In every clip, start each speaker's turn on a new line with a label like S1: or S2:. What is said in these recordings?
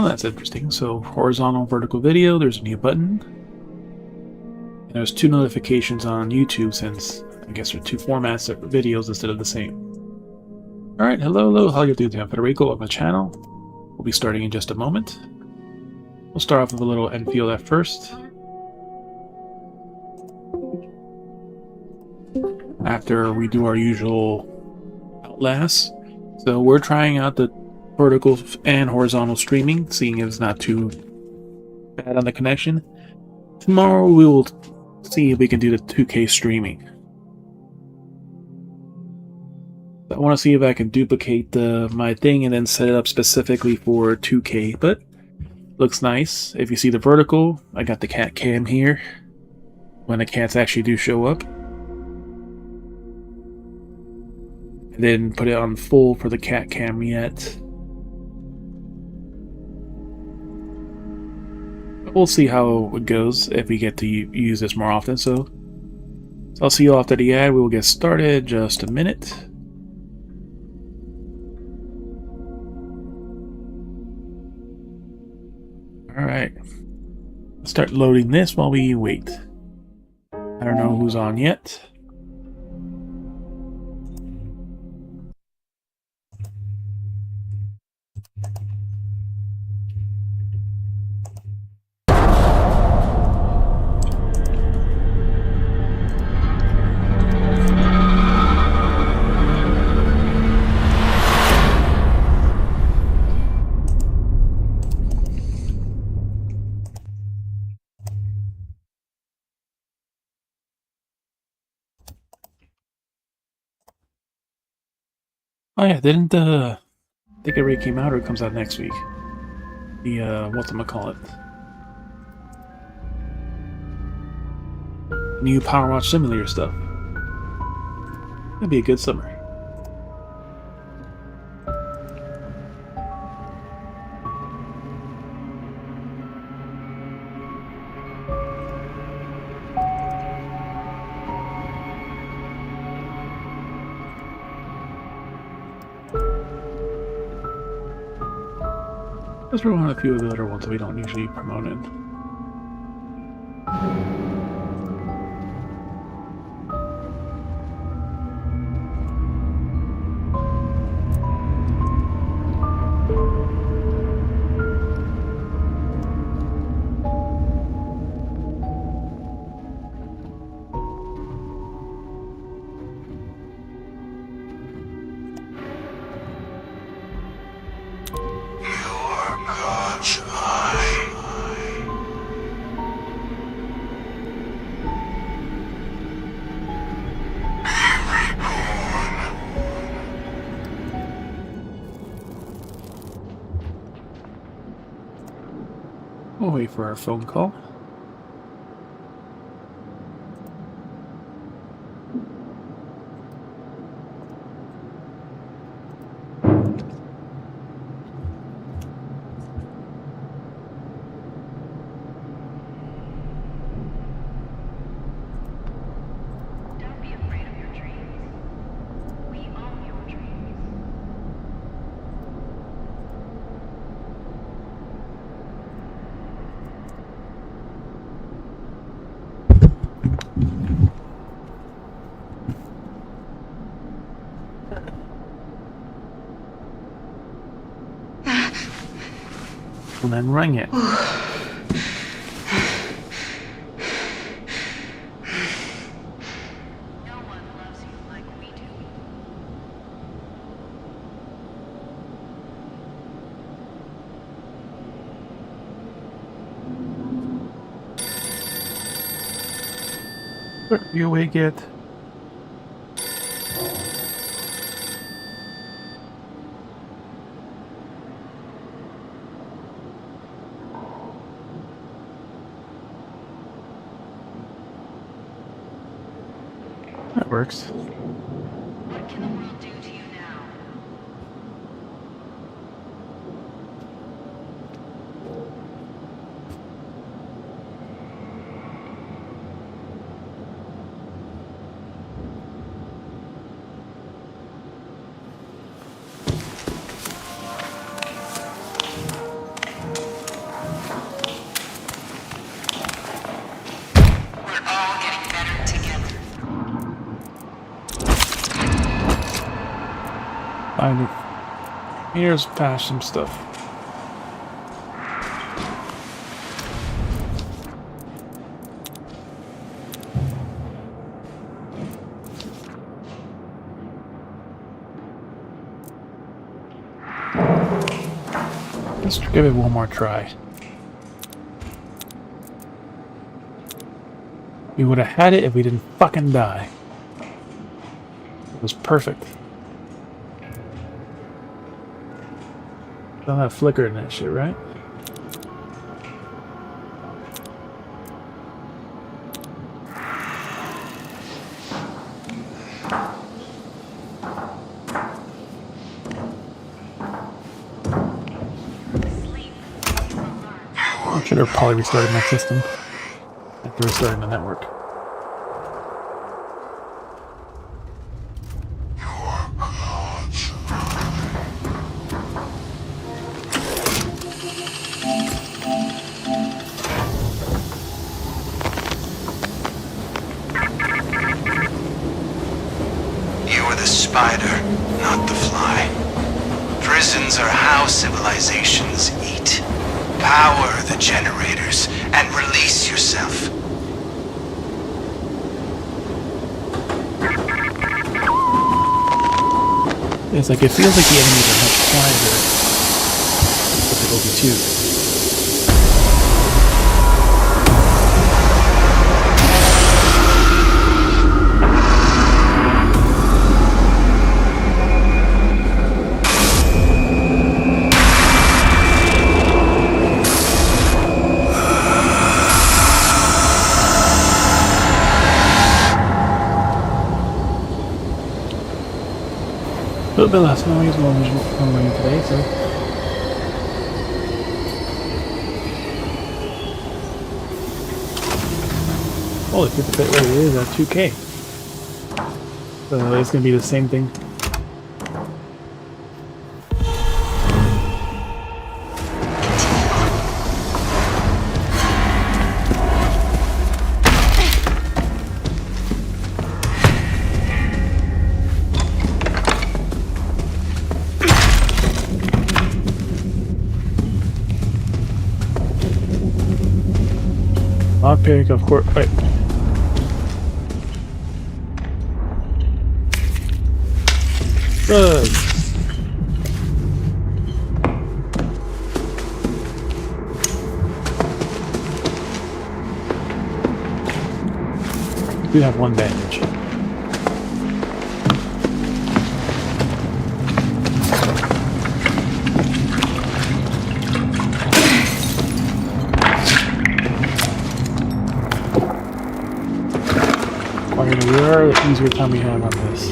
S1: Oh, that's interesting. So horizontal, vertical video, there's a new button. And there's 2 notifications on YouTube since I guess there are 2 formats of videos instead of the same. Alright, hello, how you doing? I'm Federico, welcome to the channel. We'll be starting in just a moment. We'll start off with a little Endfield at first. After we do our usual Outlast. So we're trying out the vertical and horizontal streaming, seeing if it's not too bad on the connection. Tomorrow we will see if we can do the 2K streaming. I want to see if I can duplicate my thing and then set it up specifically for 2K, but looks nice. If you see the vertical, I got the cat cam here when the cats actually do show up. I didn't put it on full for the cat cam yet. We'll see how it goes if we get to use this more often. So I'll see you after the ad. We will get started in just a minute. Alright. Let's start loading this while we wait. I don't know who's on yet. Oh yeah, didn't I think it already came out or it comes out next week. The whatchamacallit. New Power Watch Simulator stuff. That'd be a good summer. Let's throw on a few of the other ones that we don't usually promote in. We'll wait for our phone call.
S2: Don't be afraid of your dreams. We own your dreams.
S1: And then ring it.
S2: No one loves you like we do.
S1: Are you awake yet? That works.
S2: What can the world do to you now?
S1: 500 meters past some stuff. Let's give it one more try. We would have had it if we didn't fucking die. It was perfect. Don't have flicker in that shit, right? I should have probably restarted my system after restarting the network.
S3: You are the spider, not the fly. Prisons are how civilizations eat. Power the generators and release yourself.
S1: It's like it feels like the enemies are much quieter with the OB2. A little bit less noise while I'm running today, so. Holy shit, the bit rate is at 2K. So it's gonna be the same thing. Lockpick, of course. Wait. Good. Do have one bandage. Where are the easier time we have on this?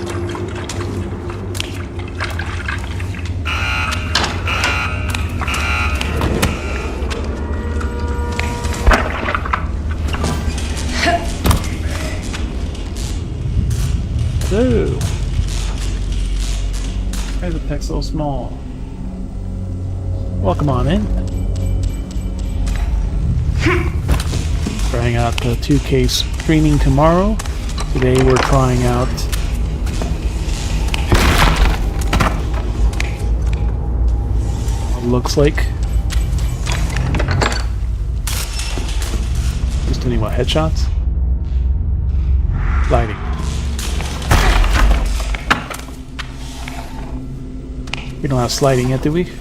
S1: So, why is the text so small? Welcome on in. Trying out the 2K streaming tomorrow. Today we're trying out what it looks like. Just doing what, headshots? Lighting. We don't have sliding yet, do we?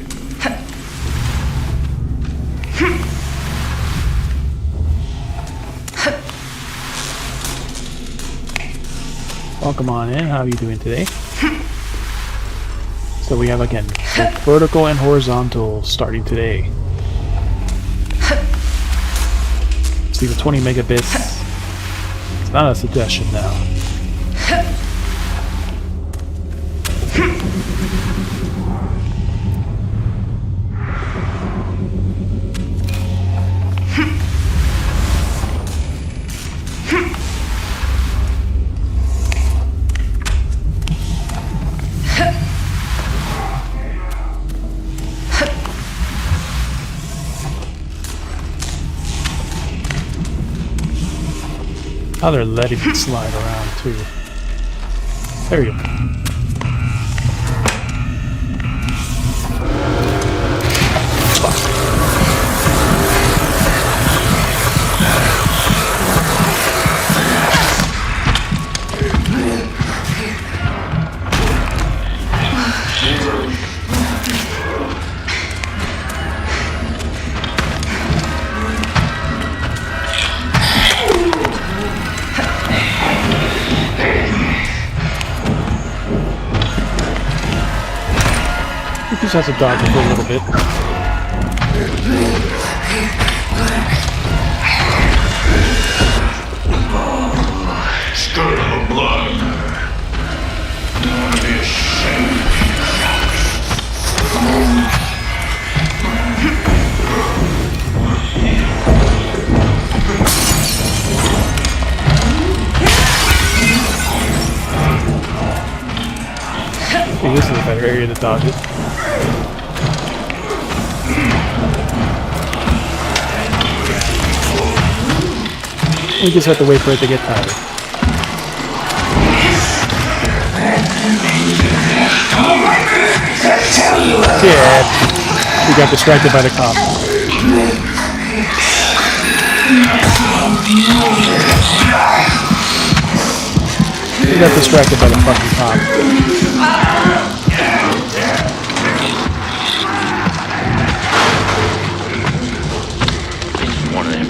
S1: Welcome on in. How are you doing today? So we have again vertical and horizontal starting today. See the 20 megabits. It's not a suggestion now. Oh, they're letting it slide around too. There we go. Just has to dodge it for a little bit.
S4: Stir the blood. Don't be ashamed.
S1: Okay, this is a better area to dodge it. We just have to wait for it to get tired. Yeah, we got distracted by the cop. We got distracted by the fucking cop.
S5: One of them.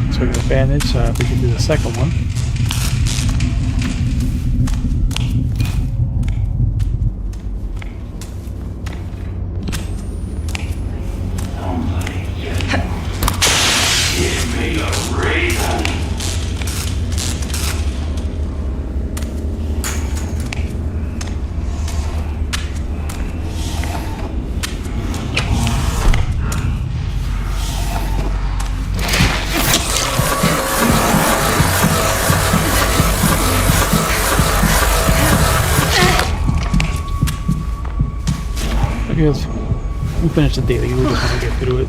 S1: So we got advantage, if we can do the second one. Because we finished the daily, we just want to get through it.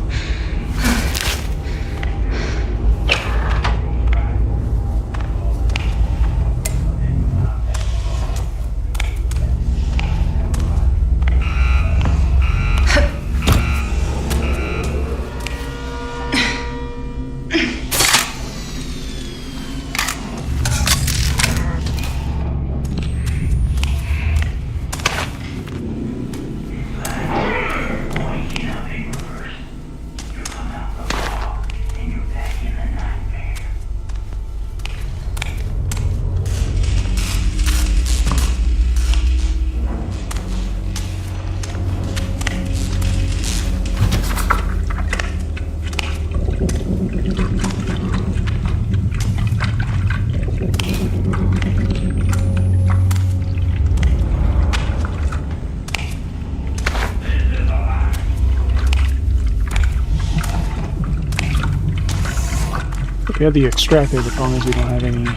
S1: We have the extractor, the problem is we don't have any.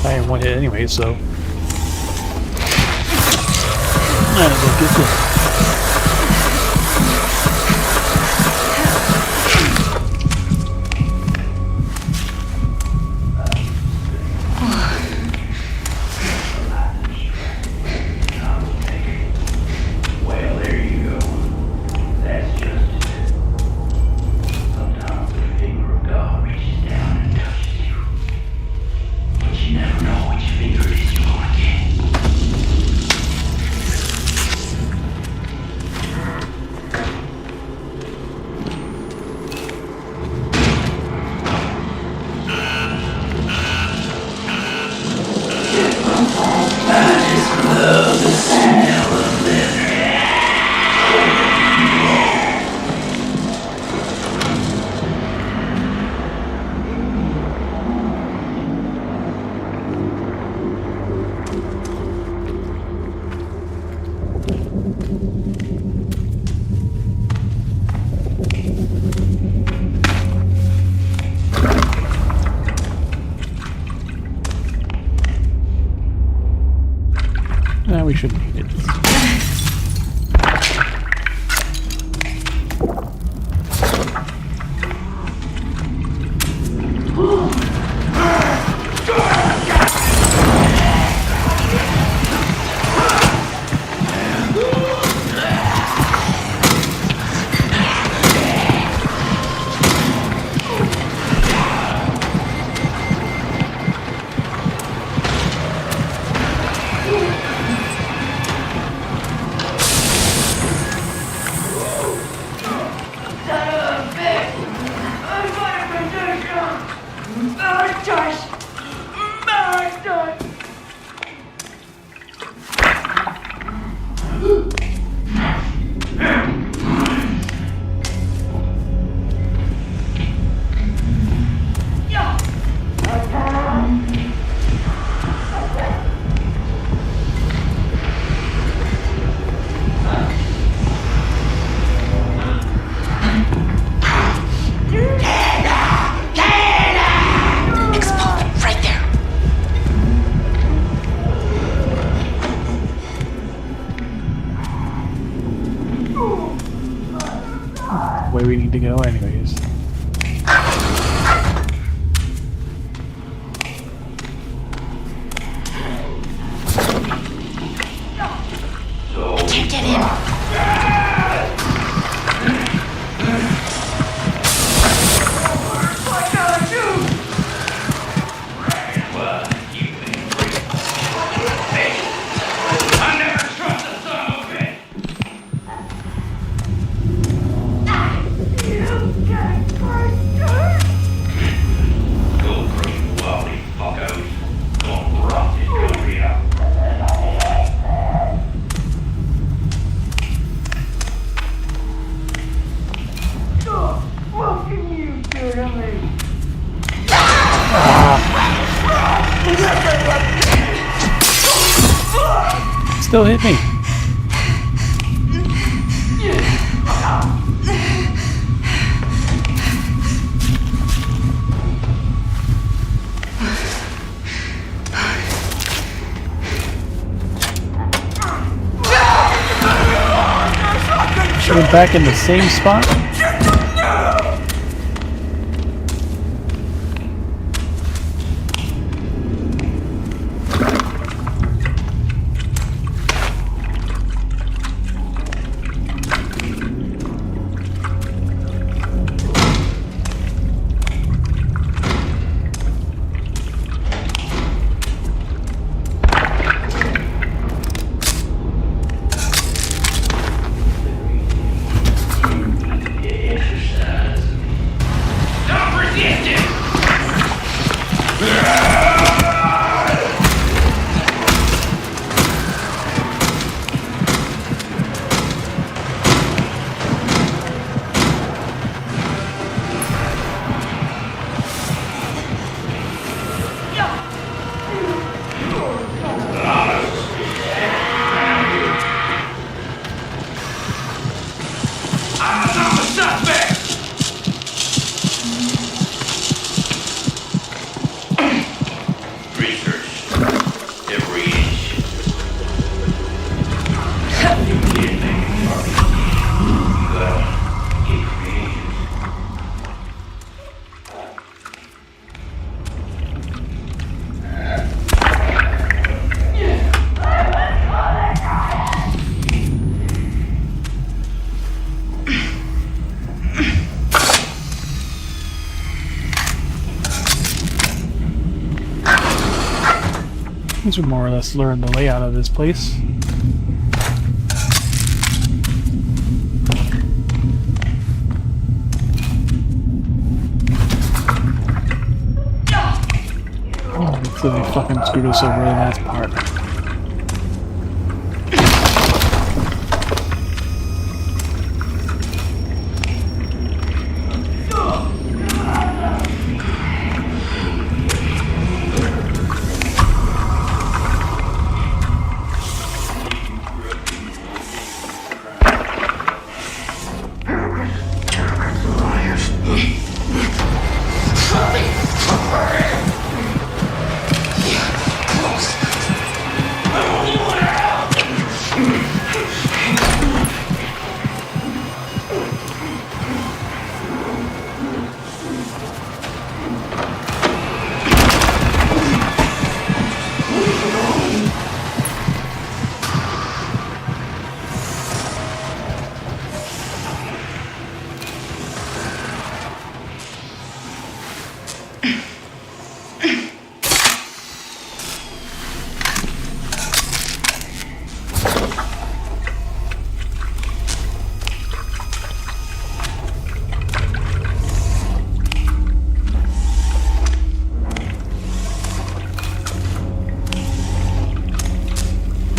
S1: I am one hit anyway, so. Might as well get this.
S4: Well, there you go. That's just it. Sometimes the finger of God reaches down and touches you. But you never know which finger it is you're gonna get.
S1: where we need to go anyways.
S5: I can't get in.
S1: Still hit me. We're back in the same spot. These would more or less learn the layout of this place. Oh, looks like they fucking screwed us over in that part.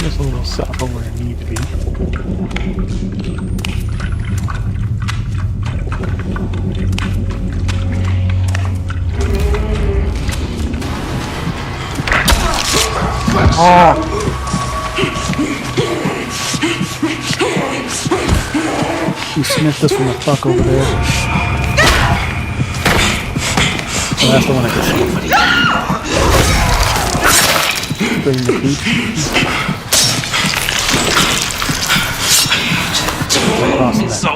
S1: Just a little south of where I need to be. Oh! You sniffed us from the fuck over there. Oh, that's the one I can see. Bring the feet. Across that.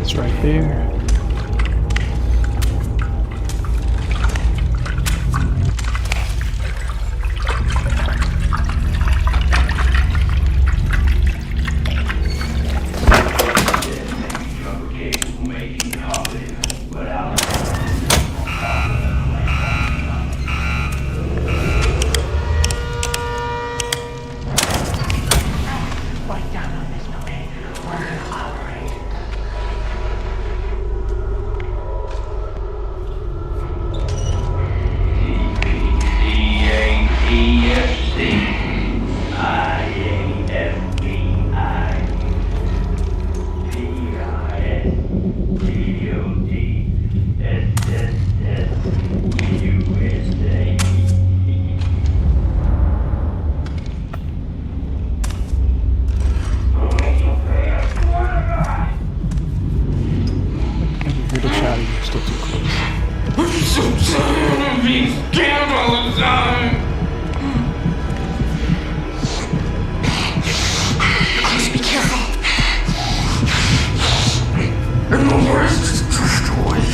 S1: It's right there.
S5: Right down on this building. We're gonna operate.
S1: I can hear the shouting. You're still too close.
S6: I'm so tired of being scammed all the time.
S5: Close, be careful.
S6: And the rest is destroyed.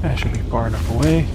S1: That should be far enough away.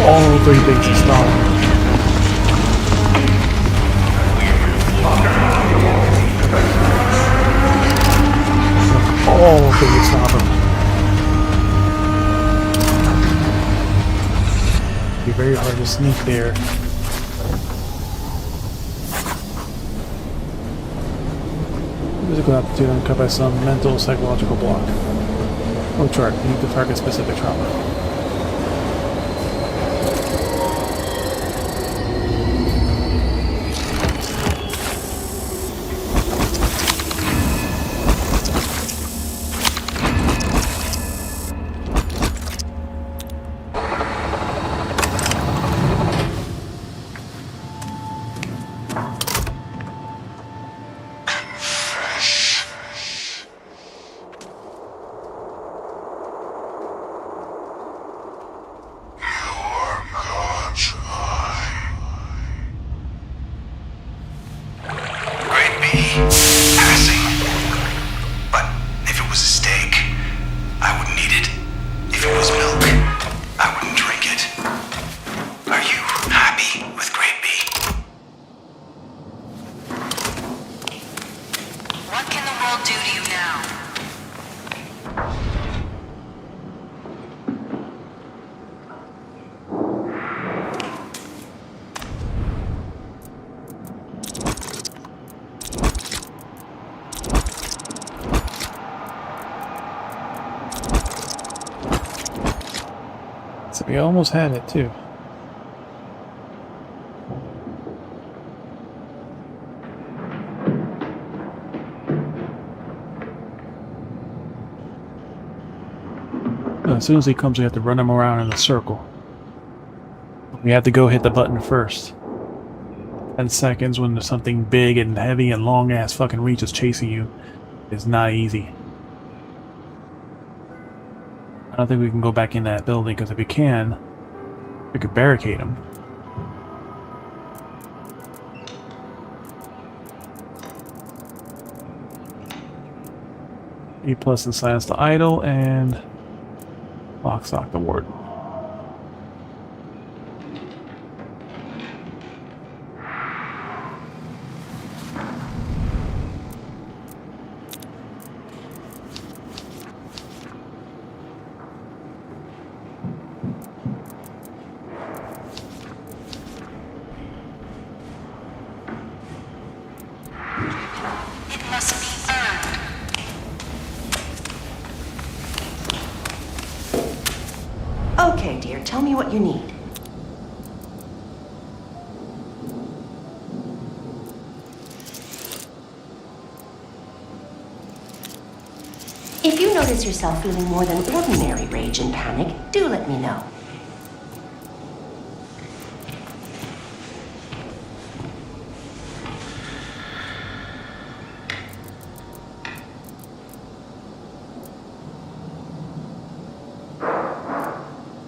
S1: All three things installed. All three stop him. Be very hard to sneak there. Physical aptitude uncovered by some mental psychological block. Oh, chart. You need to target specific trauma.
S3: Passing. But if it was a steak, I wouldn't eat it. If it was milk, I wouldn't drink it. Are you happy with Great B?
S2: What can the world do to you now?
S1: So we almost had it too. As soon as he comes, we have to run him around in a circle. We have to go hit the button first. 10 seconds when there's something big and heavy and long ass fucking reach is chasing you is not easy. I don't think we can go back in that building, because if we can, we could barricade him. E plus and silence the idle, and lock stock the warden.
S2: It must be earned.
S7: here. Tell me what you need. If you notice yourself feeling more than ordinary rage and panic, do let me know.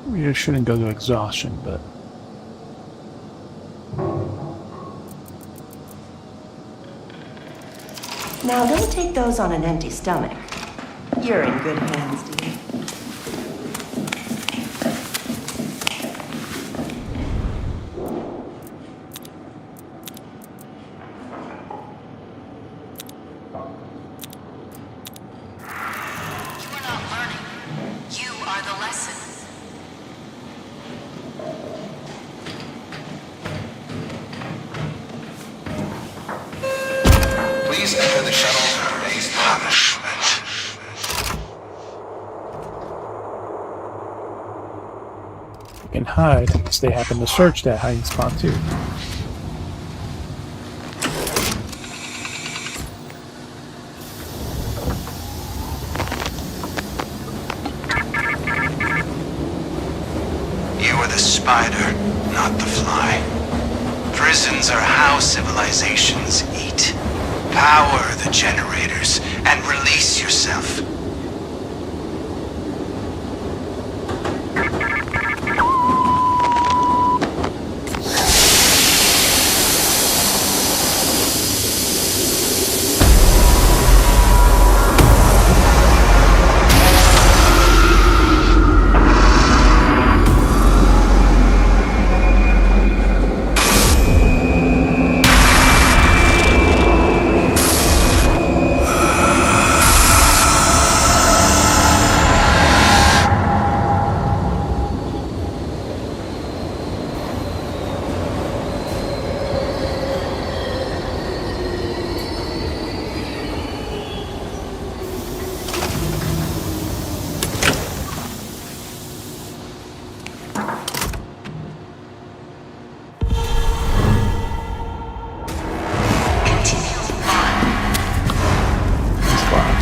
S1: We just shouldn't go to exhaustion, but...
S7: Now, don't take those on an empty stomach. You're in good hands, dear.
S2: You are not learning. You are the lesson.
S3: Please enter the shuttle for today's punishment.
S1: You can hide unless they happen to search that hiding spot too.
S3: You are the spider, not the fly. Prisons are how civilizations eat. Power the generators and release yourself.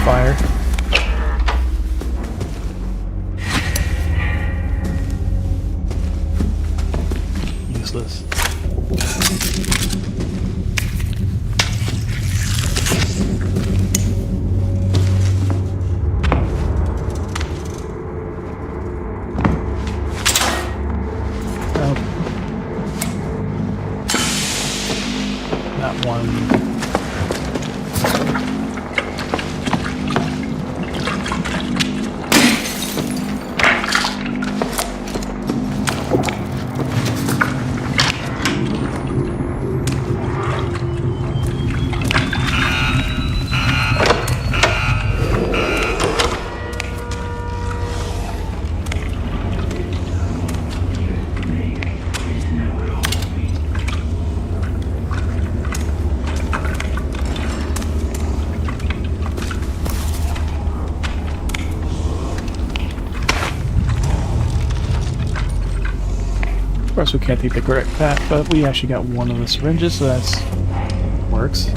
S1: Fire. Useless. Not one. Of course we can't take the correct path, but we actually got one of the syringes, so that's works.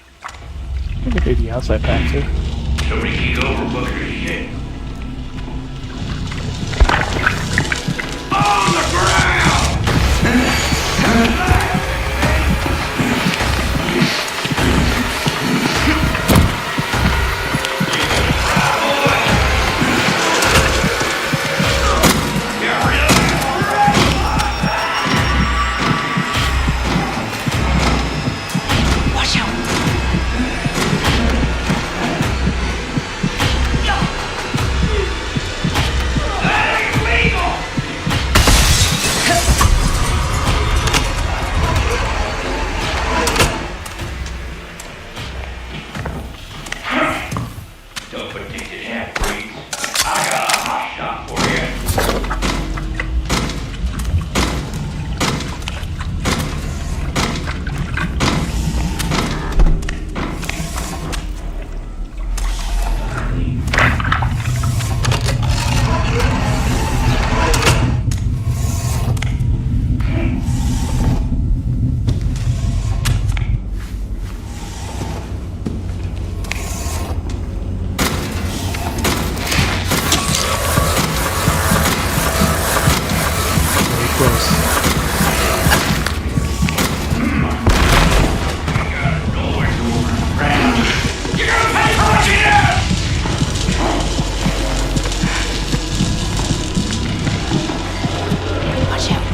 S1: I think maybe the outside path too.
S4: Nobody can go over Booker's shit. On the ground!
S7: Watch out!
S4: half-breeds. I got a hot shot for you.
S1: Very close.
S6: You're gonna pay for what you do!
S7: Watch out.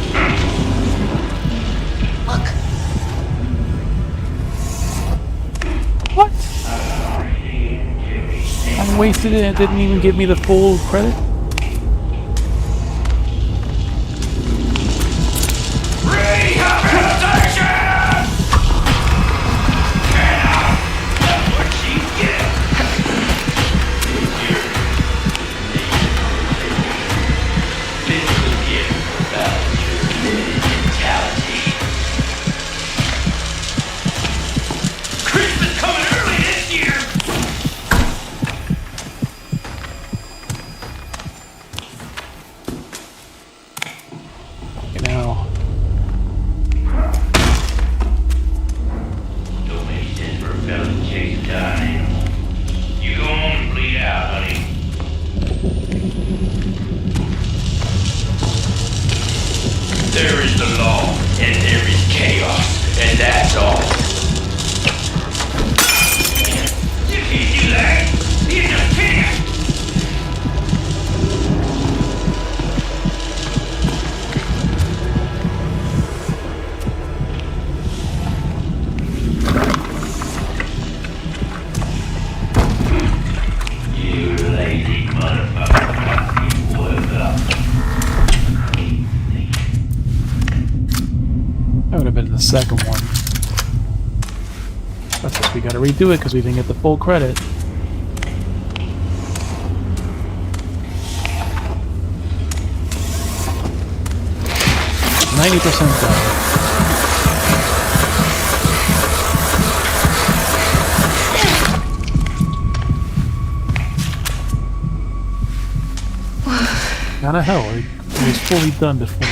S7: Look.
S1: What? I wasted it and it didn't even give me the full credit?
S6: Rehabilitation! That's what you get.
S4: This will get about your mentality.
S6: Christmas coming early this year.
S1: Okay, now.
S4: Don't make sense for a fella to chase a dying animal. You go on and bleed out, honey. There is the law, and there is chaos, and that's all.
S6: You can't do that. You just can't.
S4: You lazy motherfucker. You woke up.
S1: That would have been the second one. That's just we gotta redo it because we didn't get the full credit. %90 done. How the hell? It was fully done before.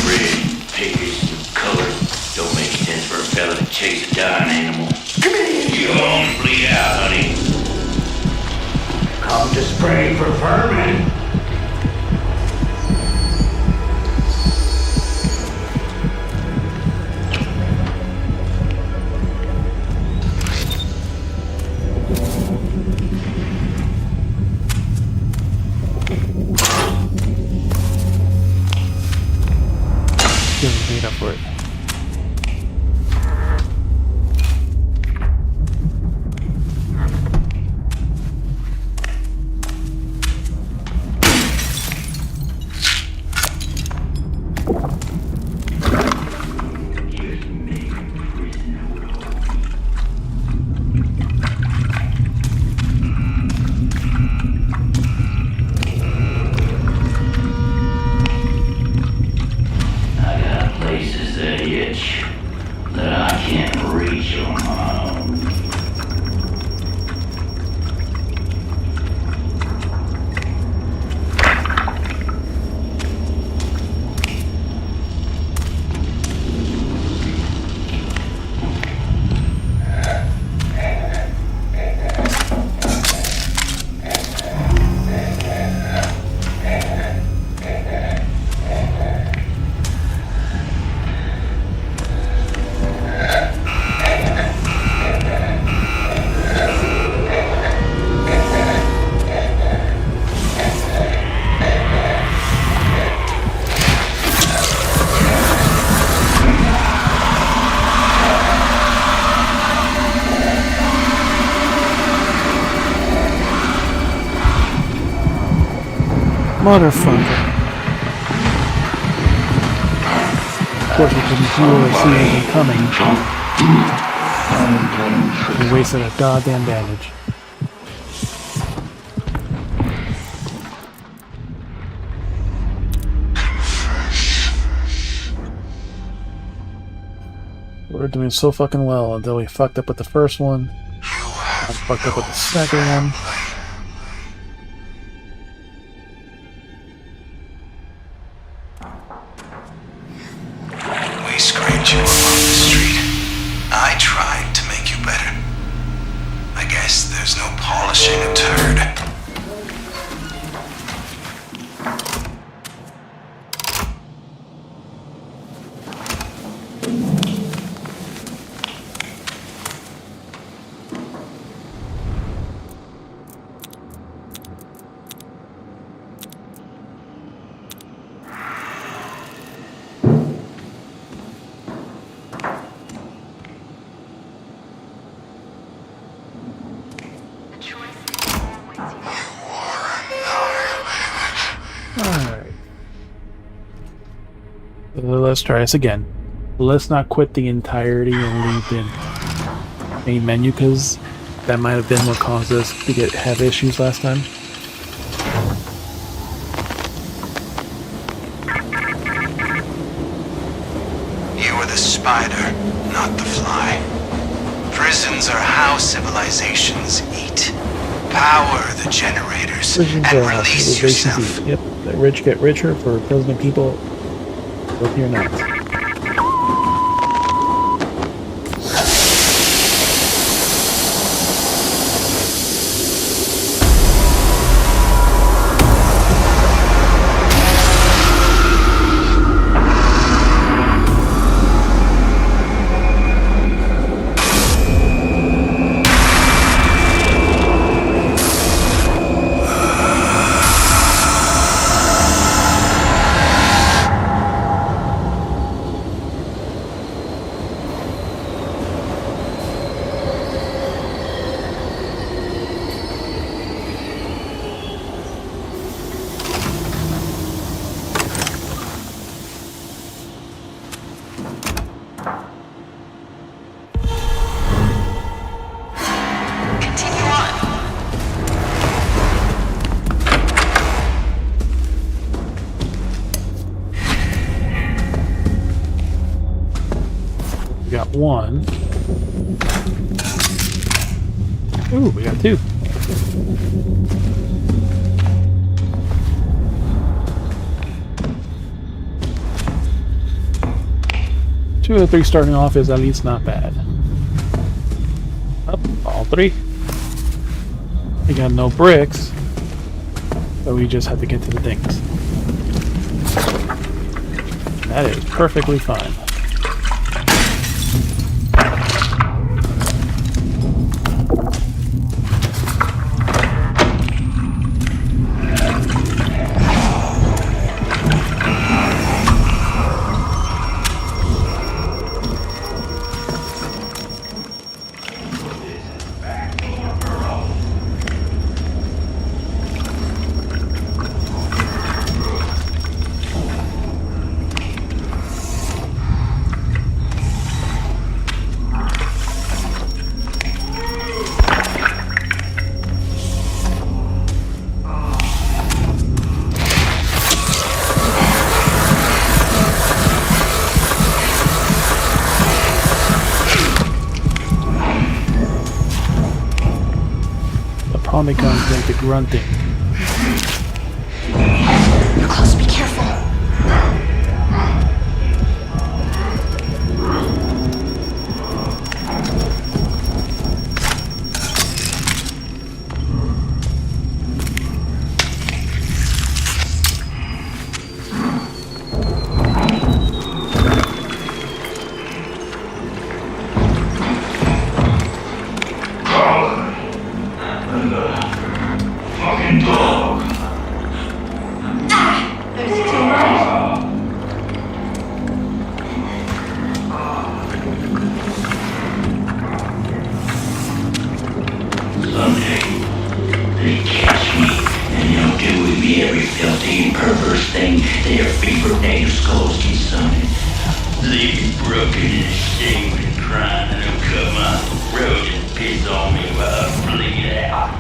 S4: Red, pinkish, color. Don't make sense for a fella to chase a dying animal. You go on and bleed out, honey.
S5: Come to spray for vermin.
S1: Give him data for it. Motherfucker. Of course, we couldn't hear or see anything coming. We wasted a goddamn damage. We were doing so fucking well until we fucked up with the first one. I fucked up with the second one.
S3: We scraped you up off the street. I tried to make you better. I guess there's no polishing a turd.
S2: The choice is always yours.
S1: Alright. Let's try this again. Let's not quit the entirety and leave the main menu, because that might have been what caused us to have issues last time.
S3: You are the spider, not the fly. Prisons are how civilizations eat. Power the generators
S1: Prisons
S3: and
S1: are
S3: release
S1: civilizations
S3: yourself.
S1: eat. Yep, the rich get richer for prison people. But you're not.
S2: Continue on.
S1: We got one. Ooh, we got two. Two of the three starting off is at least not bad. Up, all three. We got no bricks, but we just have to get to the things. That is perfectly fine. Problem becomes like the grunting.
S7: You're close, be careful.
S4: Fucking dog.
S2: There's too much.
S4: Someday, they catch me and they'll do with me every filthy and perverse thing that your favorite native skulls can summon. Leave me broken and ashamed and crying, and they'll cut my throat and piss on me while I bleed out.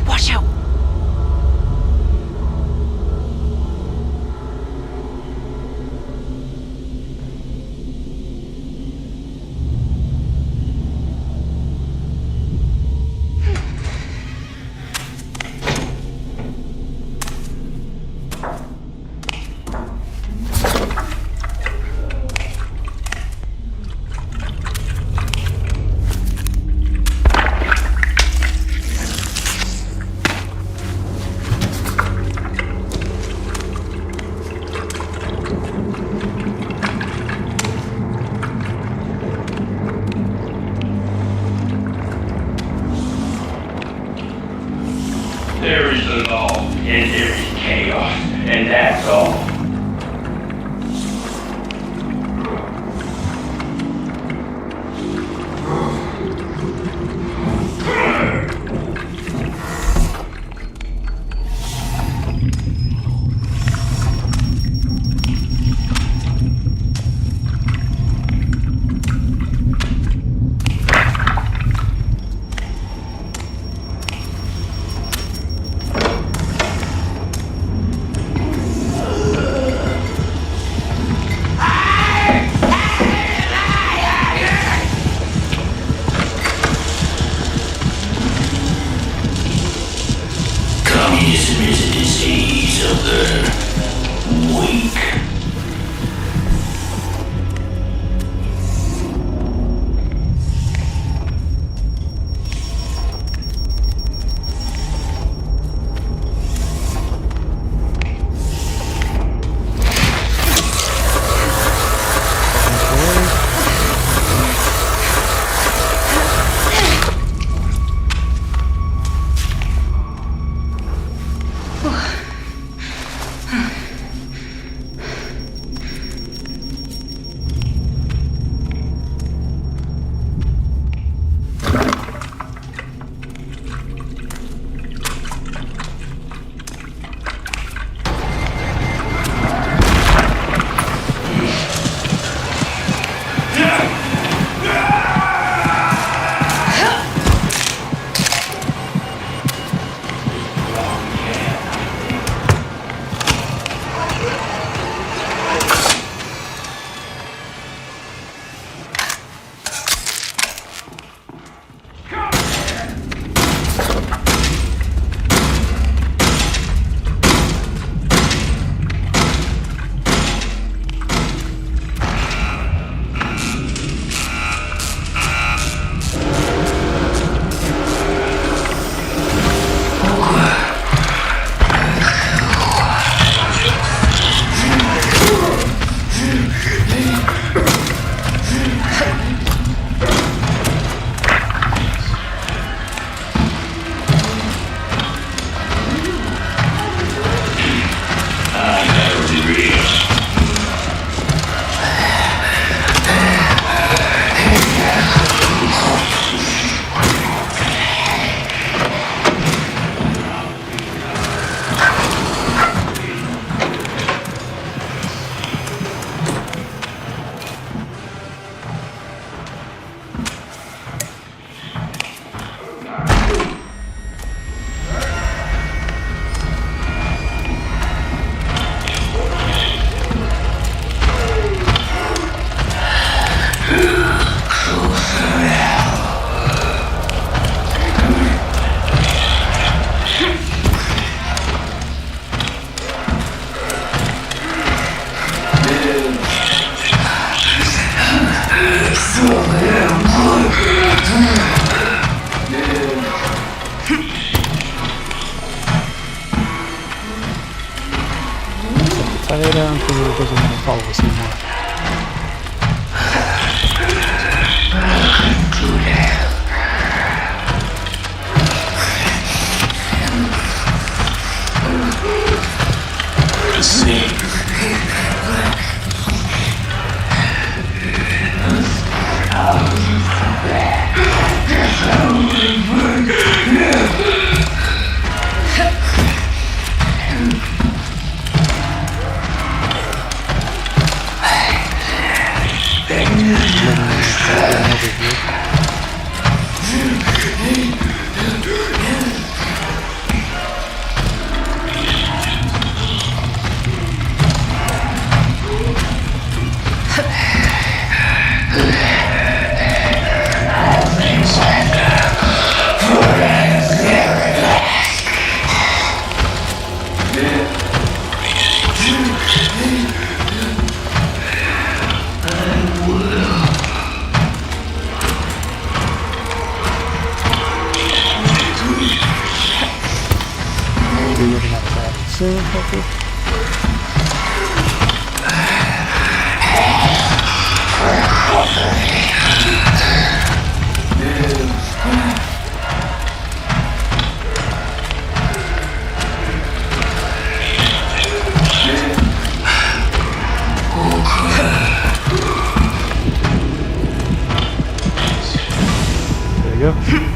S7: Watch out!
S4: There is a law, and there is chaos, and that's all. Communism is a disease of the weak.
S1: soon, hopefully. There you go.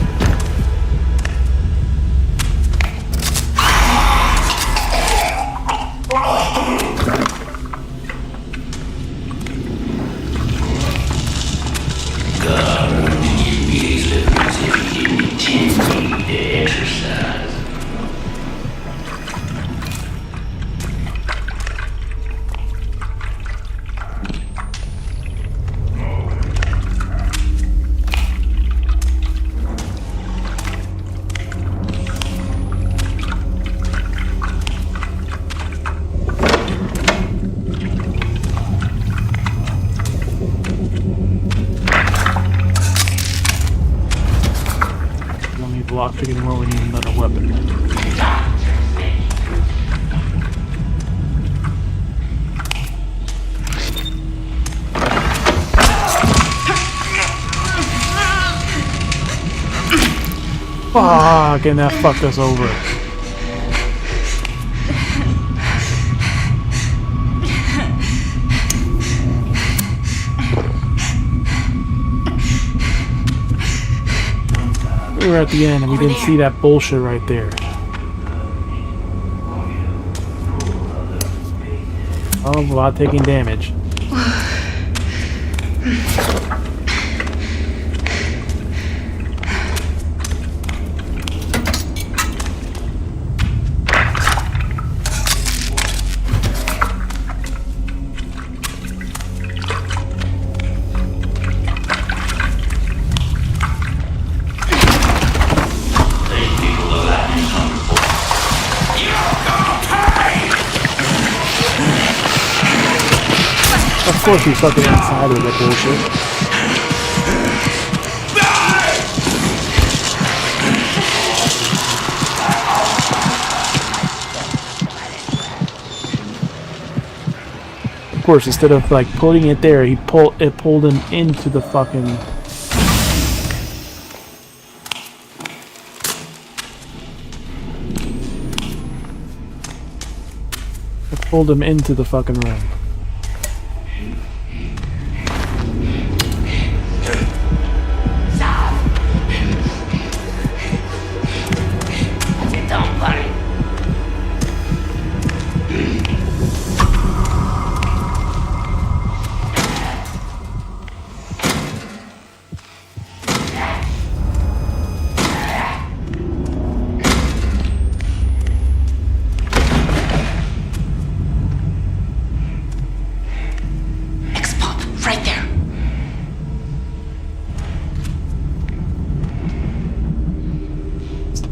S1: Lockpick anymore, we need another weapon. Fuck, and that fucked us over. We were at the end and we didn't see that bullshit right there. Oh, without taking damage. Of course he's fucking inside of that bullshit. Of course, instead of like putting it there, he pulled him into the fucking... It pulled him into the fucking room.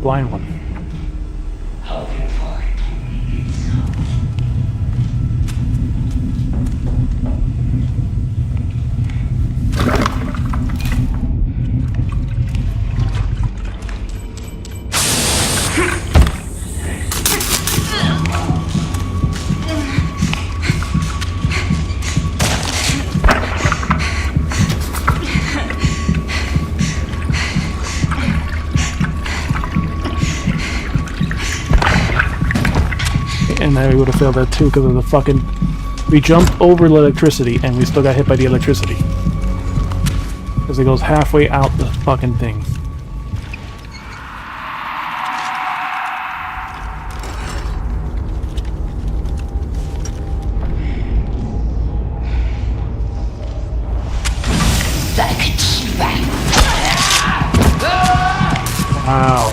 S1: Blind one. And then we would have failed that too because of the fucking... We jumped over the electricity and we still got hit by the electricity. Because it goes halfway out the fucking thing. Wow.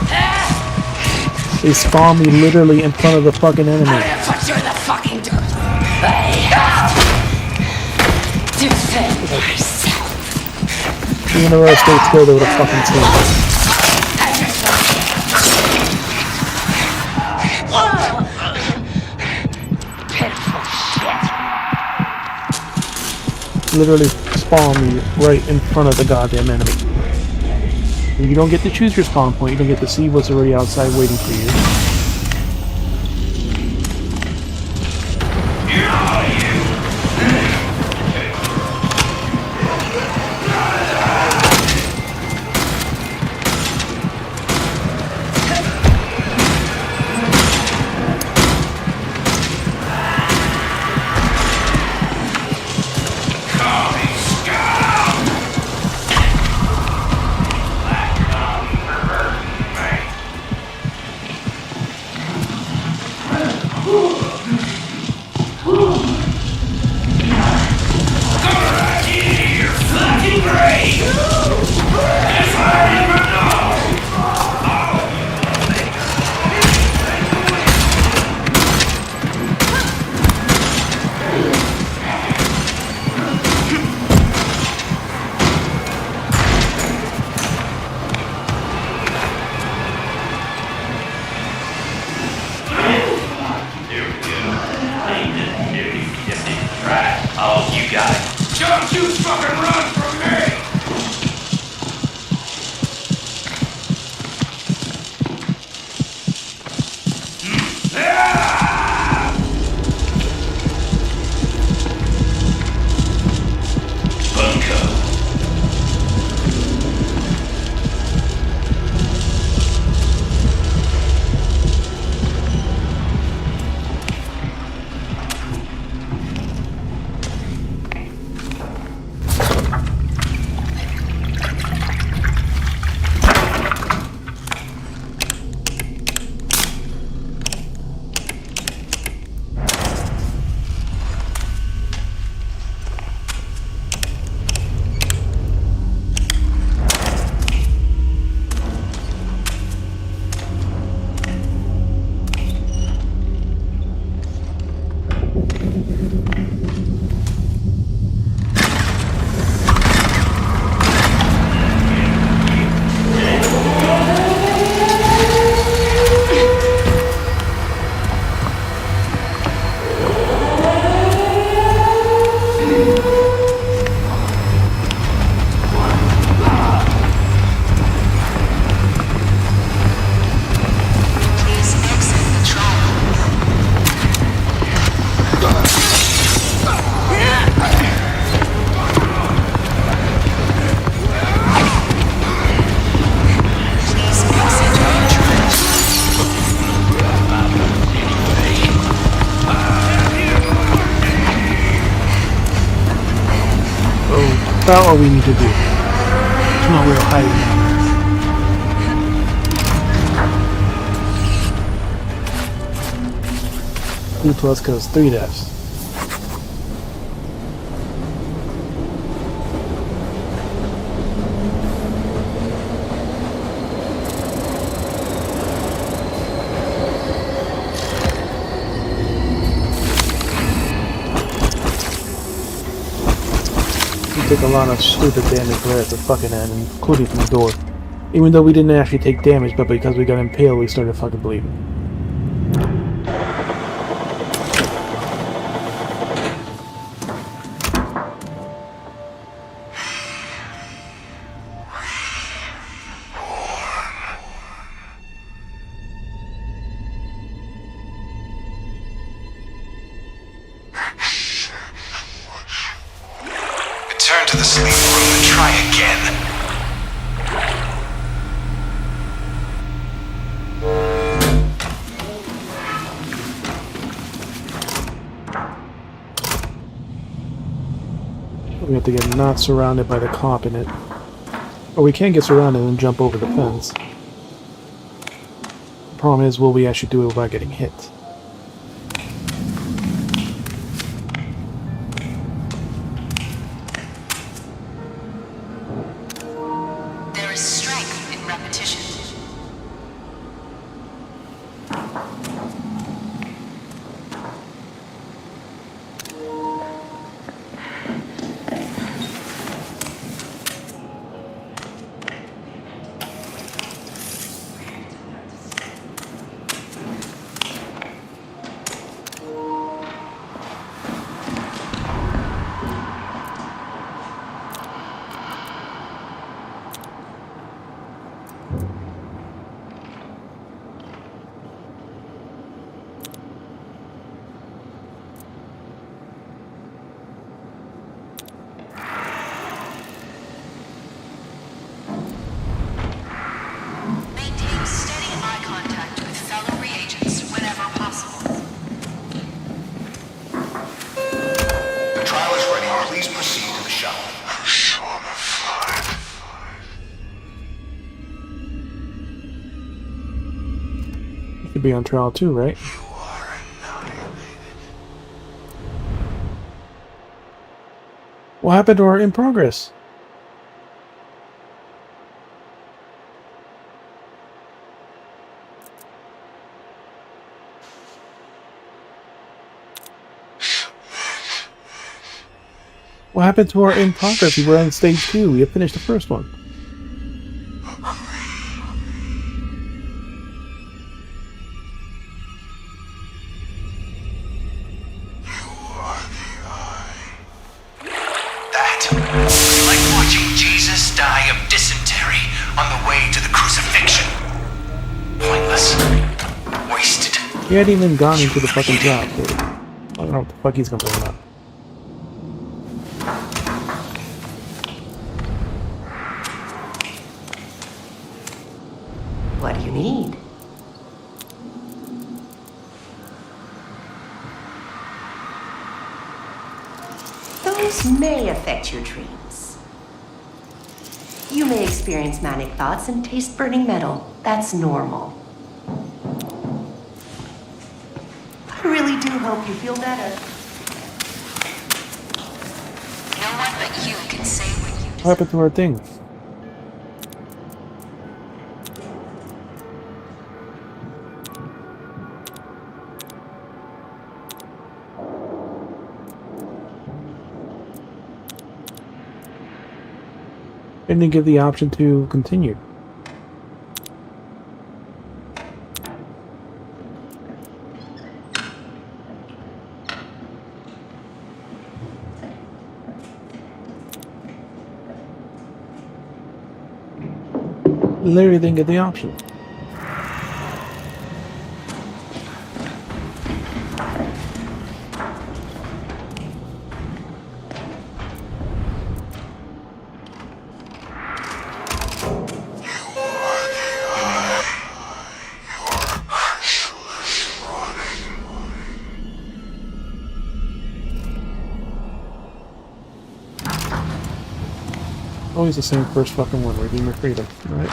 S1: They spawned me literally in front of the fucking enemy.
S5: I'm gonna put you in the fucking dirt. I have to defend myself.
S1: Even though I stayed still, they would have fucking seen me. Literally spawned me right in front of the goddamn enemy. You don't get to choose your spawn point, you don't get to see what's already outside waiting for you. about what we need to do. There's no real hiding out. Two plus cause 3 deaths. Took a lot of stupid damage right at the fucking end, including from the door. Even though we didn't actually take damage, but because we got impaled, we started fucking bleeding.
S3: Return to the sleep room and try again.
S1: We have to get not surrounded by the cop in it. Or we can get surrounded and jump over the fence. The problem is, will we actually do it without getting hit?
S5: There is strength in repetition. Maintain steady eye contact with fellow reagents whenever possible.
S3: The trial is ready. Please proceed to the shop.
S1: Should be on trial too, right? What happened to our in progress? What happened to our in progress? We were on stage 2. We had finished the first one.
S3: Like watching Jesus die of dysentery on the way to the crucifixion. Pointless. Wasted.
S1: He hadn't even gone into the fucking job, dude. I don't know what the fuck he's complaining about.
S7: What do you need? Those may affect your dreams. You may experience manic thoughts and taste burning metal. That's normal. I really do hope you feel better.
S5: No one but you can say what you
S1: What happened to our thing? Didn't it give the option to continue? Literally didn't get the option. always the same first fucking one. Redeem your freedom, right?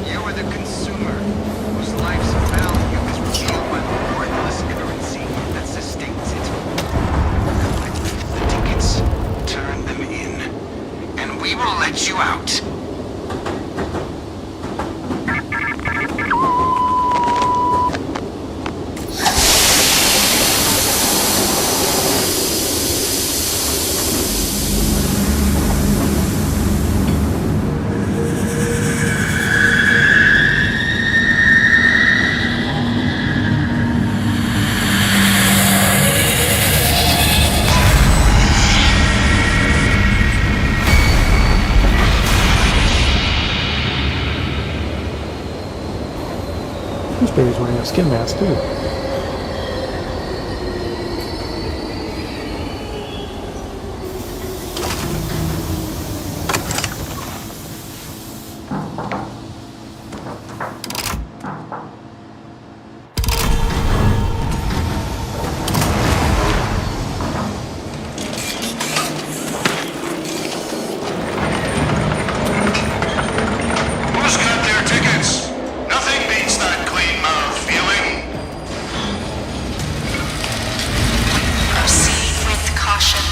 S3: You are the consumer, whose life's value is revealed by the worthless currency that sustains it. Collect the tickets, turn them in, and we will let you out.
S1: This baby's wearing a skin mask too.
S3: Who's got their tickets? Nothing beats that clean mouth feeling.
S5: Proceed with caution.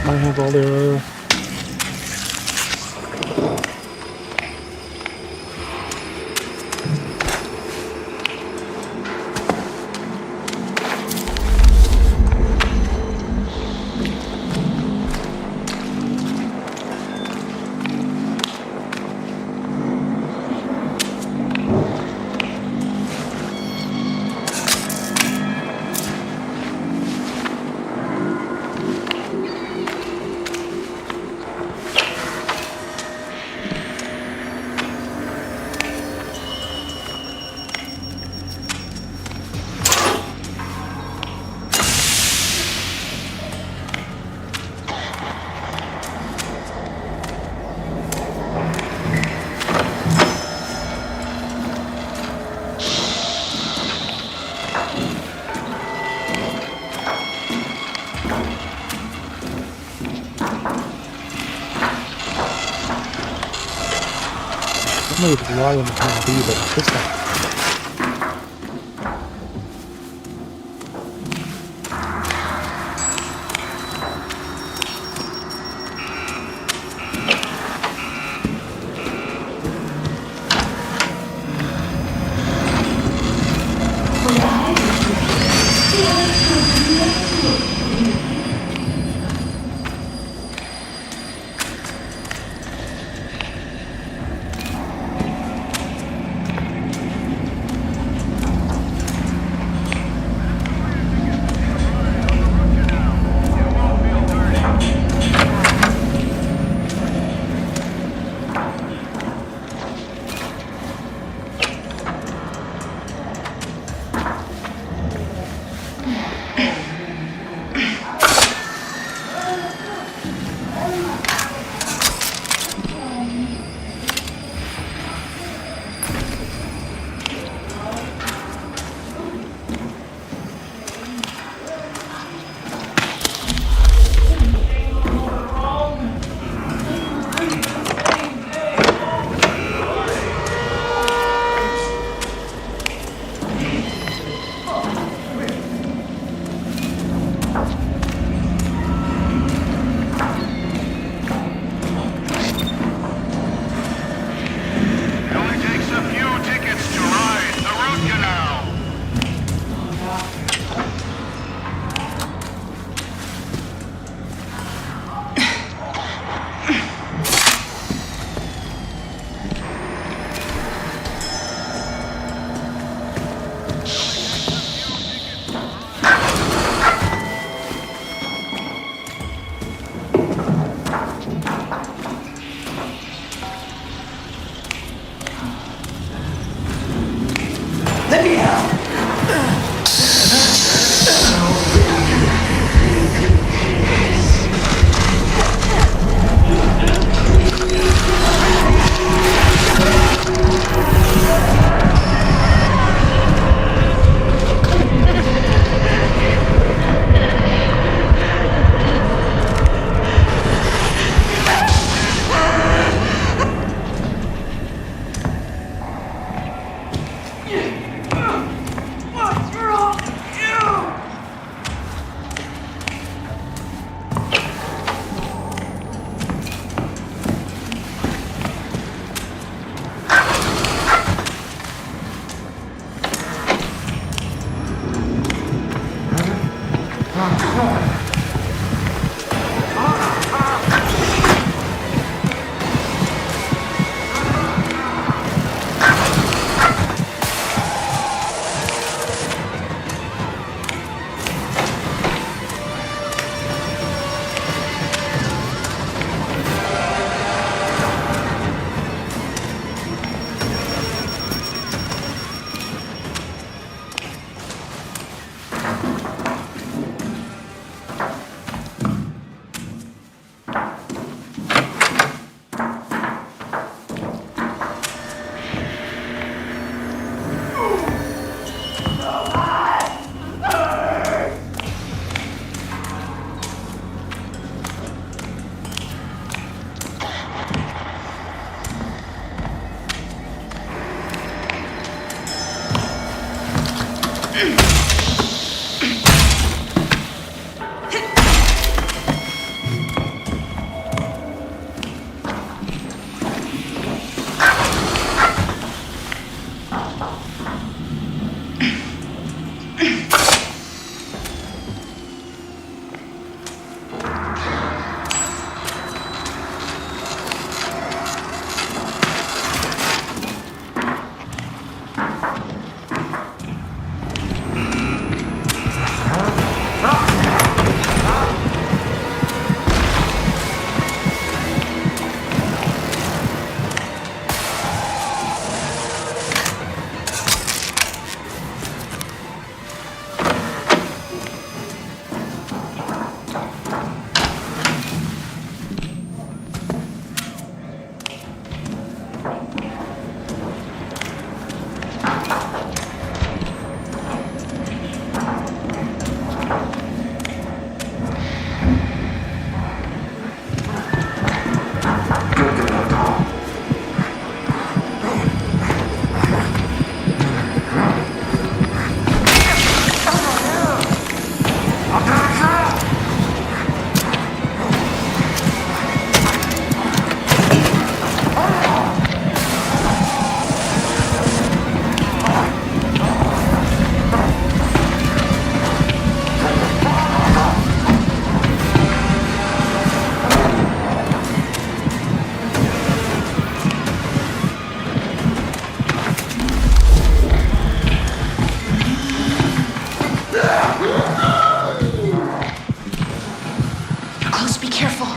S1: I have all their I don't know if Y on the plan B, but this time.
S5: close, be careful.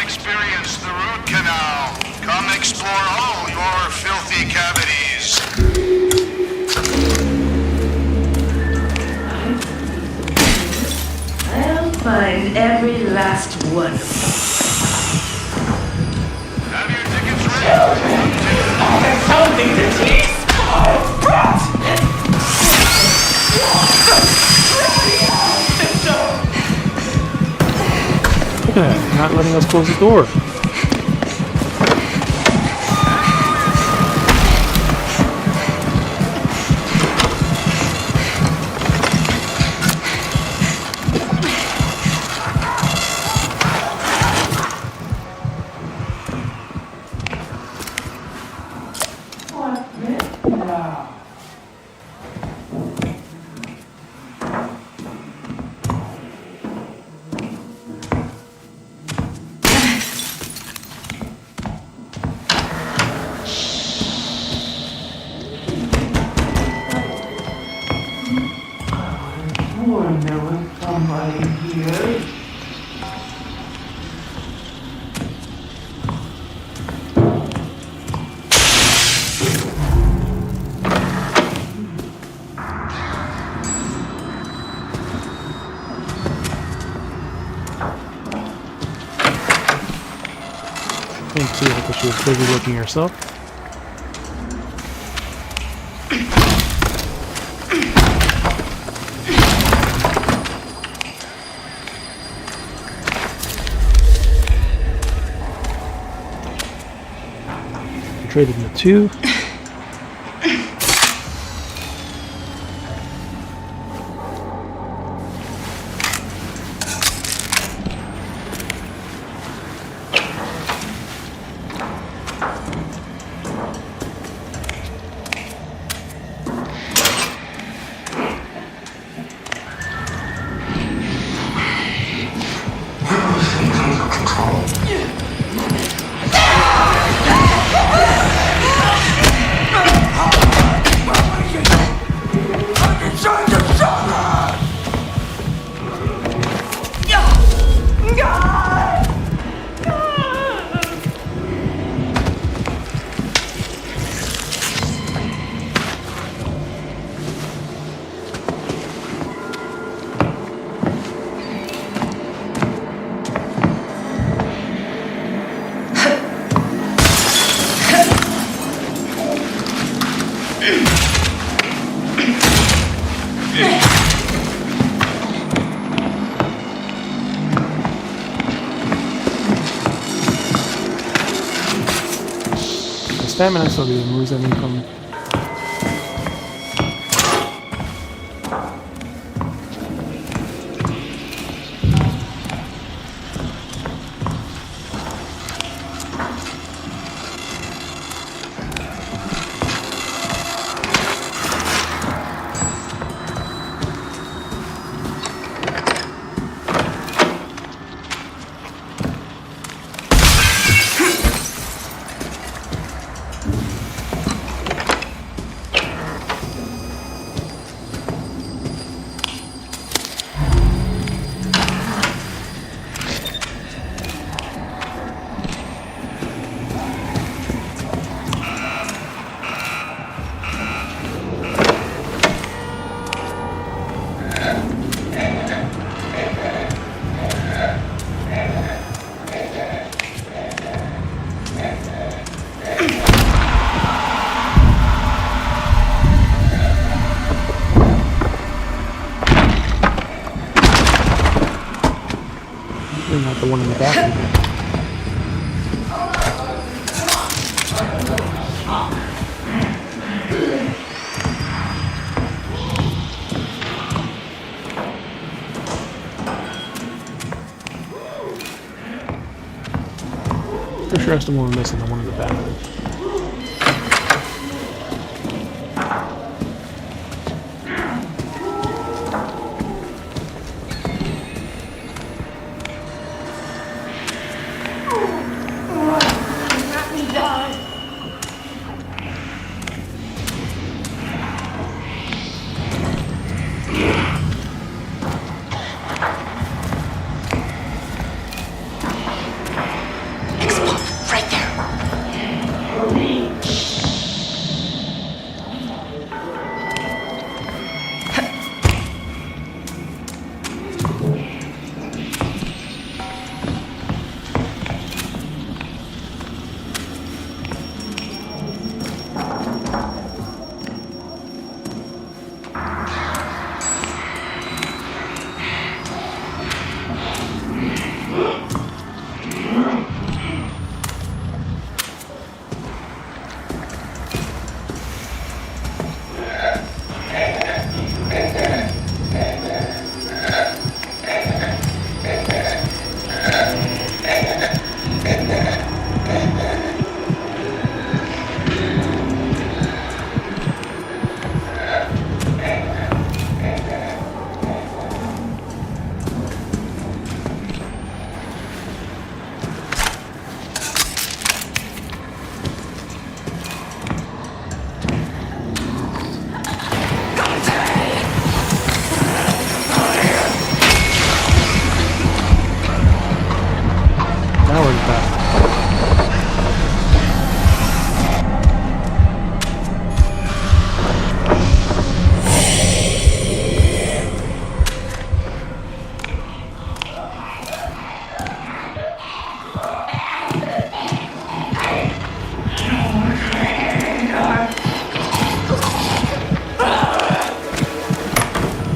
S3: Experience the root canal. Come explore all your filthy cavities.
S7: I'll find every last one.
S3: Have your tickets ready.
S6: Pounding the teeth! Oh, brat!
S1: Look at that, not letting us close the door. Thank you, I thought she was busy looking herself. Traded into 2. stamina still be moves I mean from. Not the one in the bathroom. For sure, that's the one we're missing. The one in the bathroom.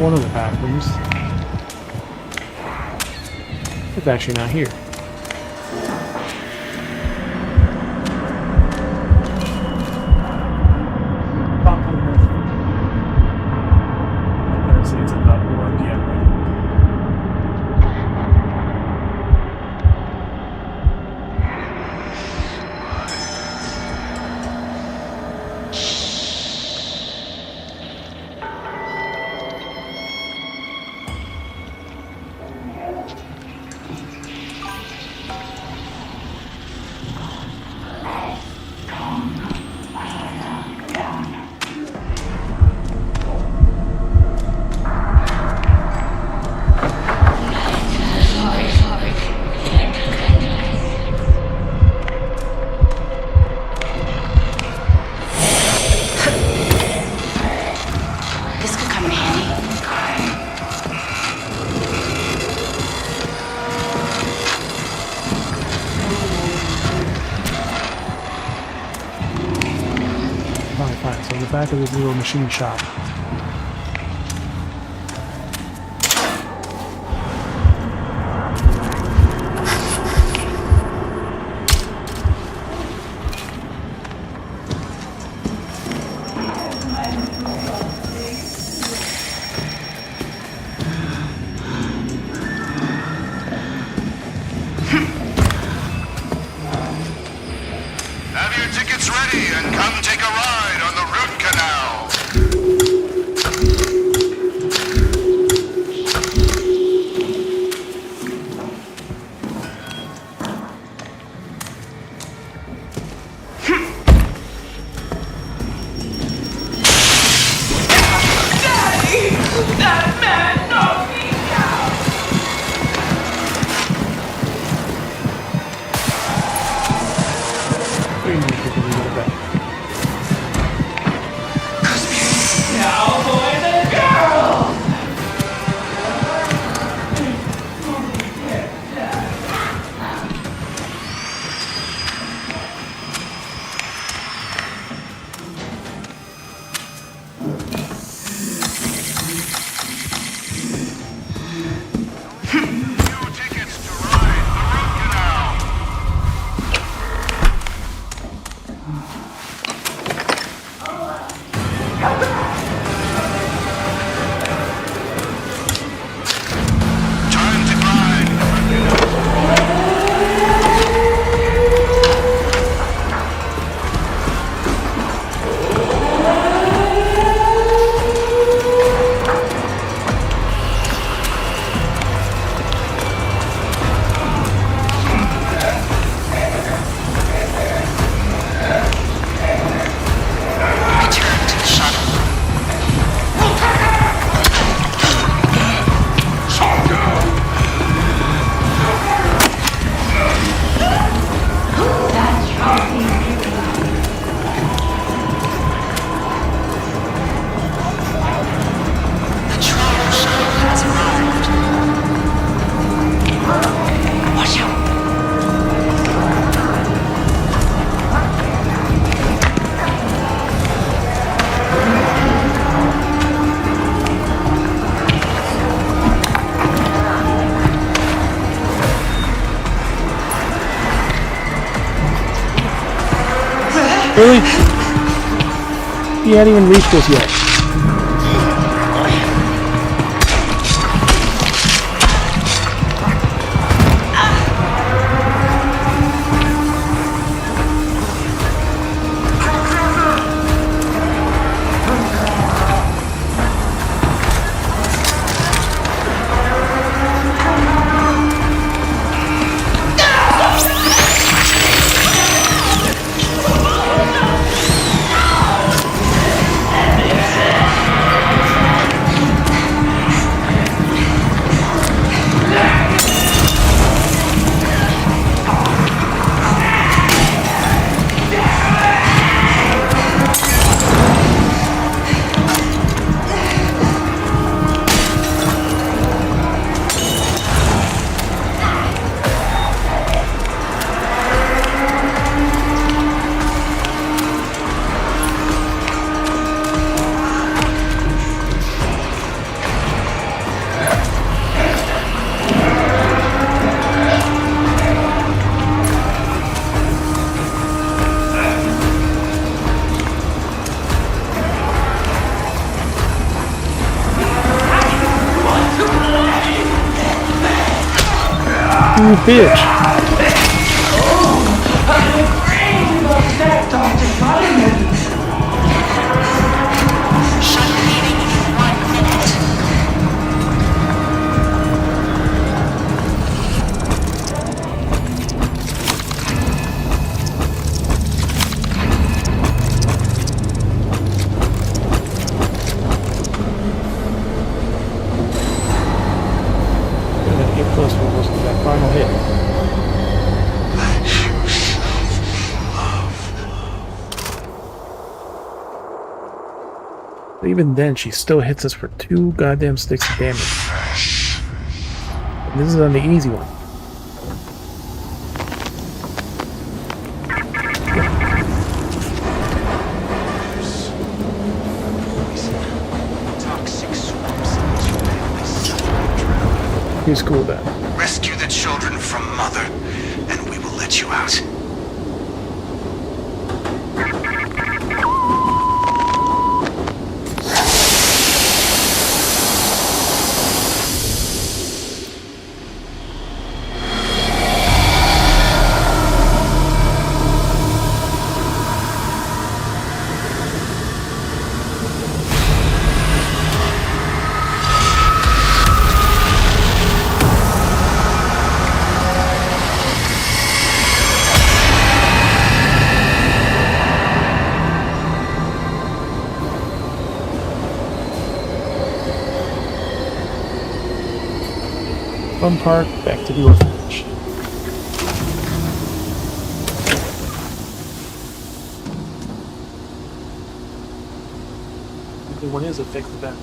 S1: One of the bathrooms. It's actually not here. It's about 4 p.m. So in the back of this little machine shop.
S3: Time to grind.
S5: Return to the shuttle. The trial shuttle has arrived. Watch out.
S1: Really? He hadn't even reached us yet. You bitch.
S5: Shuttle leaving in 1 minute.
S1: We're gonna get close to almost to that final hit. But even then, she still hits us for 2 goddamn sticks of damage. And this is on the easy one.
S3: Toxic swamps and
S1: He's cool with that.
S3: rescue the children from mother, and we will let you out.
S1: Fun park, back to the orphanage. The one is a fixed event.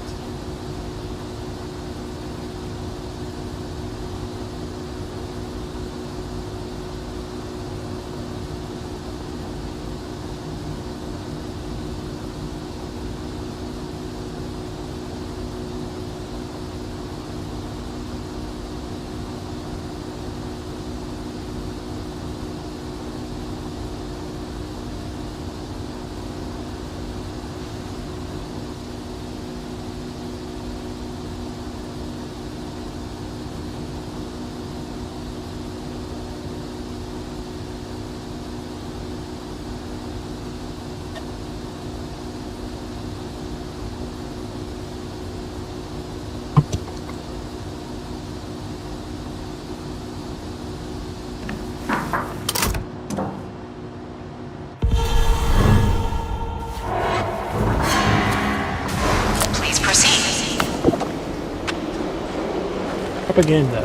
S1: Propaganda.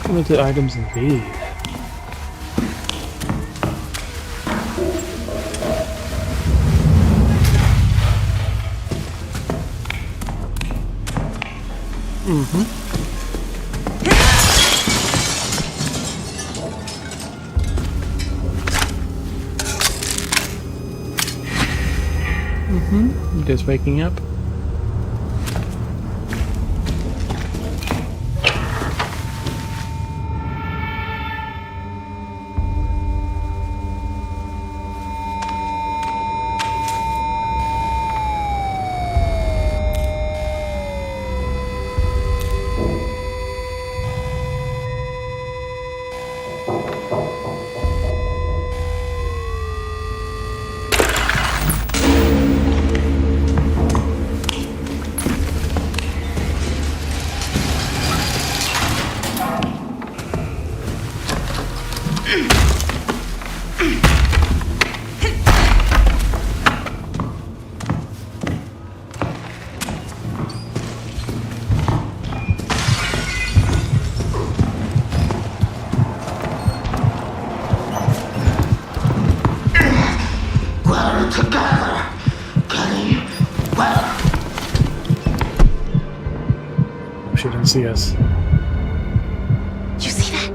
S1: Limited items indeed. Just waking up.
S4: We're together, getting well.
S1: She didn't see us.
S5: You see that?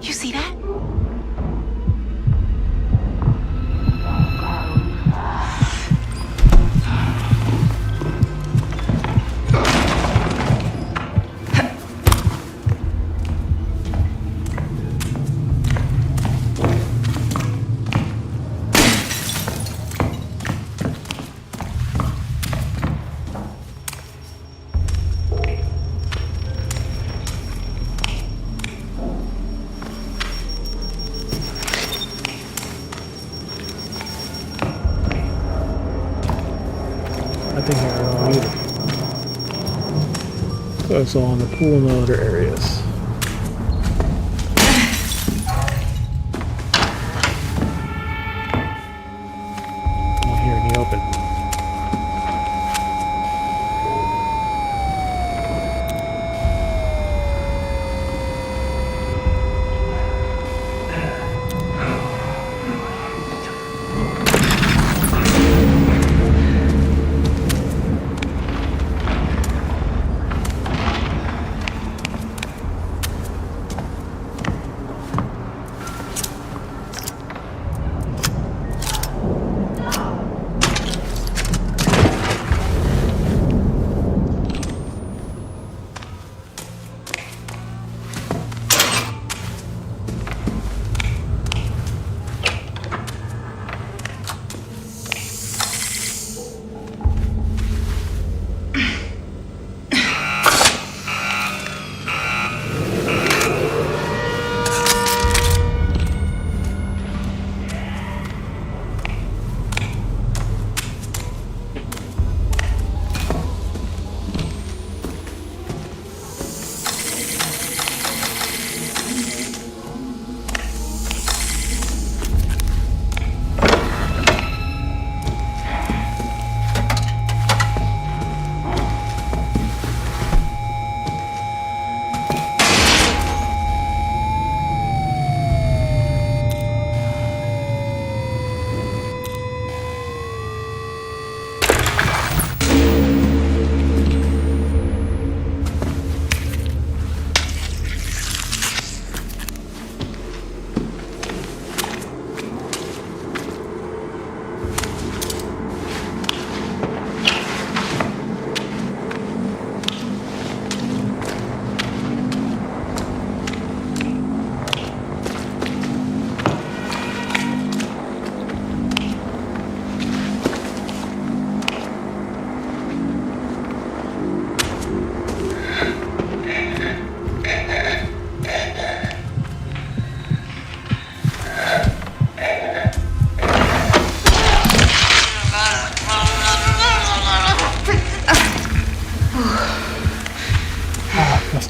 S5: You see that?
S1: Nothing here at all either. So it's all in the pool and the other areas. Not here in the open.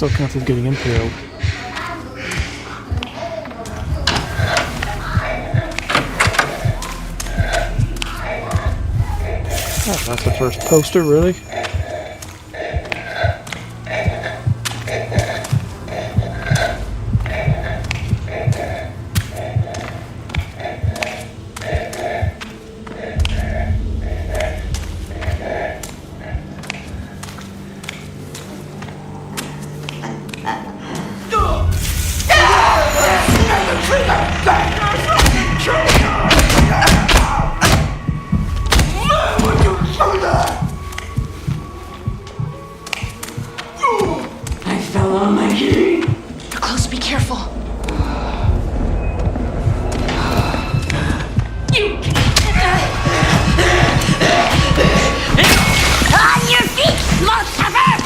S1: still counts as getting impaled. Oh, that's the first poster, really?
S5: I fell on my key. You're close, be careful. You. On your feet, motherfucker!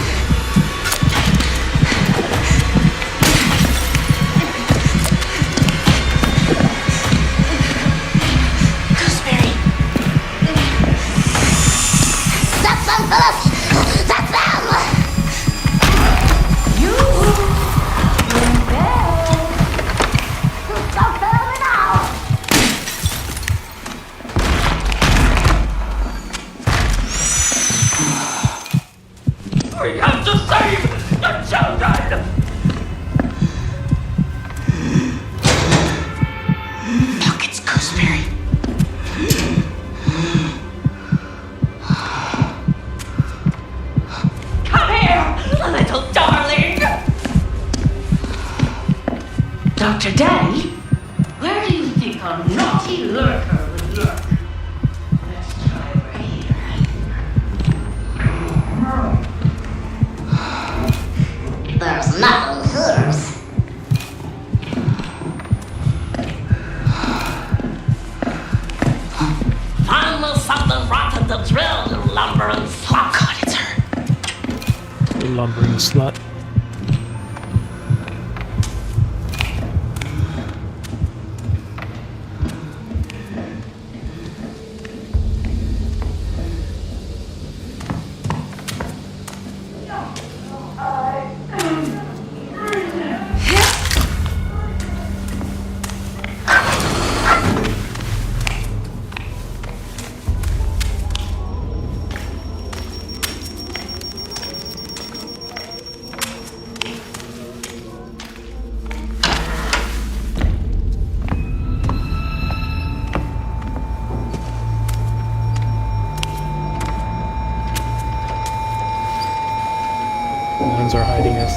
S5: Gooseberry. That's them, Phyllis! That's them! You in bed. Don't tell me now.
S6: We have to save the children!
S5: Look, it's Gooseberry.
S6: Come here, little darling!
S5: Dr. Daddy, where do you think a naughty lurker would lurk? Let's try over here. There's nothing here. Find me something rotten to drill, you lumbering slut. God, it's her.
S1: The lumbering slut. Nuns are hiding us.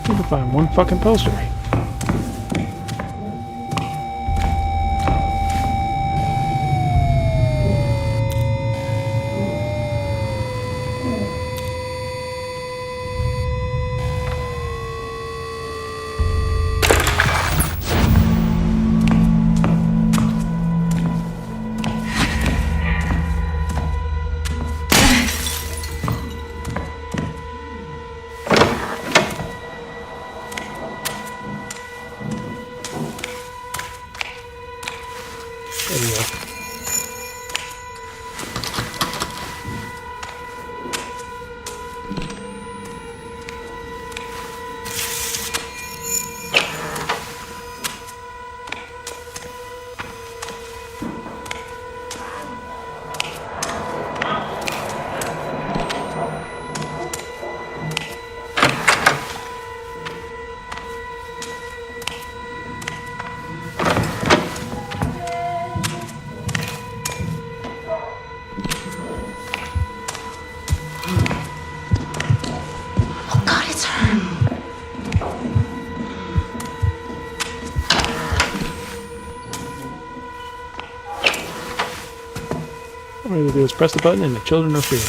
S1: Need to find one fucking poster. do is press the button and the children are free.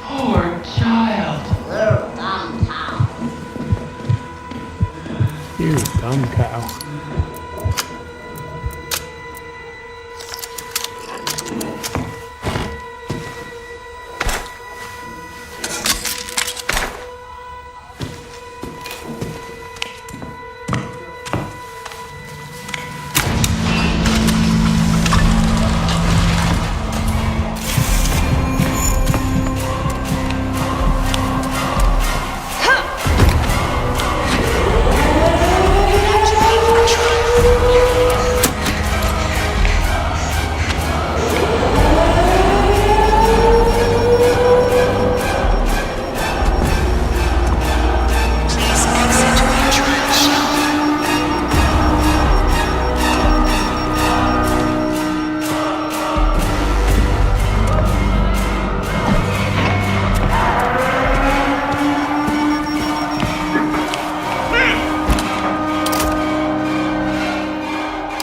S6: Poor child.
S1: You dumb cow.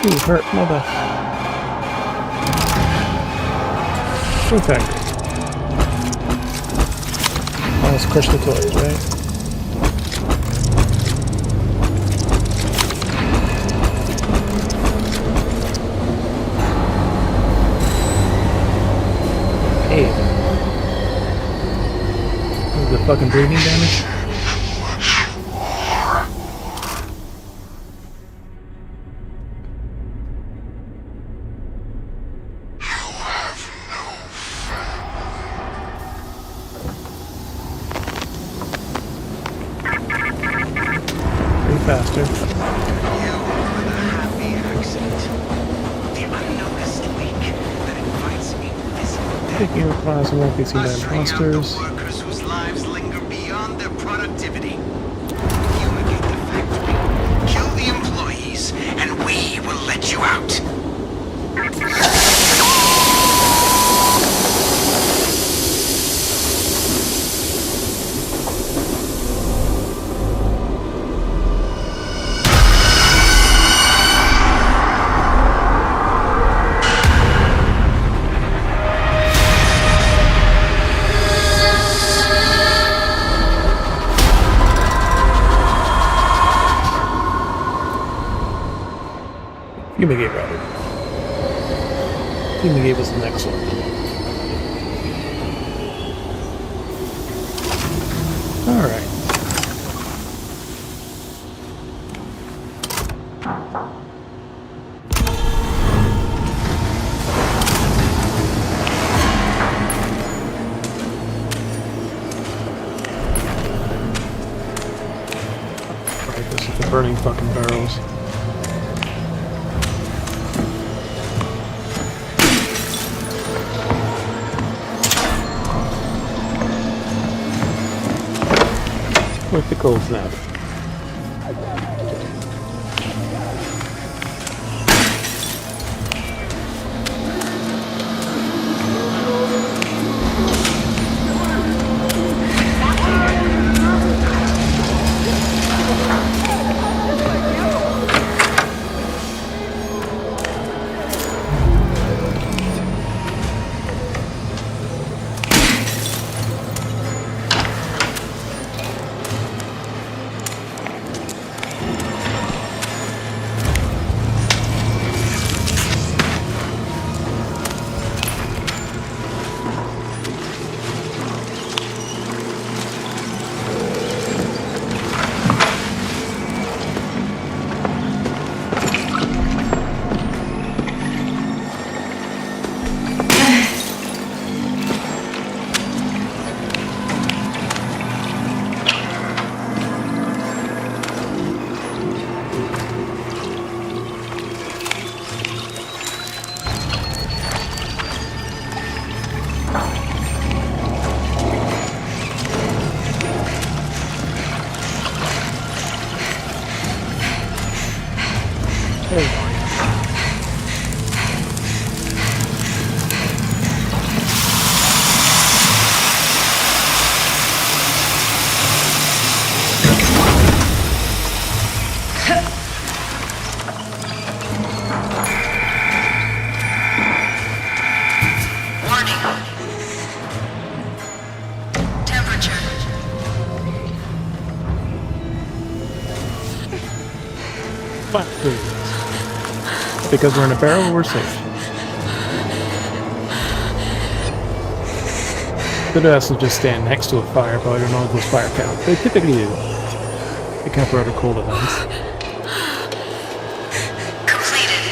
S1: Ooh, hurt, mother. Okay. Oh, let's crush the toys, right? Hey. This is the fucking breathing damage? Faster.
S3: You with a happy accent. The unnoticed leak that invites invisible death.
S1: Taking your class won't be seen by
S3: Ushering out the
S1: imposters.
S3: workers whose lives linger beyond their productivity. Fumigate the factory, kill the employees, and we will let you out.
S1: Fumigate rather. Fumigate was the next one. Alright. Alright, this is the burning fucking barrels. With the cold snap. There you are, yeah.
S2: Warning. Temperature.
S1: Flat food. Because we're in a barrel, we're safe. Could also just stand next to a fire, but I don't know if those fire count. They typically do. They count for other cold events.
S2: Completed.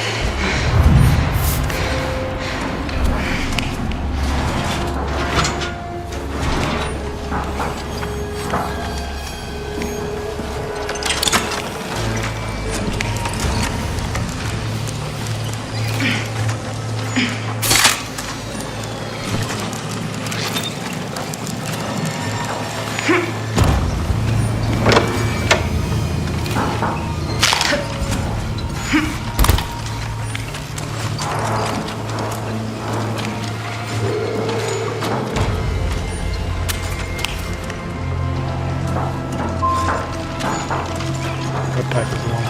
S1: That pack is long.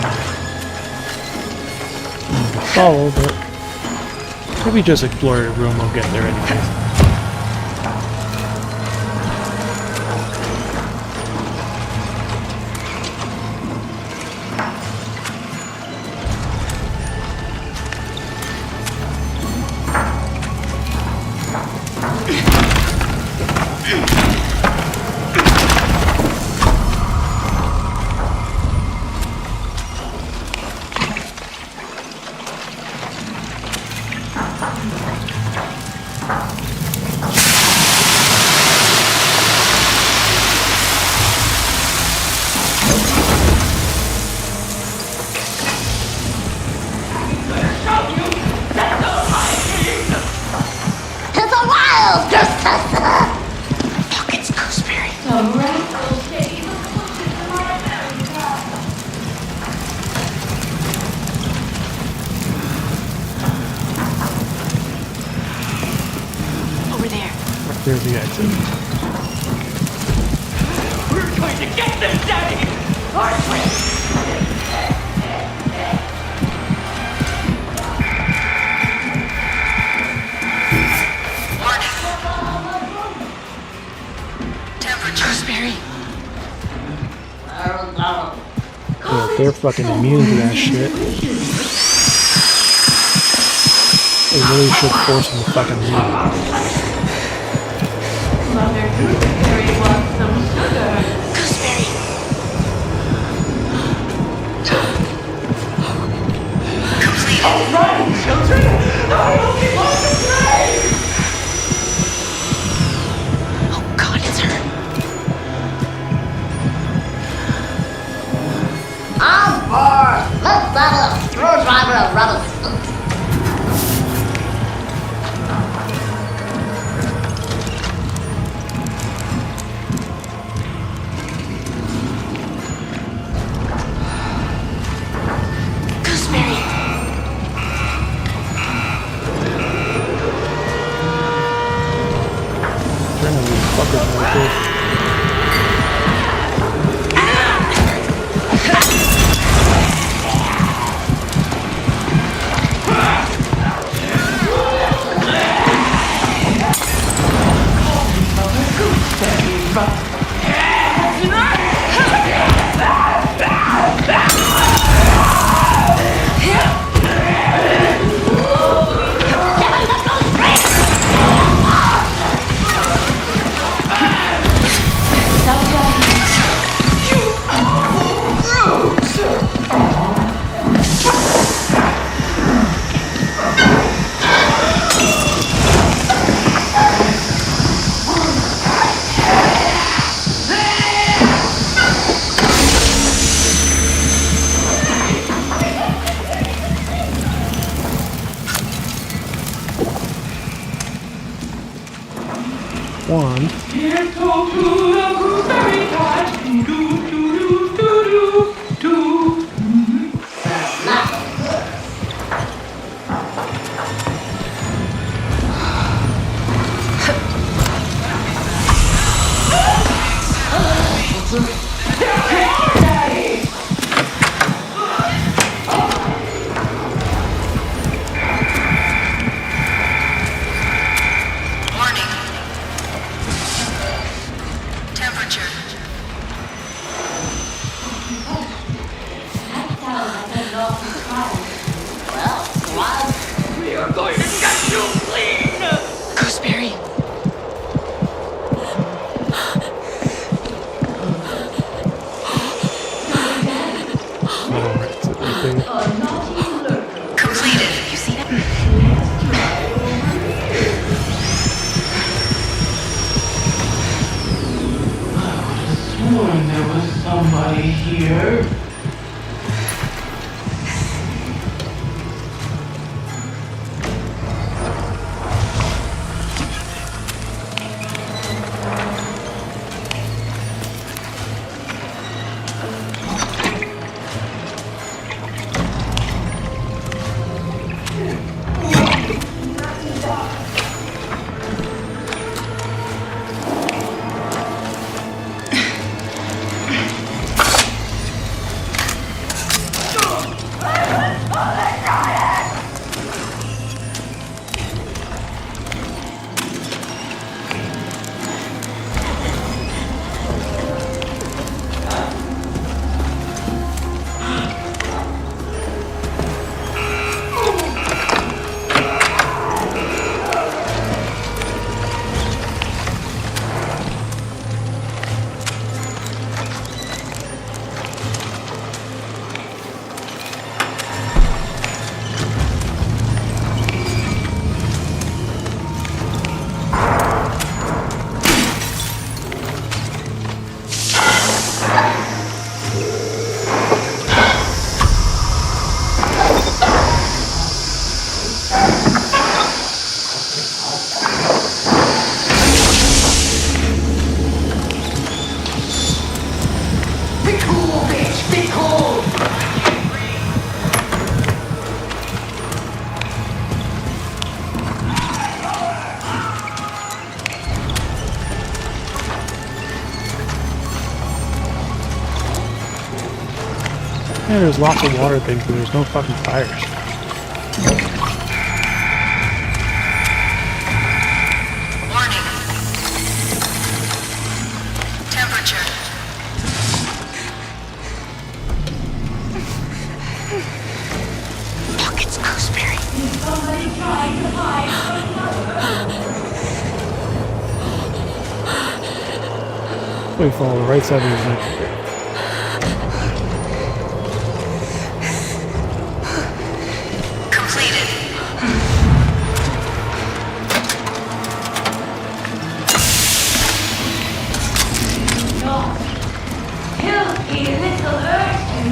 S1: Follow, but maybe just explore the room. We'll get there anyways. There's the exit.
S6: We're going to get them, Daddy! Aren't we?
S1: Yeah, they're fucking immune to that shit. They really should force them to fucking leave.
S5: Mother Gooseberry wants some sugar.
S2: Gooseberry. Completed.
S6: All right, children! I only want to play!
S2: Oh God, it's her.
S8: I'm bored. Let's battle a screwdriver of rubble spooks.
S2: Gooseberry.
S1: Trying to leave fuckers like this. One.
S6: Here's go to the gooseberry patch. Do, do, do, do, do, do.
S2: Warning. Temperature.
S6: We are going to get you clean!
S2: Gooseberry.
S1: Oh, it's everything.
S2: Completed. You see that?
S6: Sworn there was somebody here.
S1: Yeah, there's lots of water things, but there's no fucking fires.
S2: Warning. Temperature. Look, it's Gooseberry.
S1: We follow the right side of his neck.
S2: Completed.
S5: Filthy little urchin.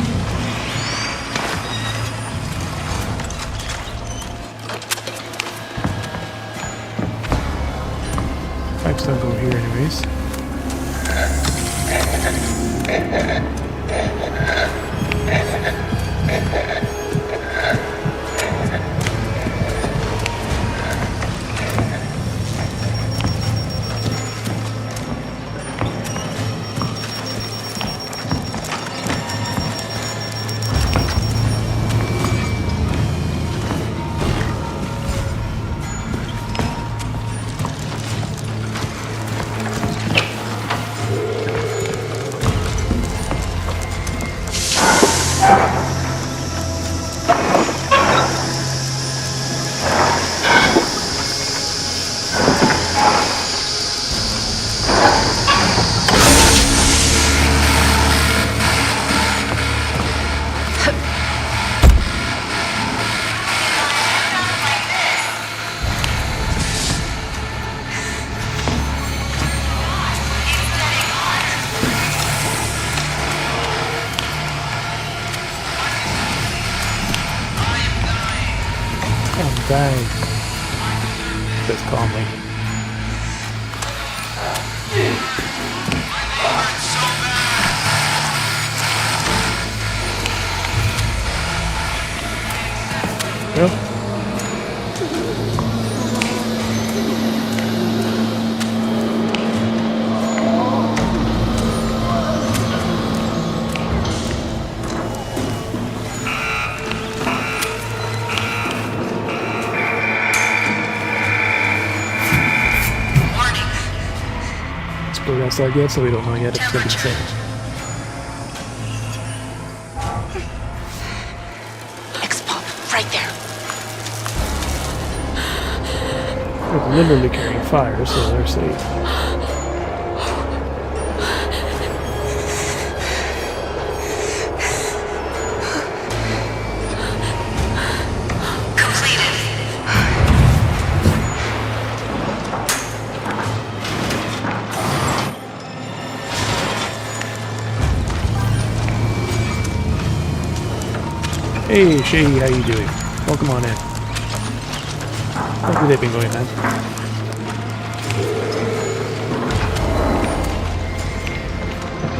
S1: Pipes don't go here anyways. I'm dying. Says calmly. Yep. outside yet, so we don't know yet if it's going to be safe.
S5: X-Pop, right there.
S1: They're literally carrying fire, so they're safe. Hey, Shady, how you doing? Welcome on in. How's your day been going, man?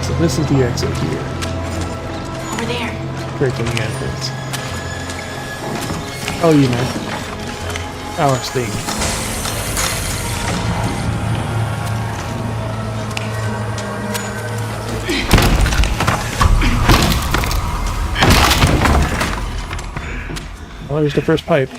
S1: So this is the exit here.
S5: Over there.
S1: Great looking entrance. Oh, you man. Our thing. Well, there's the first pipe.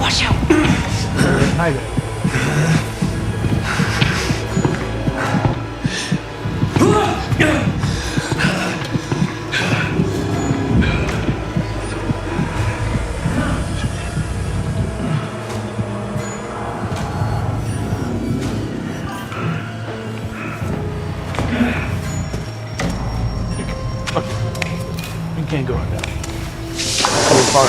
S5: Watch out.
S1: Hi there. We can't go in there. Oh, far.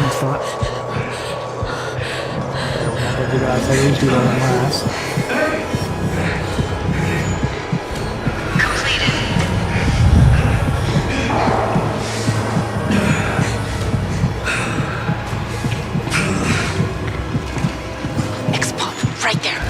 S1: Spot. We'll do that. I usually do that on last.
S5: X-Pop, right there.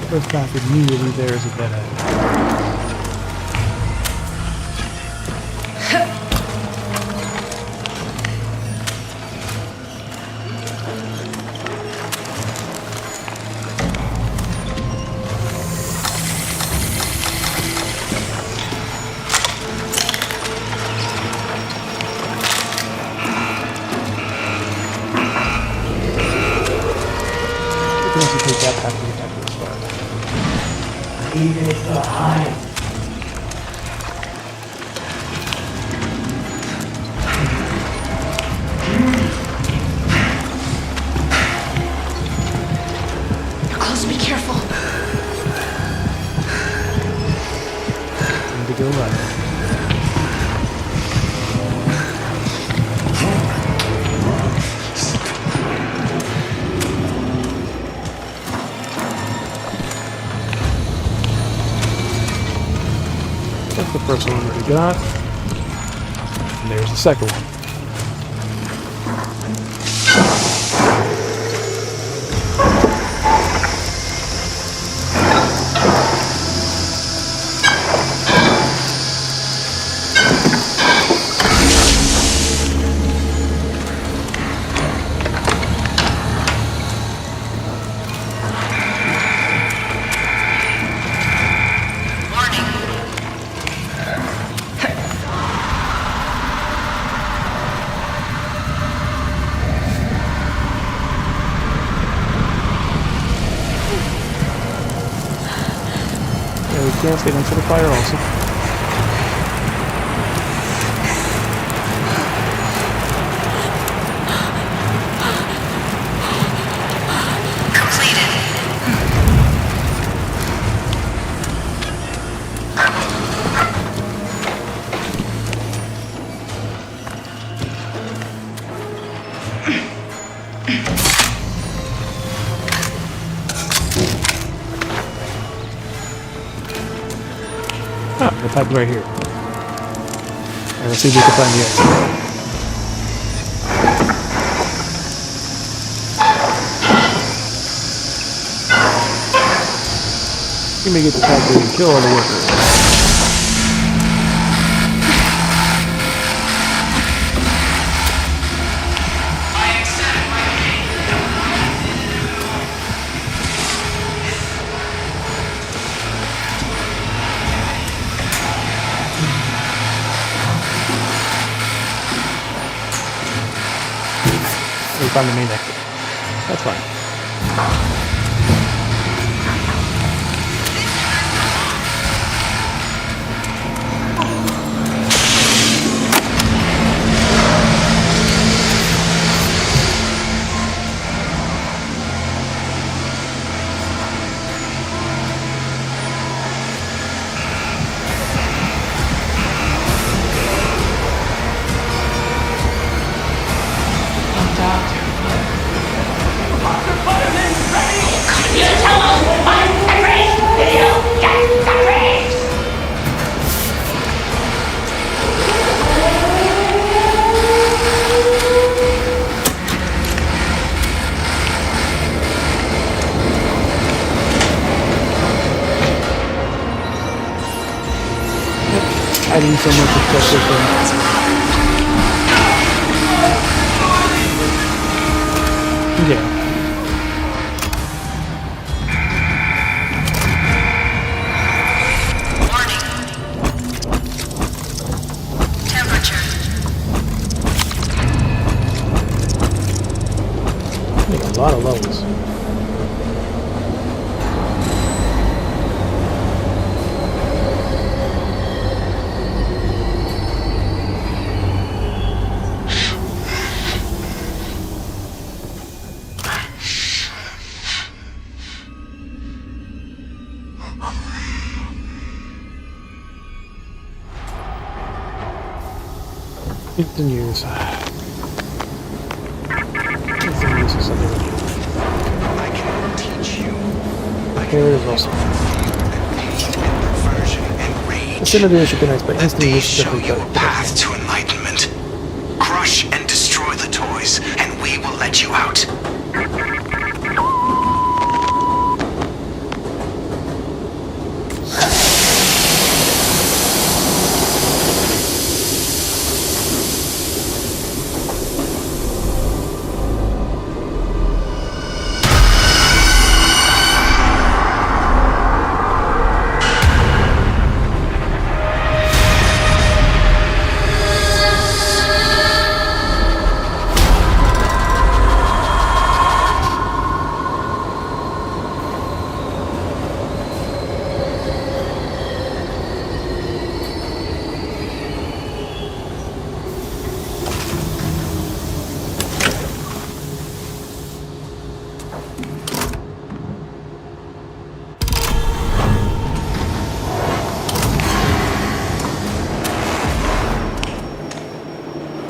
S1: First path immediately there is a dead end. You can also take that path to get back to the start.
S4: Leave it behind.
S5: You're close, be careful.
S1: Need to go right. That's the first one that we got. And there's the second one. can stay next to the fire also. Ah, the pipe right here. Alright, let's see if we can find the exit. You may get the pipe there and kill all the workers. We found the main exit. That's fine. Adding so much excessive yeah. Make a lot of levels. Instant use. Instant use is something we need.
S3: I can teach you.
S1: Here is also.
S3: Perversion and rage.
S1: Intimidation should be nice, but
S3: Let
S1: instant
S3: these
S1: use is
S3: show
S1: definitely
S3: you a
S1: better.
S3: path to enlightenment. Crush and destroy the toys, and we will let you out.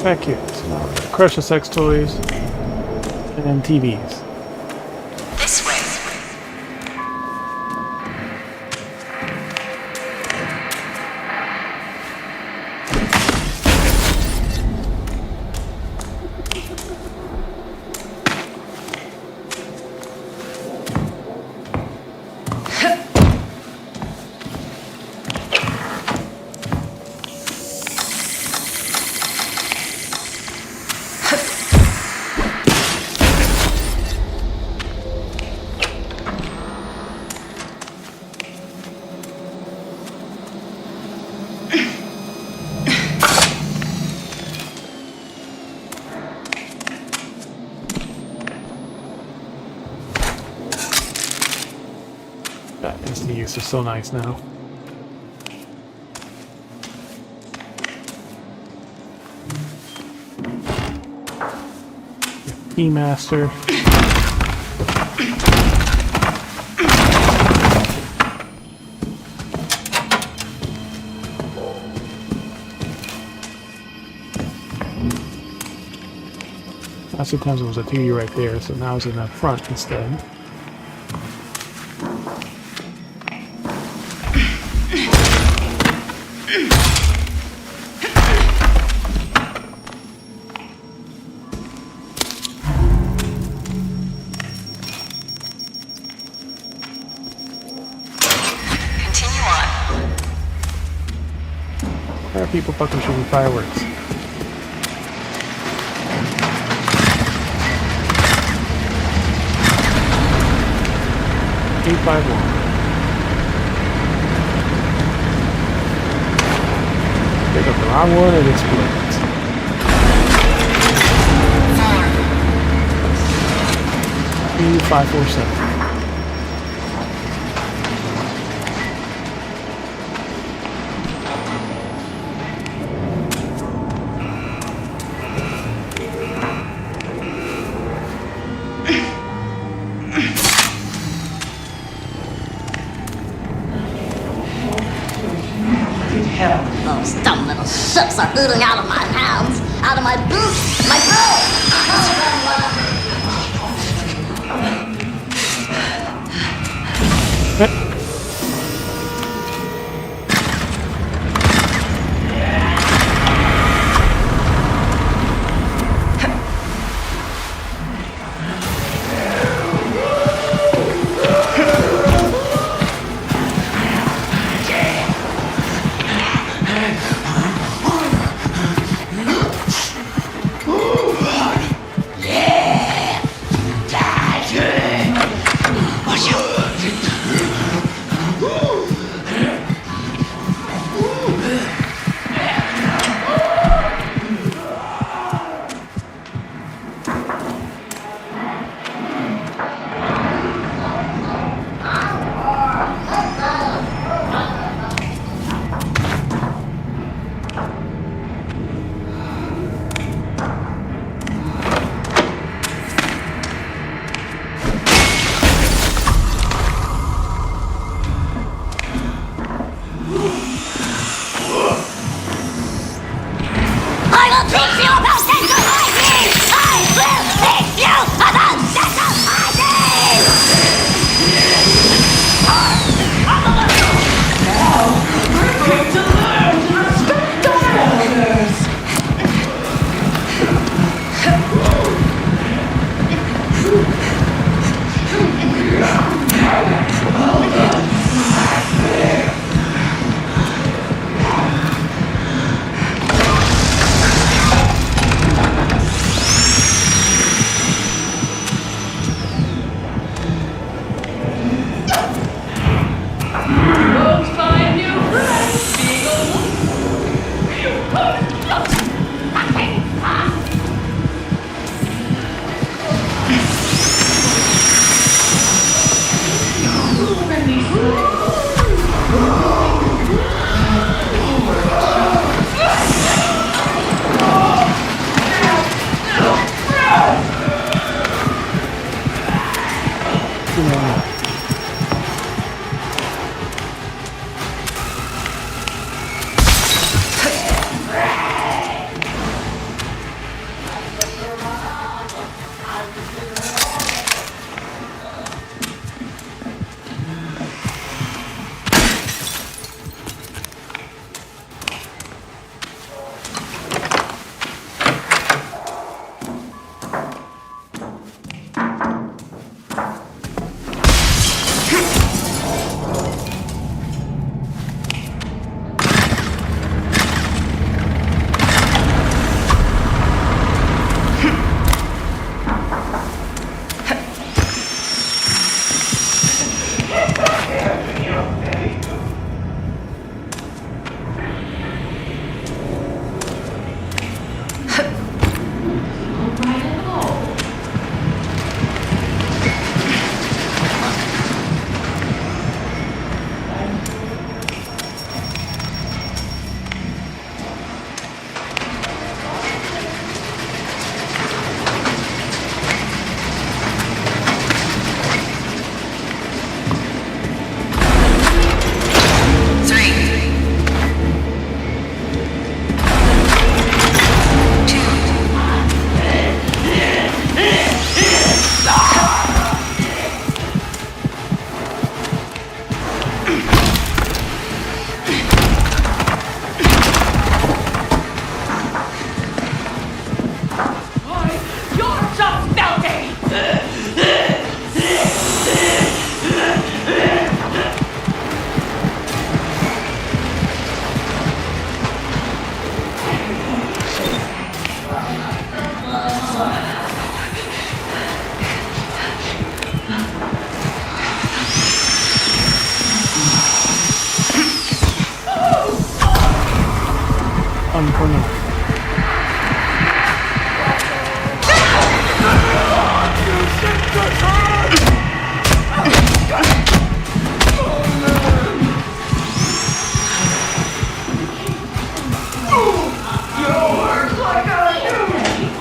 S1: Back here. So now we're gonna crush the sex toys and TVs.
S7: This way.
S1: That instant use is so nice now. Keymaster. Last few times it was a TV right there, so now it's in the front instead.
S2: Continue on.
S1: Why are people fucking shooting fireworks? P102. Pick up the wrong one and explodes. P547.
S8: Hell, those dumb little shooks are oozing out of my hands, out of my boots, my throat.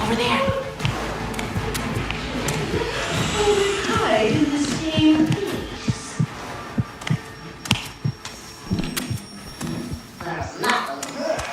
S5: Over there. We hide in the same place.
S8: There's nothing there.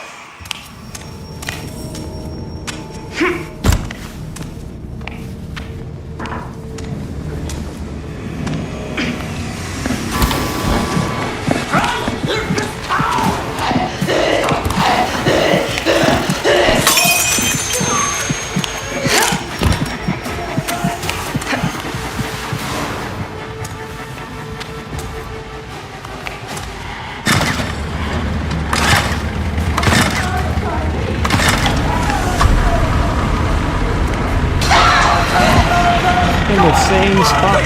S1: In the same spot.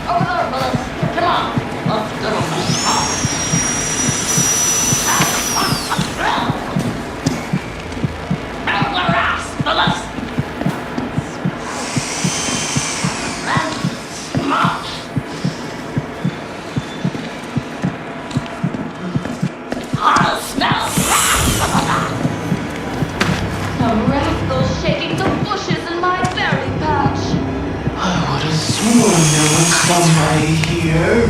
S8: Over there, fellas. Come on. Let's go to this house. Out their ass, fellas. Red smart. Hot smell.
S5: A rascal shaking the bushes in my berry patch.
S6: I would have sworn there was somebody here.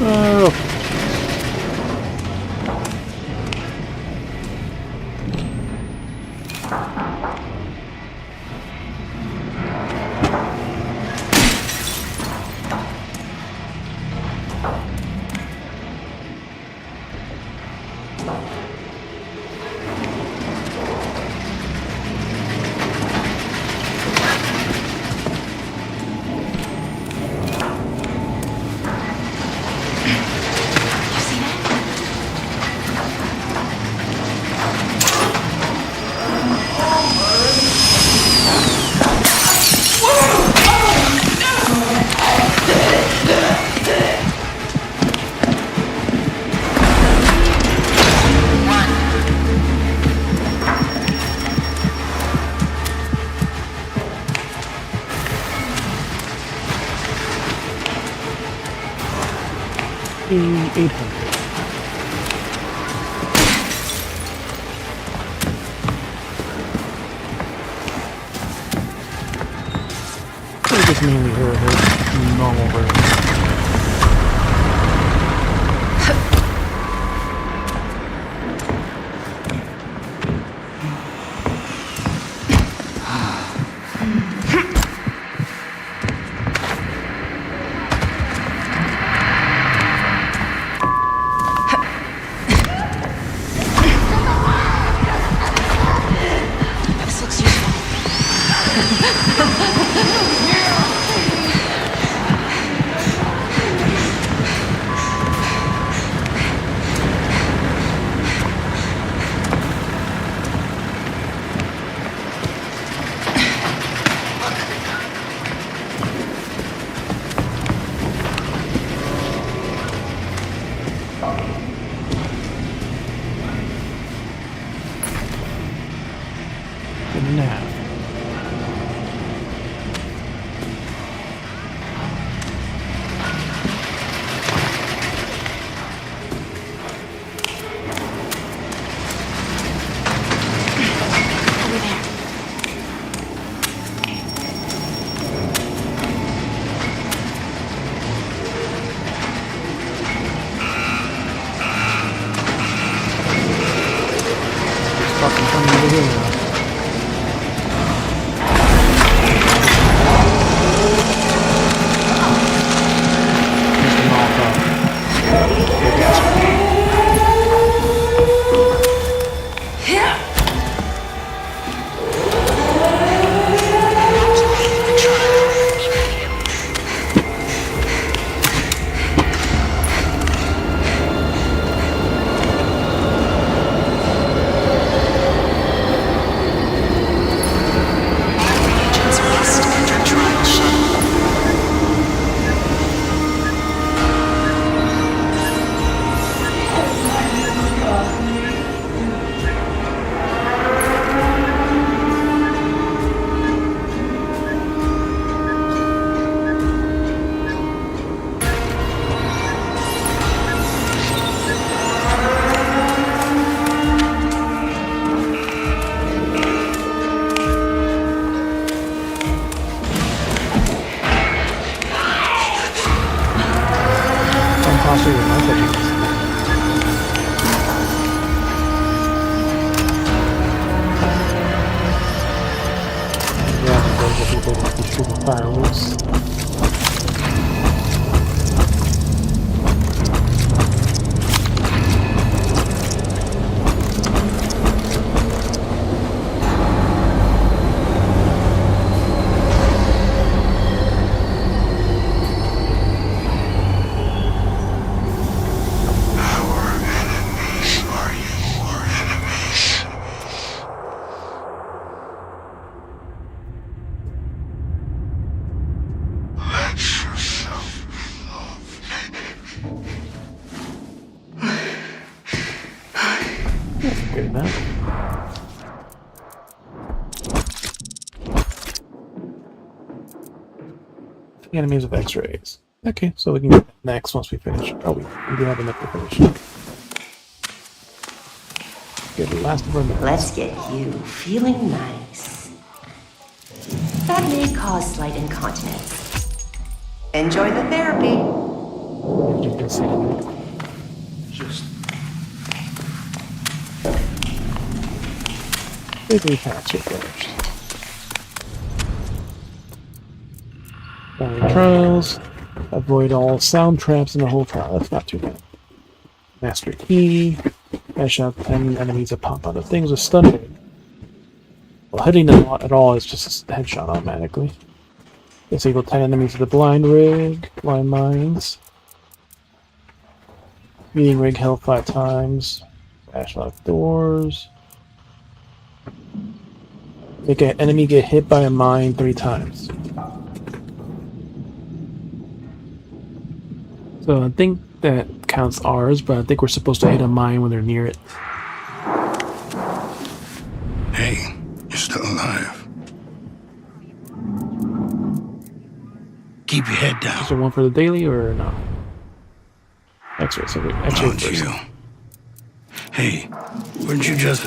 S1: Oh. P800. I think it's mainly her normal version.
S5: This looks useful.
S1: Good nap.
S5: Over there.
S1: here now. Just a Molotov. Yeah, gas. Possibly with my budget. Yeah, people fireworks. Good enough. Enemies with X-rays. Okay, so we can get that next once we finish. Oh, we do have enough to finish. Get the last of our minutes.
S7: Let's get you feeling nice. That may cause slight incontinence. Enjoy the therapy.
S1: As you can see.
S6: Just
S1: Quickly patch it first. Trials. Avoid all sound traps in the whole trial. That's not too bad. Master key. Headshot 10 enemies that pop out of things with stun rig. Well, hitting them at all is just a headshot automatically. Disable 10 enemies with the blind rig. Blind mines. Meeting rig held 5 times. Dash lock doors. Make an enemy get hit by a mine 3 times. So I think that counts ours, but I think we're supposed to hit a mine when they're near it.
S3: Hey, you're still alive.
S4: Keep your head down.
S1: Is there one for the daily or no? X-ray, so we X-ray
S4: Don't
S1: first.
S4: you? Hey, wouldn't you just...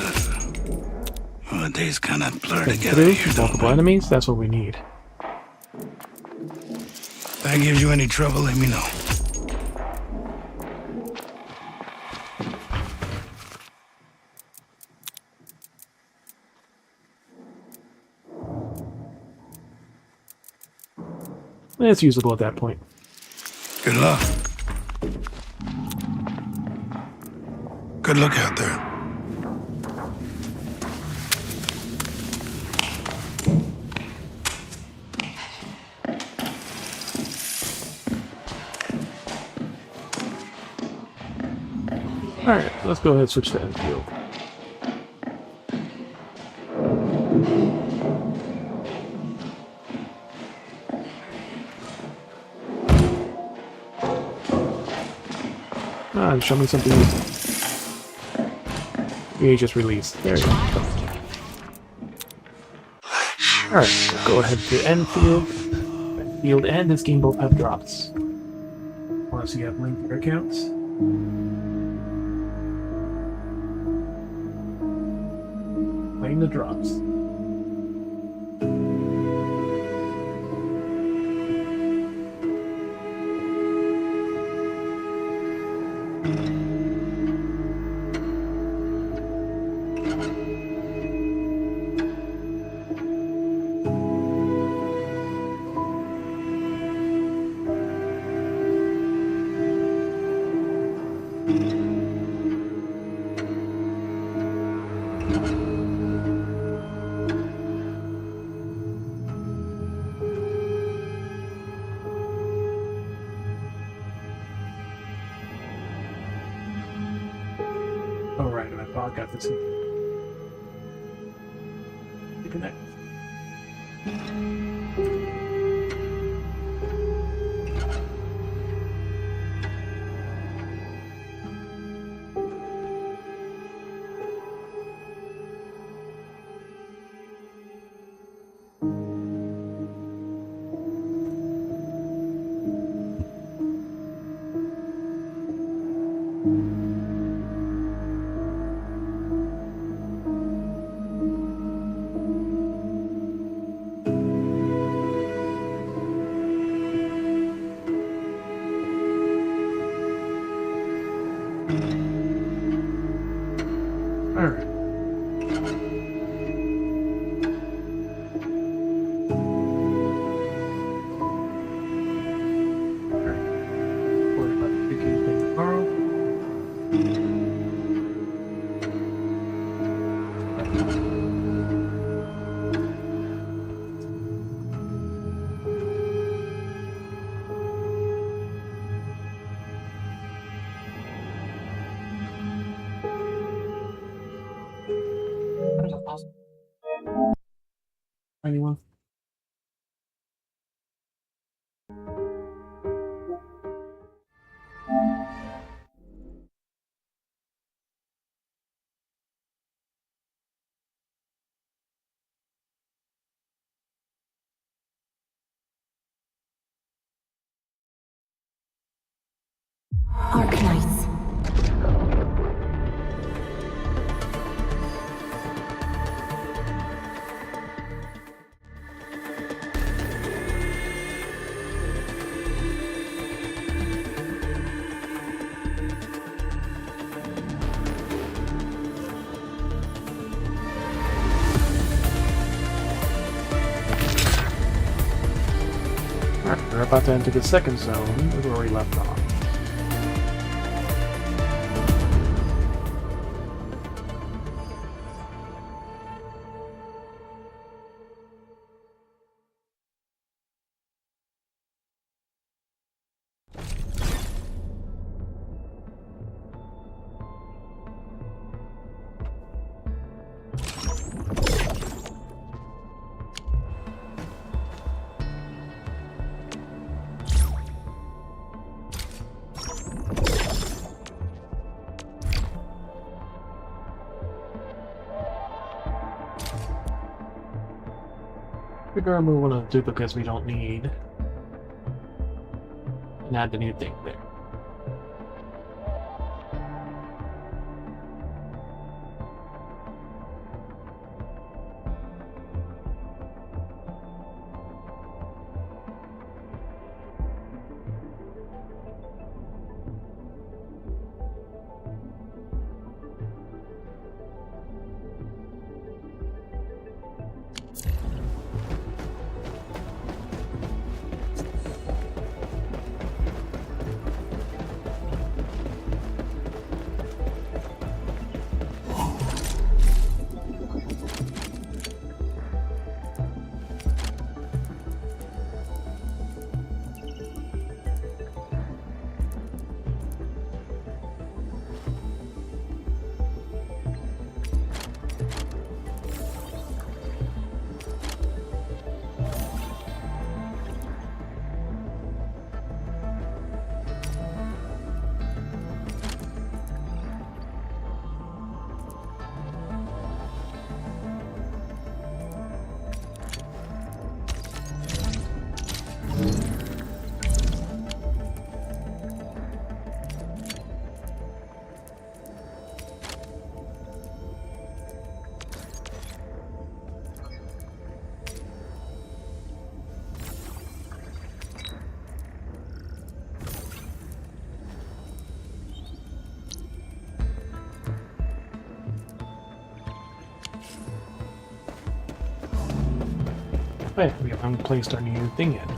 S4: Well, the days kind of blur together
S1: Through
S4: here, don't
S1: multiple
S4: they?
S1: enemies, that's what we need.
S4: If that gives you any trouble, let me know.
S1: It's usable at that point.
S4: Good luck. Good luck out there.
S1: Alright, let's go ahead and switch to Endfield. Ah, show me something new. You just released. There you go. Alright, we'll go ahead to Endfield. Endfield and this game both have drops. Unless you have linked your accounts. Claim the drops. forgot this. Connect. Alright. Worry about the PK thing tomorrow. Anyone?
S9: Arknights.
S1: Alright, we're about to enter the second zone, where we left off. We're gonna remove one of the duplicates we don't need. And add the new thing there. Wait, we haven't placed our new thing yet.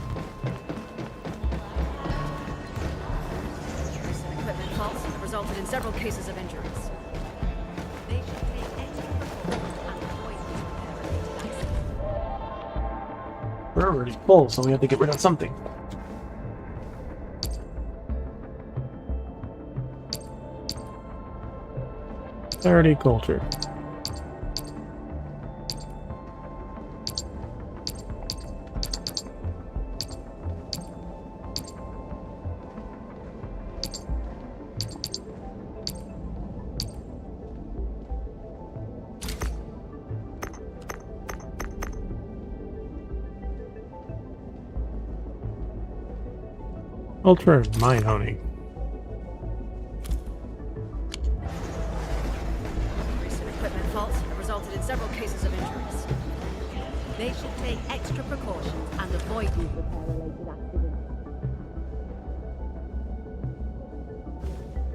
S10: Equipment faults have resulted in several cases of injuries. They should take extra precautions and avoid these repairs.
S1: We're already full, so we have to get rid of something. Clarity culture. Ultra mine honing.
S10: Recent equipment faults have resulted in several cases of injuries. They should take extra precautions and avoid these repair-related accidents.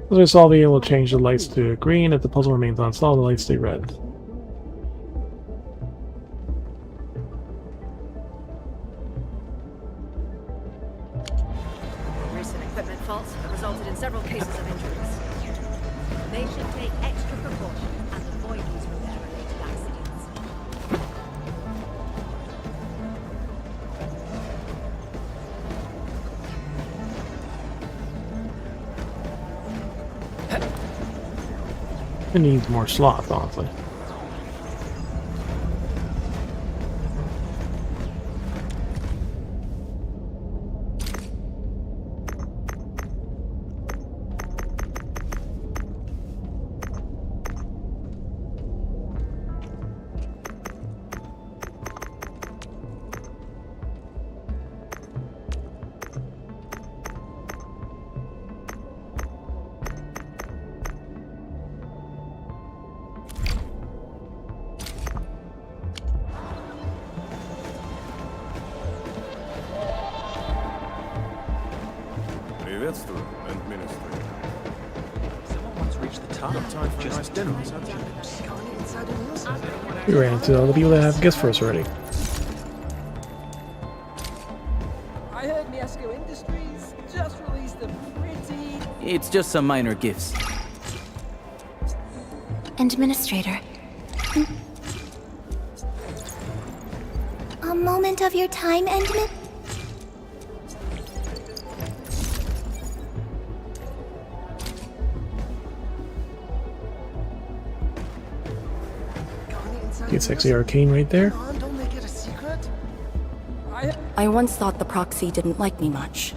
S1: As we saw, be able to change the lights to green. If the puzzle remains unsolved, the lights stay red.
S10: Recent equipment faults have resulted in several cases of injuries. They should take extra precautions and avoid these repair-related accidents.
S1: It needs more sloth, honestly.
S9: Приветствую, Endministrator.
S11: Someone once reached the top.
S9: Time for a nice dinner.
S1: We ran into all the people that have gifts for us already.
S11: I heard Miasco Industries just released a pretty...
S12: It's just some minor gifts.
S13: Administrator. A moment of your time, Endman?
S1: Get sexy arcane right there.
S11: Don't make it a secret.
S14: I once thought the proxy didn't like me much,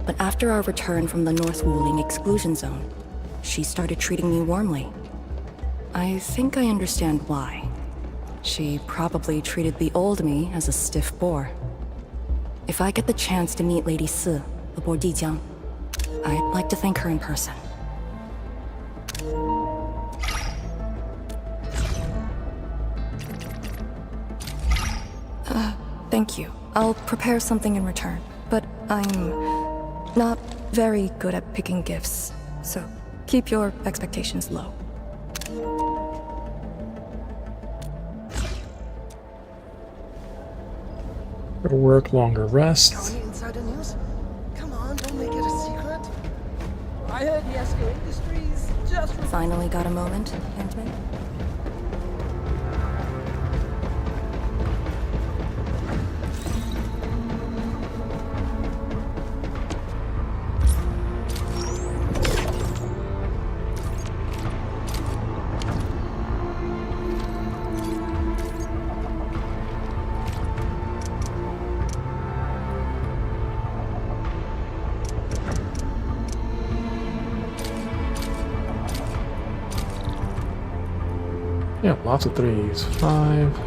S14: but after our return from the North Wuling exclusion zone, she started treating me warmly. I think I understand why. She probably treated the old me as a stiff bore. If I get the chance to meet Lady Si, the Bordijiang, I'd like to thank her in person. Thank you. I'll prepare something in return, but I'm not very good at picking gifts, so keep your expectations low.
S1: Better work, longer rest.
S11: Any insider news? Come on, don't make it a secret. I heard Miasco Industries just...
S14: Finally got a moment, Endman?
S1: Yeah, lots of threes. 5.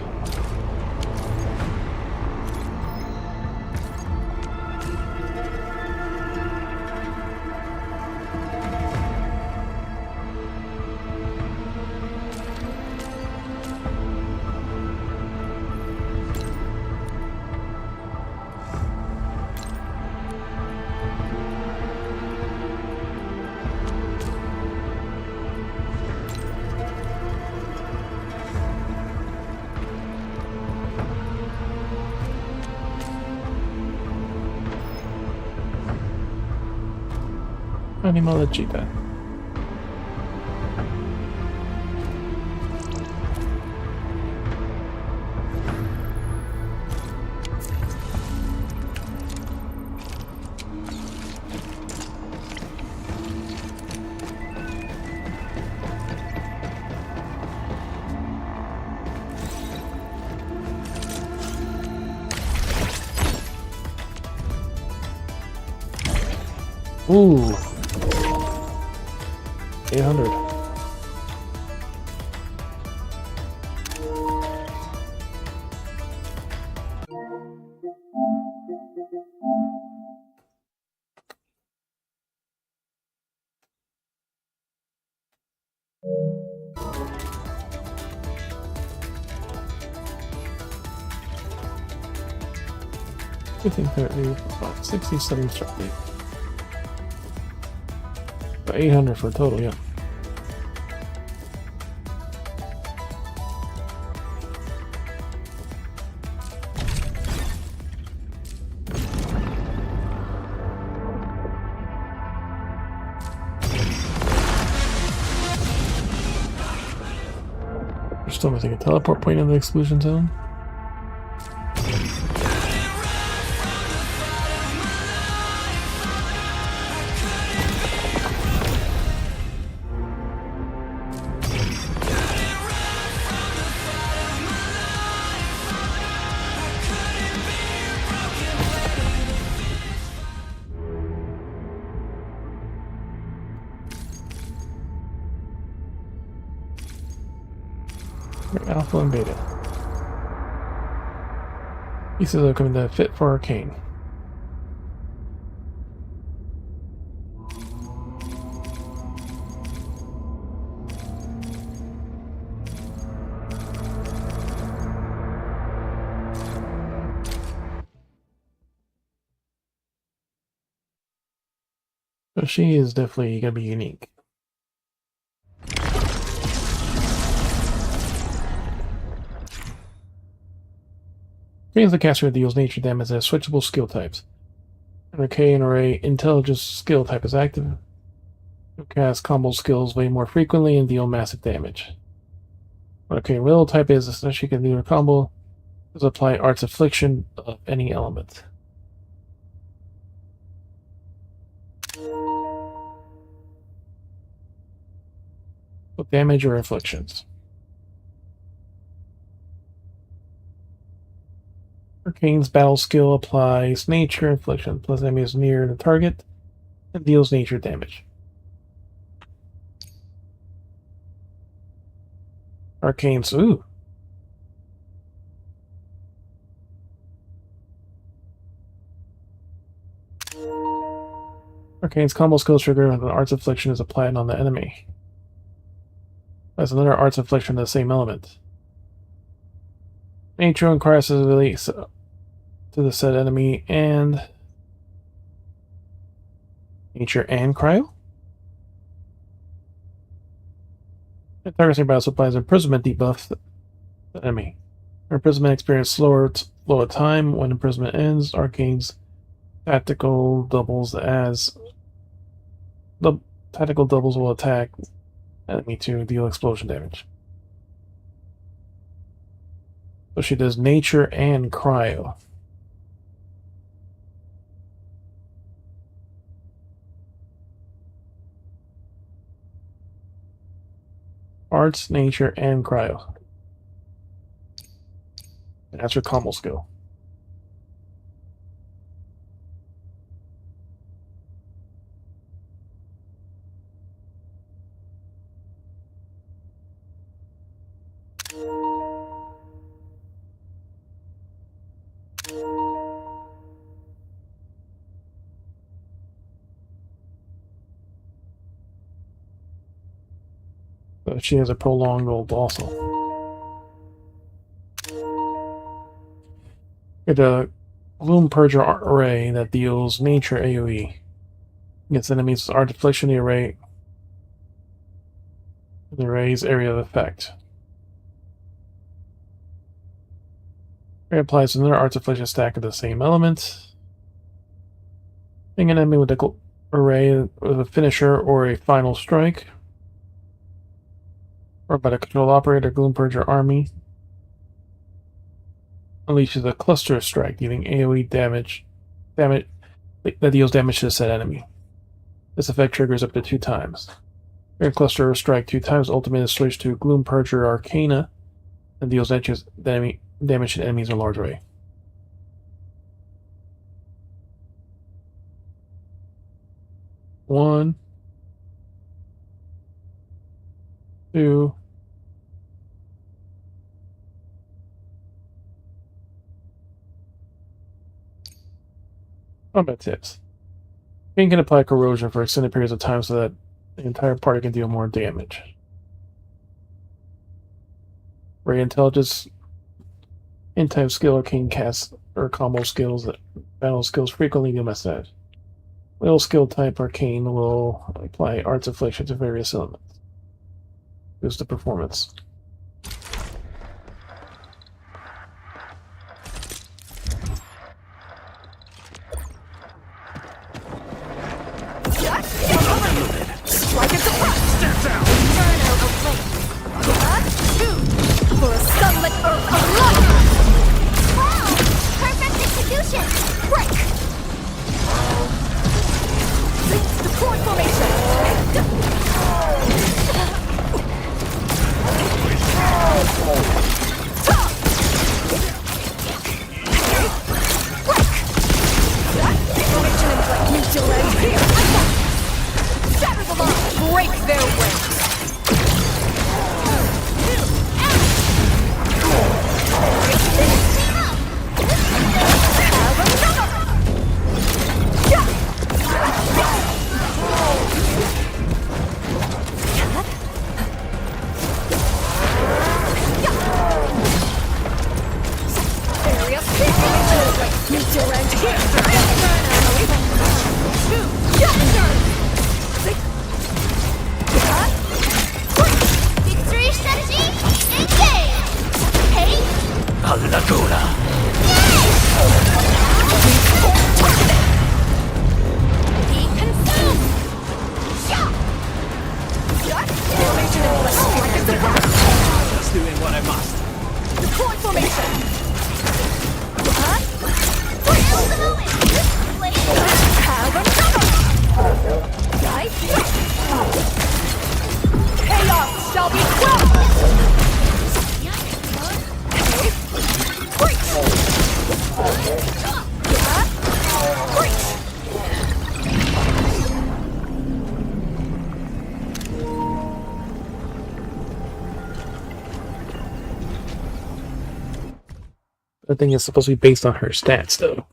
S1: Animal cheetah. Ooh. 800. I think 67 start date. But 800 for a total, yeah. We're still missing a teleport point in the exclusion zone. Alpha and Beta. Pieces are coming to fit for Arcane. So she is definitely going to be unique. Gains the caster deals nature damage as switchable skill types. An arcane array intelligence skill type is active. You cast combo skills way more frequently and deal massive damage. What arcane will type is that she can do a combo is apply Art's Affliction of any element. With damage or afflictions. Arcane's battle skill applies nature infliction plus enemies near the target and deals nature damage. Arcane's Arcane's combo skill trigger when an Art's Affliction is applied on the enemy. That's another Art's Affliction of the same element. Nature increases release to the said enemy and nature and cryo. And targets nearby also applies imprisonment debuff to the enemy. Imprisonment experience slower time. When imprisonment ends, Arcane's tactical doubles tactical doubles will attack enemy to deal explosion damage. So she does nature and cryo. Arts, nature, and cryo. And that's her combo skill. But she has a prolonged ult also. Get a Gloom Purger array that deals nature AoE. Gets enemies Art Affliction the array. The array's area of effect. It applies another Art's Affliction stack of the same element. Hitting an enemy with a array with a finisher or a final strike. Or by the control operator, Gloom Purger army. Unleashes a cluster strike, dealing AoE damage that deals damage to the said enemy. This effect triggers up to 2 times. During cluster strike 2 times, ultimate is switched to Gloom Purger Arcana and deals damage to enemies in a large array. 1, 2. Combat tips. Paint can apply corrosion for extended periods of time so that the entire party can deal more damage. Ray Intelligence, in-type skill or king cast or combo skills, battle skills frequently deal message. Will skill type arcane will apply arts affliction to various elements. Boost the performance.
S6: Like it's a step down!
S13: For a sunlit earth of light! Wow! Perfect execution! Break! Deploy formation!
S10: Formation in play. Meet your end here. Shatter the line. Break their ranks. Area spin. Meet your end here.
S13: Victory strategy, engage! Hey!
S6: A Laguna!
S13: Be consumed!
S10: Formation in place. Like it's a
S6: Just doing what I must.
S10: deploy formation. Have another. Right? Chaos shall be quelled. Breach. Breach.
S1: I think it's supposed to be based on her stats, though.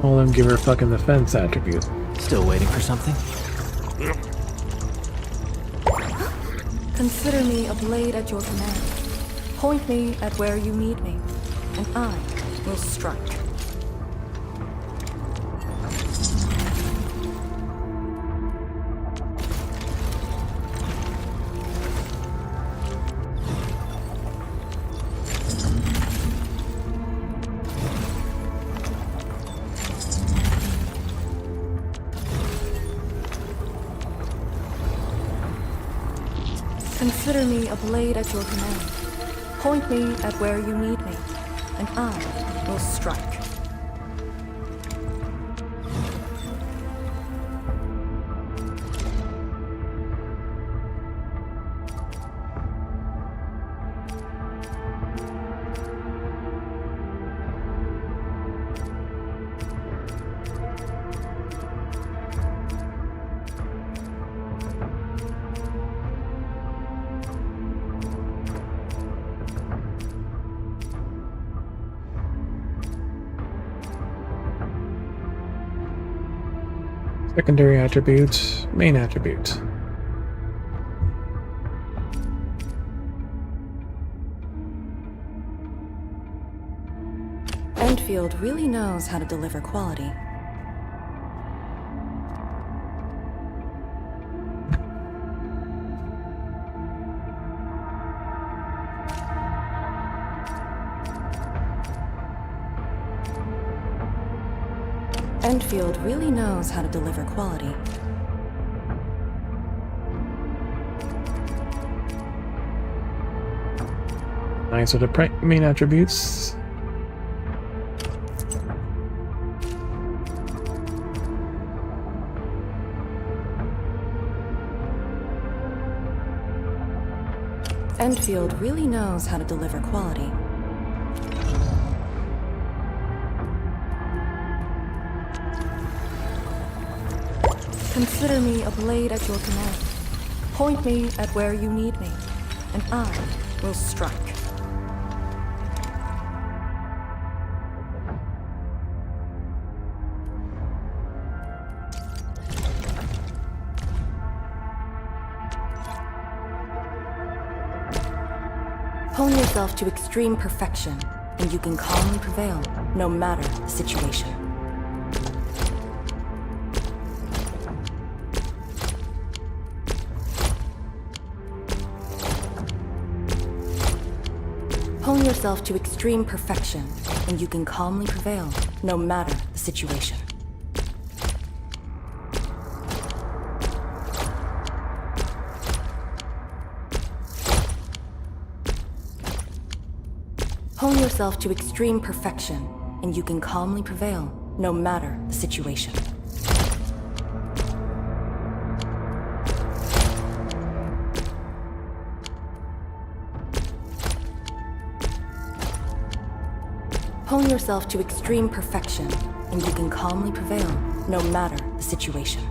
S1: All of them give her a fucking defense attribute.
S12: Still waiting for something?
S14: Consider me a blade at your command. Point me at where you need me, and I will strike. Consider me a blade at your command. Point me at where you need me, and I will strike.
S1: Secondary attributes, main attributes.
S14: Endfield really knows how to deliver quality. Endfield really knows how to deliver quality.
S1: Nice are the main attributes.
S14: Endfield really knows how to deliver quality. Consider me a blade at your command. Point me at where you need me, and I will strike. Hone yourself to extreme perfection, and you can calmly prevail, no matter the situation. Hone yourself to extreme perfection, and you can calmly prevail, no matter the situation. Hone yourself to extreme perfection, and you can calmly prevail, no matter the situation. Hone yourself to extreme perfection, and you can calmly prevail, no matter the situation.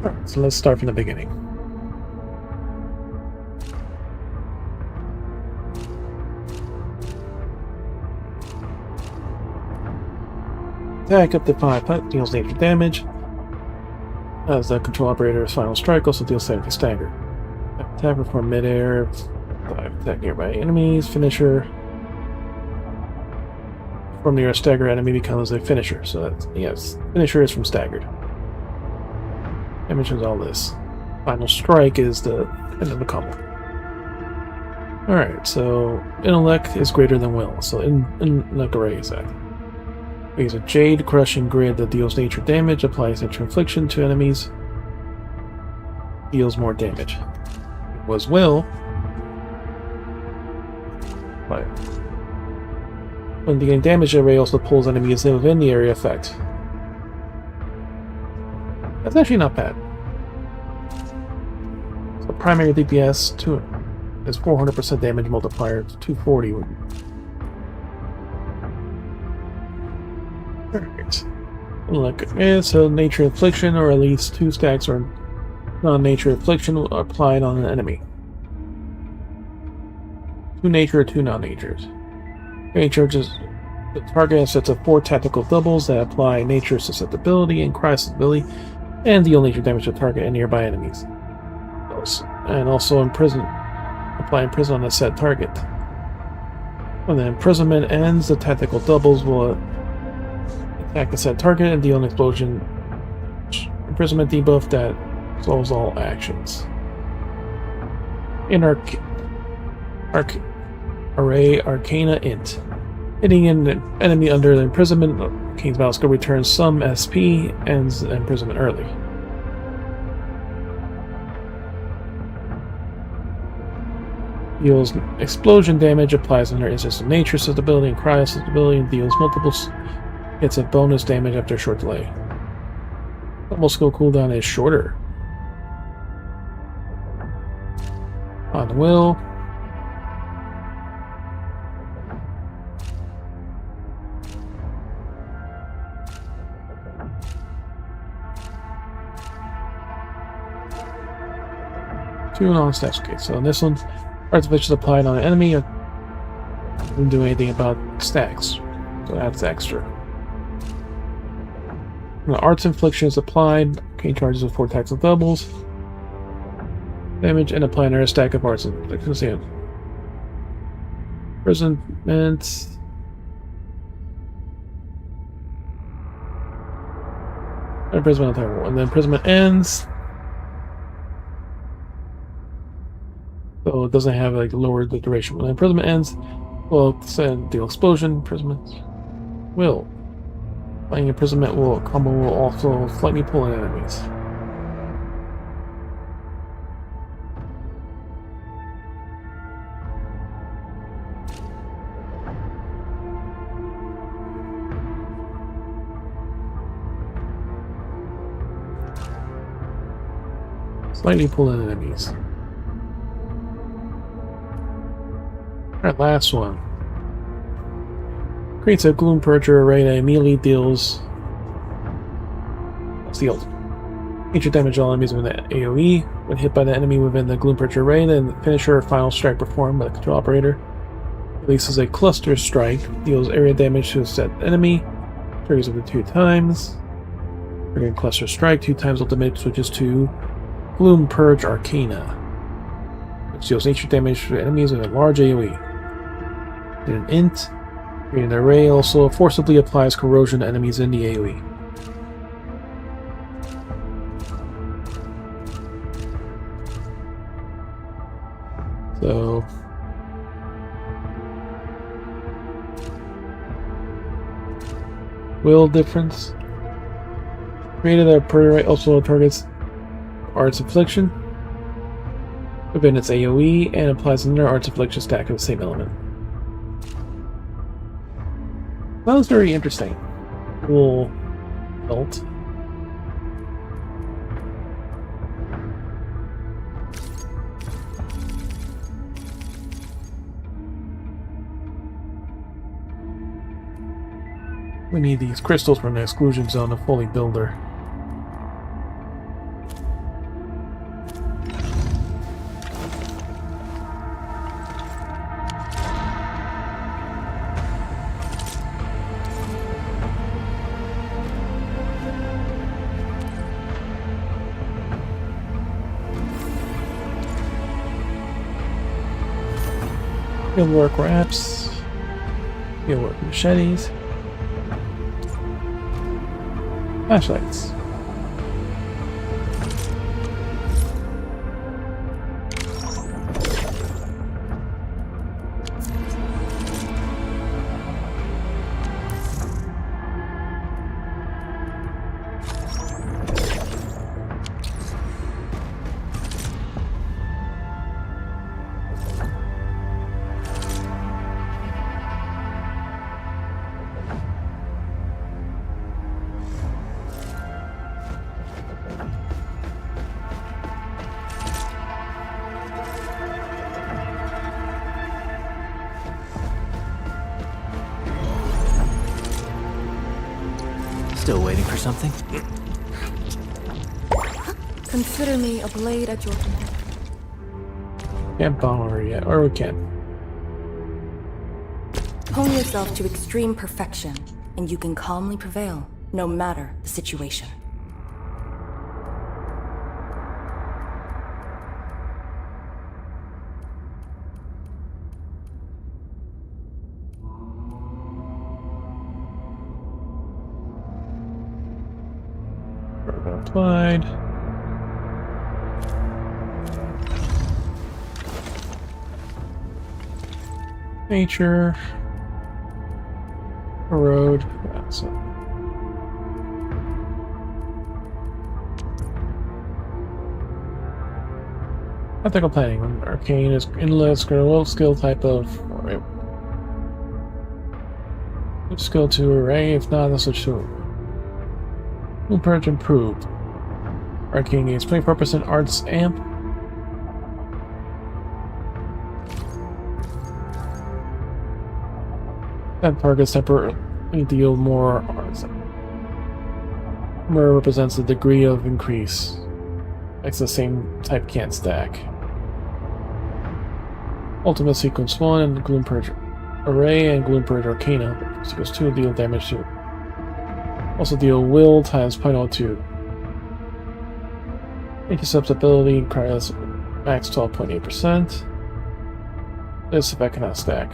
S1: Alright, so let's start from the beginning. Attack up to 5 deals nature damage. As the control operator's final strike also deals 70 stagger. Attack perform midair. 5 attack nearby enemies. Finisher. From near a stagger enemy becomes a finisher. So that's, yes, finisher is from staggered. Damage is all this. Final strike is the end of the combo. Alright, so intellect is greater than will. So intellect array is that. We use a Jade Crushing Grid that deals nature damage, applies nature infliction to enemies, deals more damage. It was will. Right. When dealing damage, the array also pulls enemies within the area effect. That's actually not bad. So primary DPS is 400% damage multiplier, 240 would be. Perfect. Look, so nature infliction, or at least 2 stacks or non-nature infliction applied on an enemy. 2 nature or 2 non-natures. Nature just the target sets of 4 tactical doubles that apply nature susceptibility and cryo susceptibility, and deal nature damage to target and nearby enemies. And also apply imprison on a set target. When the imprisonment ends, the tactical doubles will attack the set target and deal an explosion imprisonment debuff that slows all actions. In array Arcana Int. Hitting an enemy under the imprisonment, King's Battle Skill returns some SP, ends the imprisonment early. Deals explosion damage, applies under instance of nature susceptibility and cryo susceptibility, and deals multiple hits of bonus damage after a short delay. Normal skill cooldown is shorter. On will. Two non-stacks. Okay, so in this one, artificial applied on an enemy. Doesn't do anything about stacks, so that's extra. When the arts infliction is applied, Kane charges with 4 attacks of doubles. Damage and apply another stack of arts infliction. Imprisonment. Imprisonment on and the imprisonment ends. So it doesn't have like lower the duration. When the imprisonment ends, well, send deal explosion, imprisonment will. Playing imprisonment combo will also slightly pull in enemies. lightning pulling enemies. Alright, last one. Creates a Gloom Purger array that immediately deals. What's the ult? Nature damage all enemies with the AoE. When hit by the enemy within the Gloom Purger array, then the finisher or final strike performed by the control operator releases a cluster strike, deals area damage to a set enemy, triggers over 2 times. Triggering cluster strike 2 times, ultimate switches to Gloom Purge Arcana, which deals nature damage to enemies with a large AoE. In an int, creating an array also forcibly applies corrosion to enemies in the AoE. So will difference. Created a per array also targets Arts Affliction within its AoE and applies another Arts Affliction stack of the same element. That was very interesting. Cool ult. We need these crystals from the exclusion zone to fully build her. Fieldwork wraps, fieldwork machetes, flashlights.
S12: Still waiting for something?
S14: Consider me a blade at your command.
S1: Can't bomb her yet, or we can.
S14: Hone yourself to extreme perfection, and you can calmly prevail, no matter the situation.
S1: Applied. Nature. Road. That's it. Ethical planning. Arcane is endless, skill type of skill to array. If not, that's switch to Gloom Purge improved. Arcane gains 24% arts amp. That targets temporarily deal more arts. More represents the degree of increase. It's the same type can't stack. Ultimate Sequence 1 and Gloom Purge Array and Gloom Purge Arcana. Sequence 2 deal damage to. Also deal will times 0.02. Intercept ability requires max 12.8%. This effect cannot stack.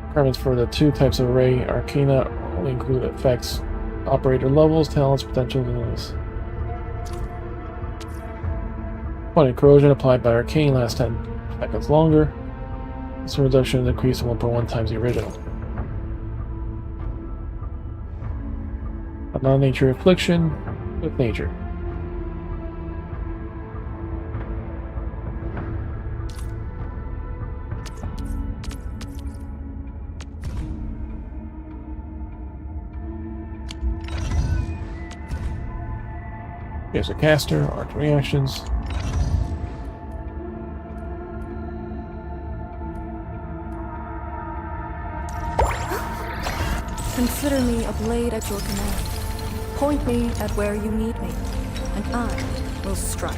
S1: Requirements for the 2 types of array Arcana only include effects, operator levels, talents, potential levels. Point corrosion applied by Arcane lasts 10 seconds longer. This reduction is increased 1.1 times the original. A non-nature affliction with nature. Here's a caster, art reactions.
S14: Consider me a blade at your command. Point me at where you need me, and I will strike.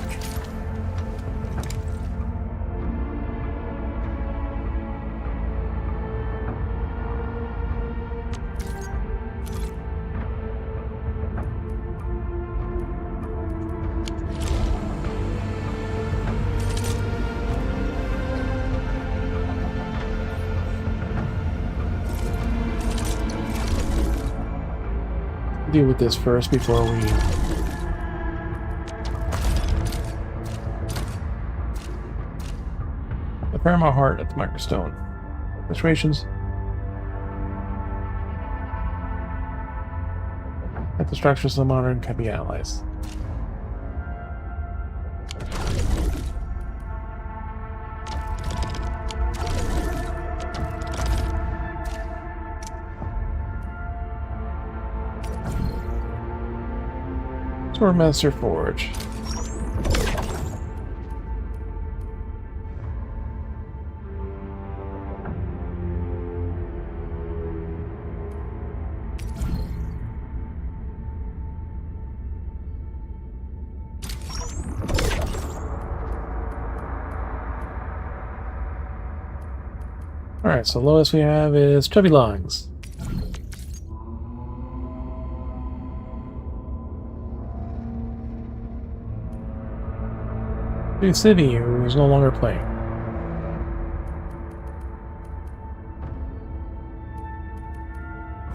S1: Deal with this first before we the Paramount Heart at the Microstone. Illustrations. That the structures of the modern can be analyzed. Swordmaster Forge. Alright, so lowest we have is Chubby Lungs. Civvy, who is no longer playing.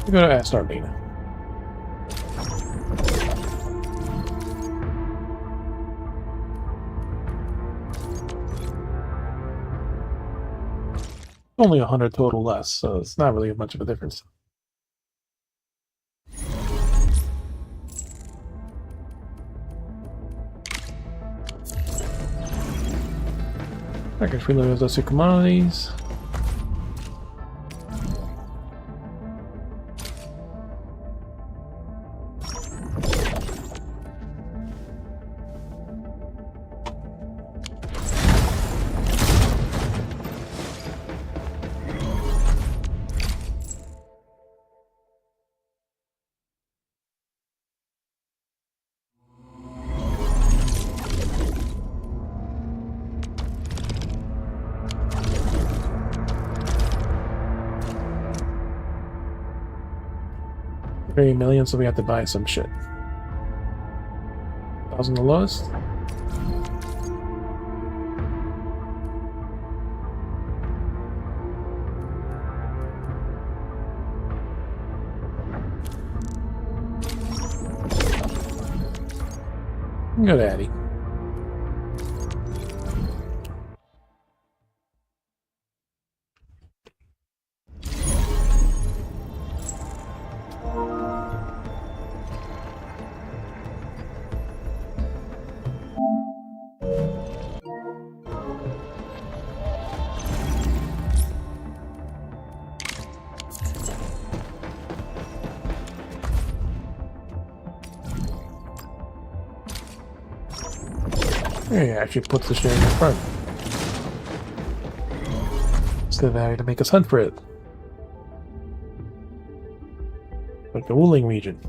S1: We go to Astarlina. Only 100 total less, so it's not really much of a difference. Package reload those two commodities. $30 million, so we have to buy some shit. 1,000 the lowest. Go to Addy. There he actually puts the shit in the front. Instead of having to make us hunt for it. Like the Wuling region.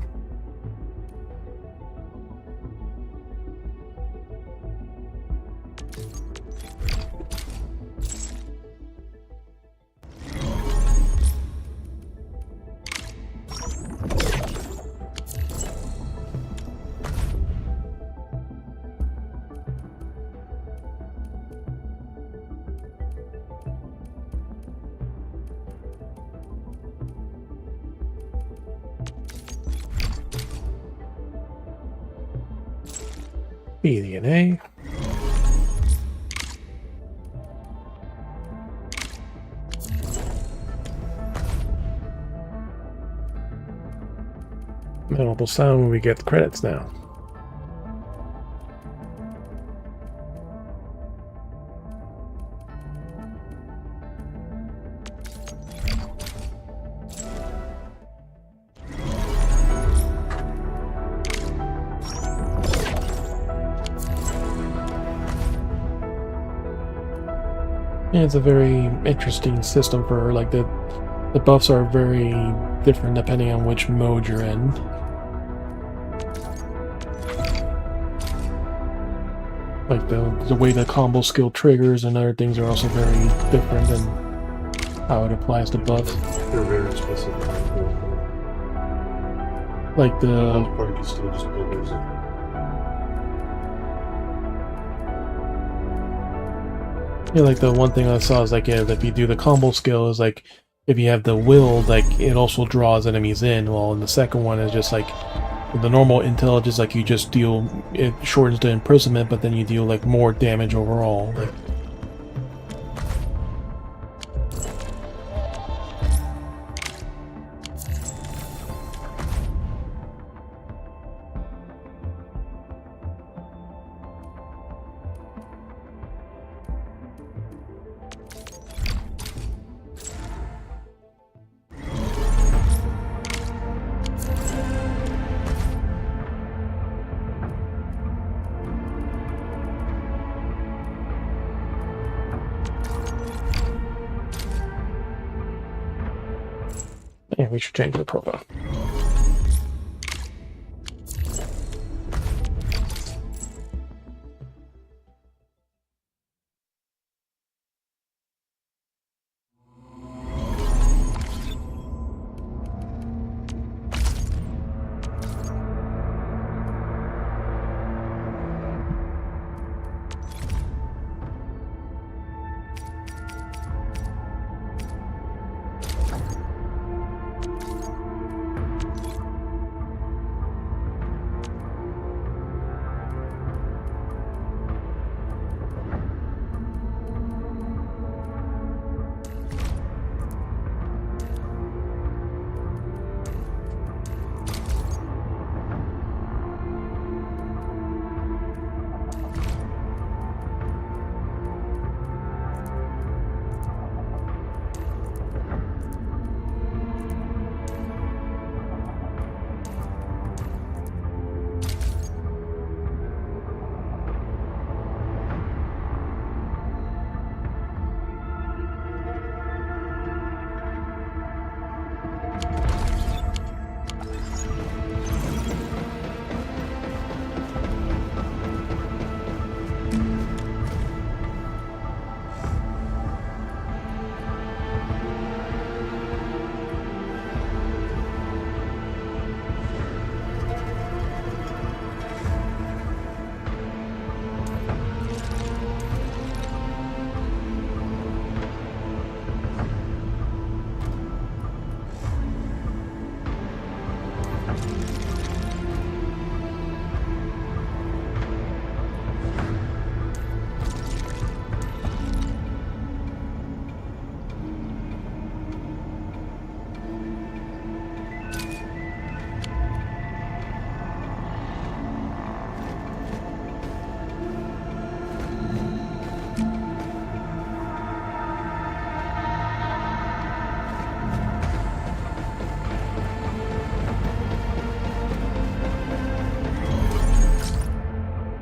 S1: DNA. Memorable sound when we get the credits now. Yeah, it's a very interesting system for like the buffs are very different depending on which mode you're in. Like the way the combo skill triggers and other things are also very different than how it applies to buffs.
S15: They're very specific.
S1: Like the
S15: part you still just build those in.
S1: Yeah, like the one thing I saw is like, yeah, if you do the combo skill is like, if you have the will, like it also draws enemies in. While in the second one is just like the normal intelligence, like you just deal, it shortens the imprisonment, but then you deal like more damage overall. Like, yeah, we should change the profile.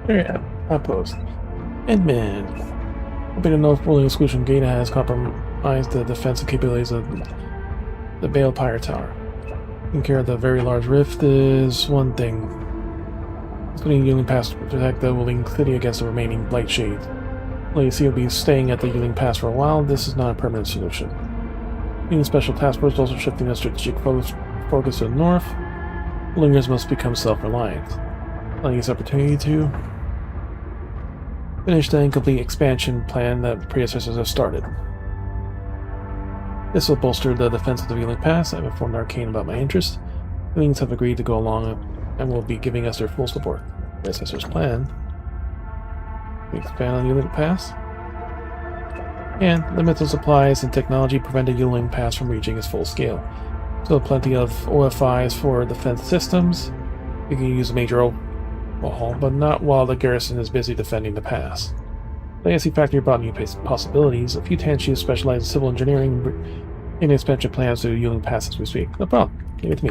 S1: Yeah, outpost. Admin. Hoping to know if ruling exclusion Gata has compromised the defensive capabilities of the Bale Pyre Tower. Taking care of the very large rift is one thing. Including Yuling Pass to protect the Wuling City against the remaining Blight Shades. While you see you'll be staying at the Yuling Pass for a while, this is not a permanent solution. Needing special task force also shifting the strategic focus to the north. Wulingers must become self-reliant. Allowing this opportunity to finish the incomplete expansion plan that predecessors have started. This will bolster the defense of the Yuling Pass. I've informed Arcane about my interest. Yulings have agreed to go along and will be giving us their full support. Predecessor's plan. We expand on the Yuling Pass. And limits on supplies and technology prevented Yuling Pass from reaching its full scale. Still plenty of OFIs for defense systems. You can use a major overhaul, but not while the garrison is busy defending the pass. The ASC Factory brought new possibilities. A few Tanshias specialize in civil engineering in expansion plans to Yuling Pass as we speak. No problem. Give it to me.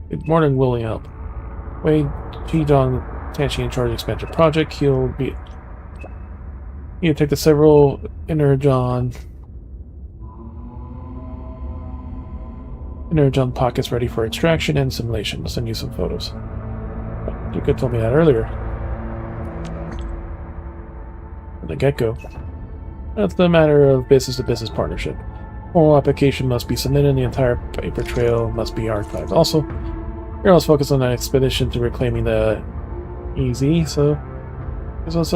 S1: Good morning, willing help. Wei Jidong, Tanshi in charge of expansion project. He'll be... You take the several Energon Inner jump pockets ready for extraction and simulation. I'll send you some photos. You could have told me that earlier. From the get-go. That's the matter of business-to-business partnership. Formal application must be submitted and the entire paper trail must be archived. Also, Heroes focus on an expedition to reclaiming the EZ, so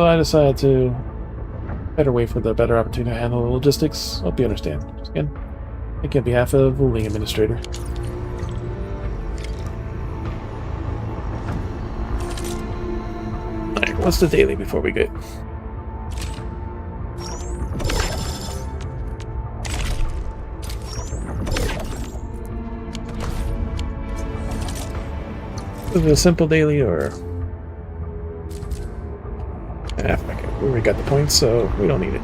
S1: I decided to better wait for the better opportunity to handle the logistics. Hope you understand. Just again, thank you on behalf of the Wuling Administrator. Alright, what's the daily before we get? Is it a simple daily or... fuck it. We already got the points, so we don't need it.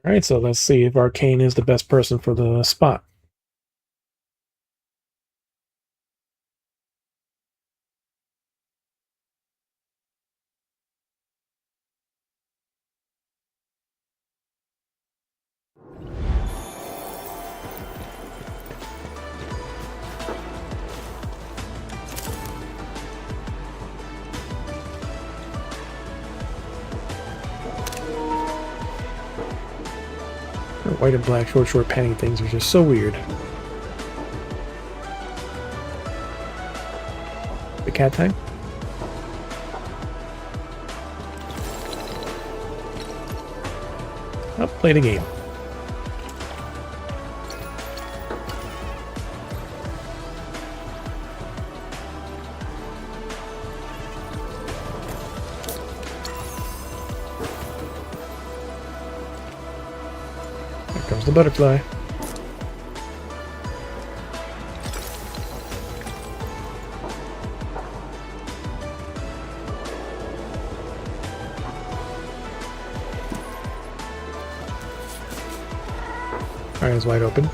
S1: Alright, so let's see if Arcane is the best person for the spot. White and black short panty things are just so weird. The cat time? Oh, play the game. Comes the butterfly. Eyes wide open.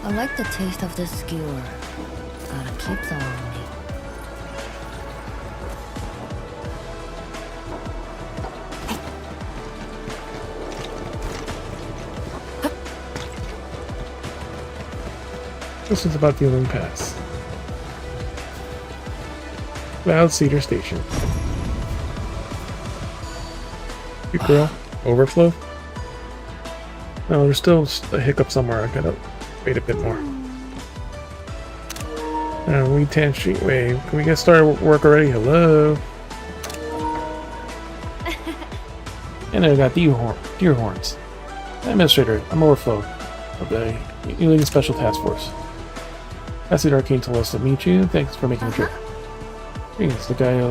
S8: I like the taste of this skewer. Gotta keep them on me.
S1: This is about the Uling Pass. Cloud Cedar Station. Good girl. Overflow? No, there's still a hiccup somewhere. I gotta wait a bit more. We Tanshi. Wait, can we get started work already? Hello? And I got deer horns. Administrator, I'm Overflow of the Uling Special Task Force. That's the Arcane told us to meet you. Thanks for making the trip. It's the guy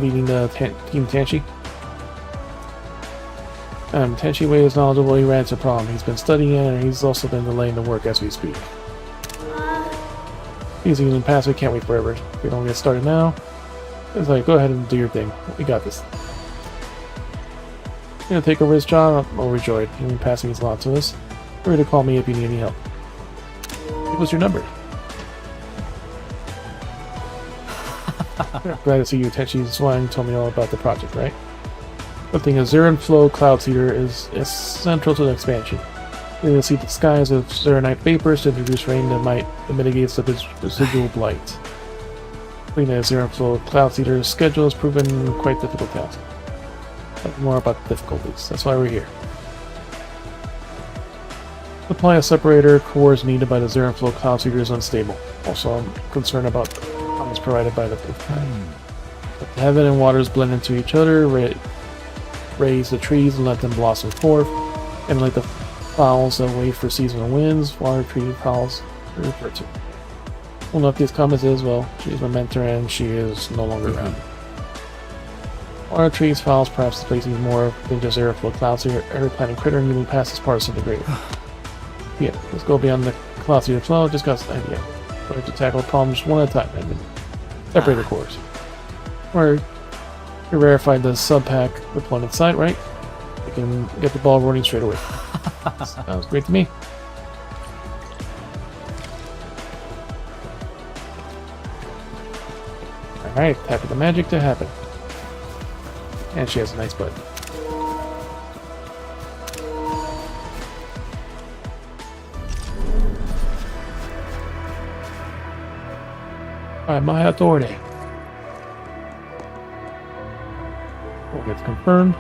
S1: leading the Team Tanshi. Tanshi Wei is knowledgeable. He ran into a problem. He's been studying it, and he's also been delaying the work as we speak. He's using pass. We can't wait forever. If we don't get started now, it's like, go ahead and do your thing. We got this. You're gonna take over his job. I'm overjoyed. He's passing his lot to us. Feel free to call me if you need any help. What's your number? Glad to see you. Tenshi's Swine told me all about the project, right? Good thing is, Zeran Flow Cloud Seeder is central to the expansion. You're going to see the skies of Zeranite vapors to introduce rain that mitigates the residual blight. Cleaning a Zeran Flow Cloud Seeder's schedule has proven quite a difficult task. More about the difficulties. That's why we're here. Supply of separator cores needed by the Zeran Flow Cloud Seeder is unstable. Also, I'm concerned about the problems provided by the The heaven and waters blend into each other, raise the trees and let them blossom forth, and like the fowls that wait for seasonal winds, water tree fowls are referred to. We'll note these comments as well. She's my mentor and she is no longer around. Water trees, fowls, perhaps displacing more than just airflow clouds here. Every planet critter and moving past this part is disintegrated. Yeah, let's go beyond the clouds here flow. Just got an idea. We have to tackle problems one at a time, and separator cores. Or you verified the sub-pack deployment site, right? You can get the ball rolling straight away. Sounds great to me. Alright, time for the magic to happen. And she has a nice butt. By my authority. Oh, gets confirmed.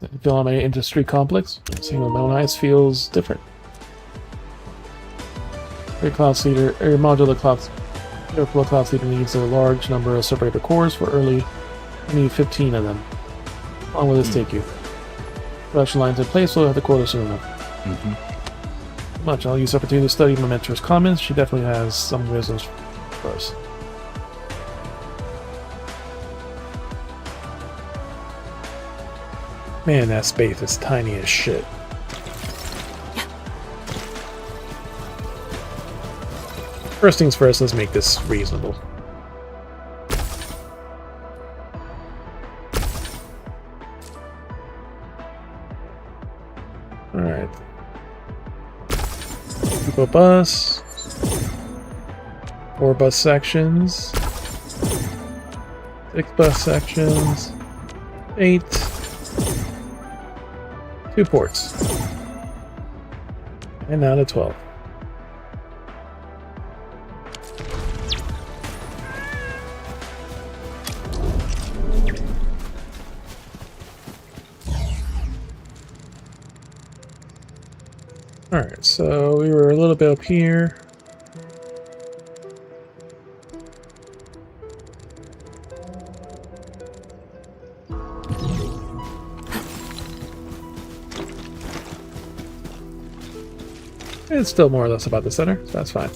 S1: The filament industry complex. Seeing with my own eyes feels different. Your cloud seeder, or your modular cloud. Your flow cloud seeder needs a large number of separator cores for early. You need 15 of them. How long will this take you? Production lines in place, so we'll have the quota soon enough. Much. I'll use the opportunity to study my mentor's comments. She definitely has some wisdom for us. Man, that space is tiny as shit. First things first, let's make this reasonable. Alright. People bus. 4 bus sections. 6 bus sections. 8. 2 ports. And now to 12. Alright, so we were a little bit up here. It's still more or less about the center, so that's fine.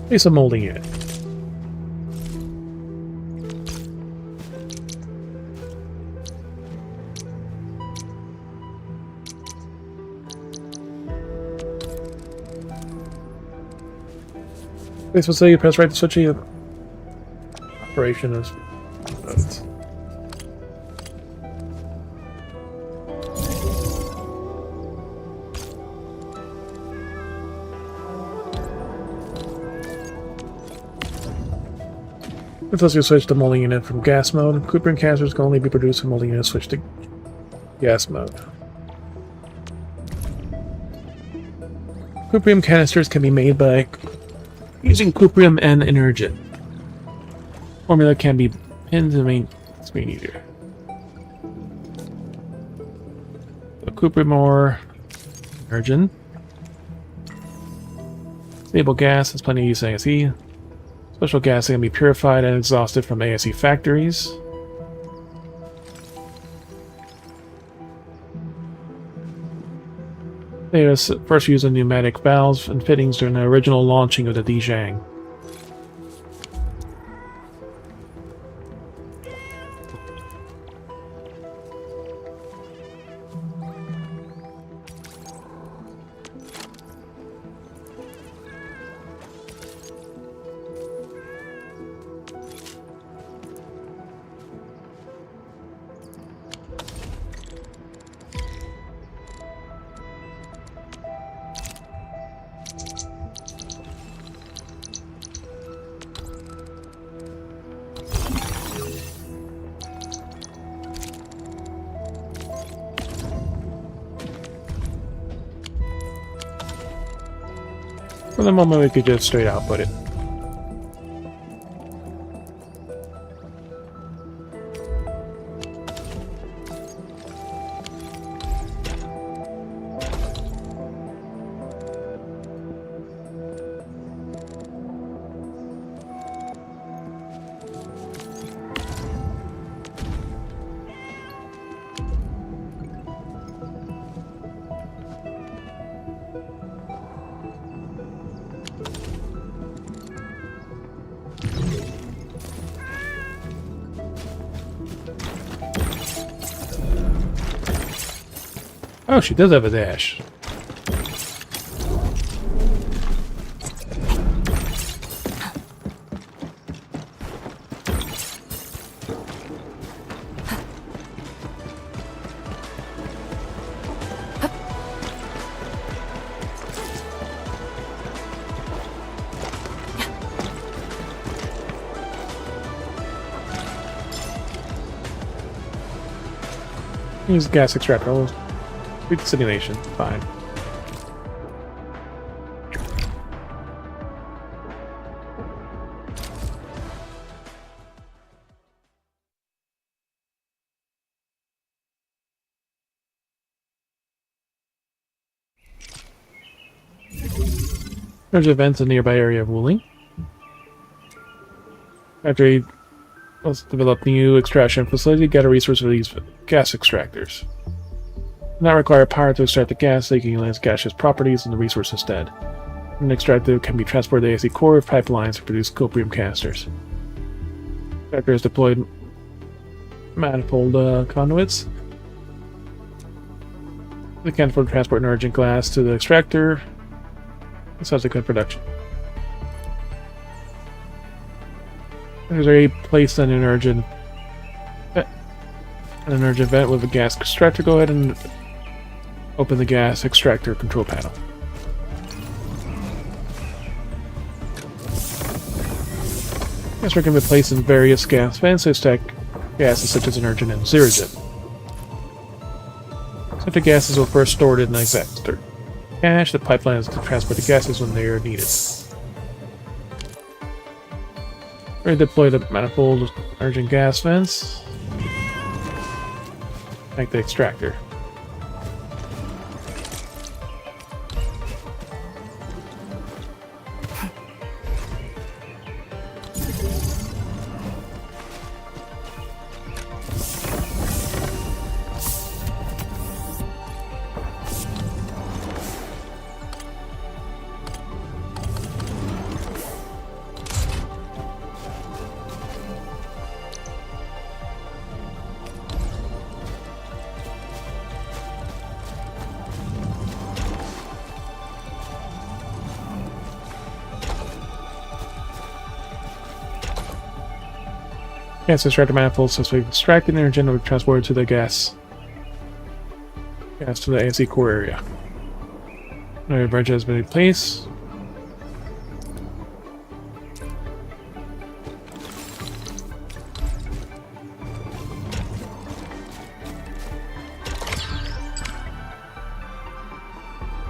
S1: Maybe some molding unit. This will say you press right to switch the operation is. If you switch the molding unit from gas mode, cuprium canisters can only be produced when molding unit switch to gas mode. Cuprium canisters can be made by using cuprium and energen. Formula can be pinned to the main screen easier. So cuprium or energen. Stable gas has plenty of use in ASE. Special gas can be purified and exhausted from ASE factories. They was first used in pneumatic valves and fittings during the original launching of the Dijang. For the moment, we could just straight output it. Oh, she does have a dash. Use gas extractor. I'll read the simulation. Fine. There's events in the nearby area of Wuling. After he let's develop new extraction facility, get a resource for these gas extractors. Not require power to extract the gas, so you can utilize gaseous properties and the resource instead. An extractor can be transported to the AC core of pipelines to produce copium canisters. Extractor has deployed manifold conduits. The canister transport an urgent glass to the extractor. Subsequent production. There's a place in an urgent vent with a gas extractor. Go ahead and open the gas extractor control panel. Gas can be placed in various gas vents to extract gases such as energen and zeragen. Such the gases will first stored in the extractor cache. The pipeline is to transport the gases when they are needed. Already deployed a manifold urgent gas vents. Like the extractor. Gas extractor manifold successfully extracted and energy will be transported to the gas to the AC core area. Another bridge has been in place.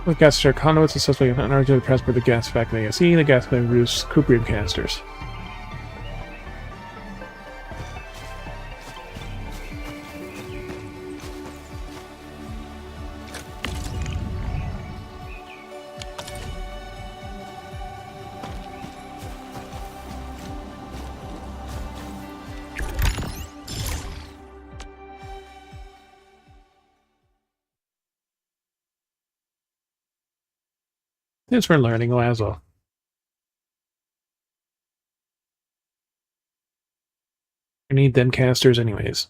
S1: With gas extractor conduits successfully energy to transport the gas back to the AC, the gas can produce copium canisters. Thanks for learning, Lazo. You need them canisters anyways.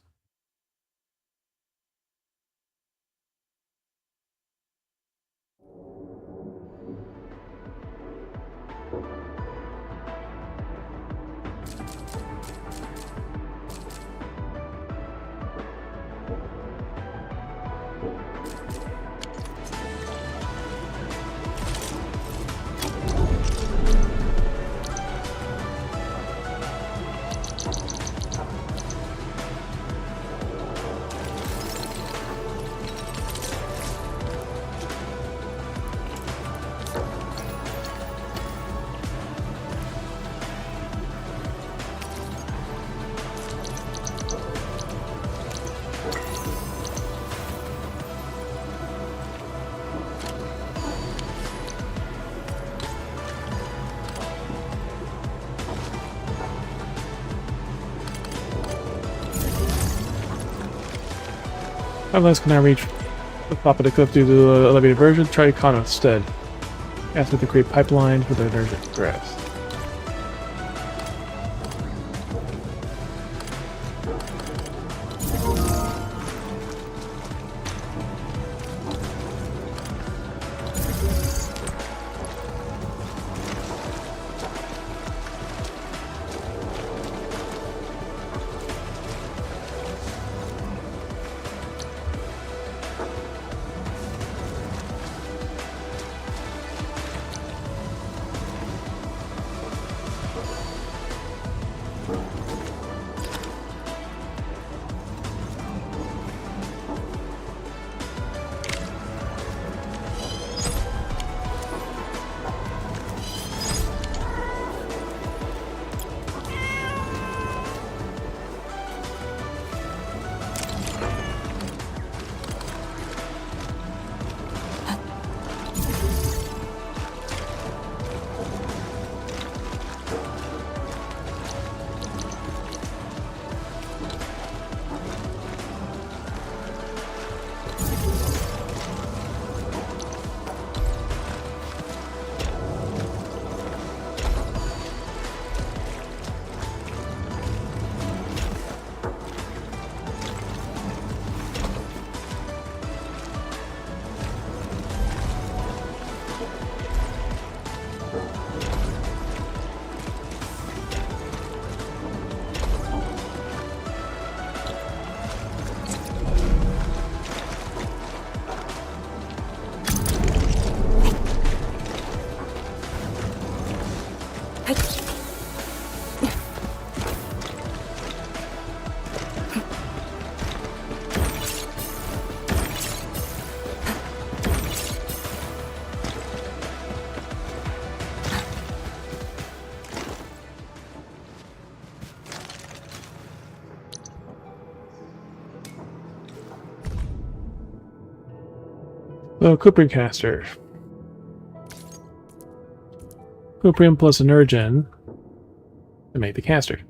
S1: Unless can I reach the top of the cliff due to the elevated version, try Econo instead. Ask me to create pipelines for the energy grass. So, Cuprium caster. Cuprium plus Energen to make the caster.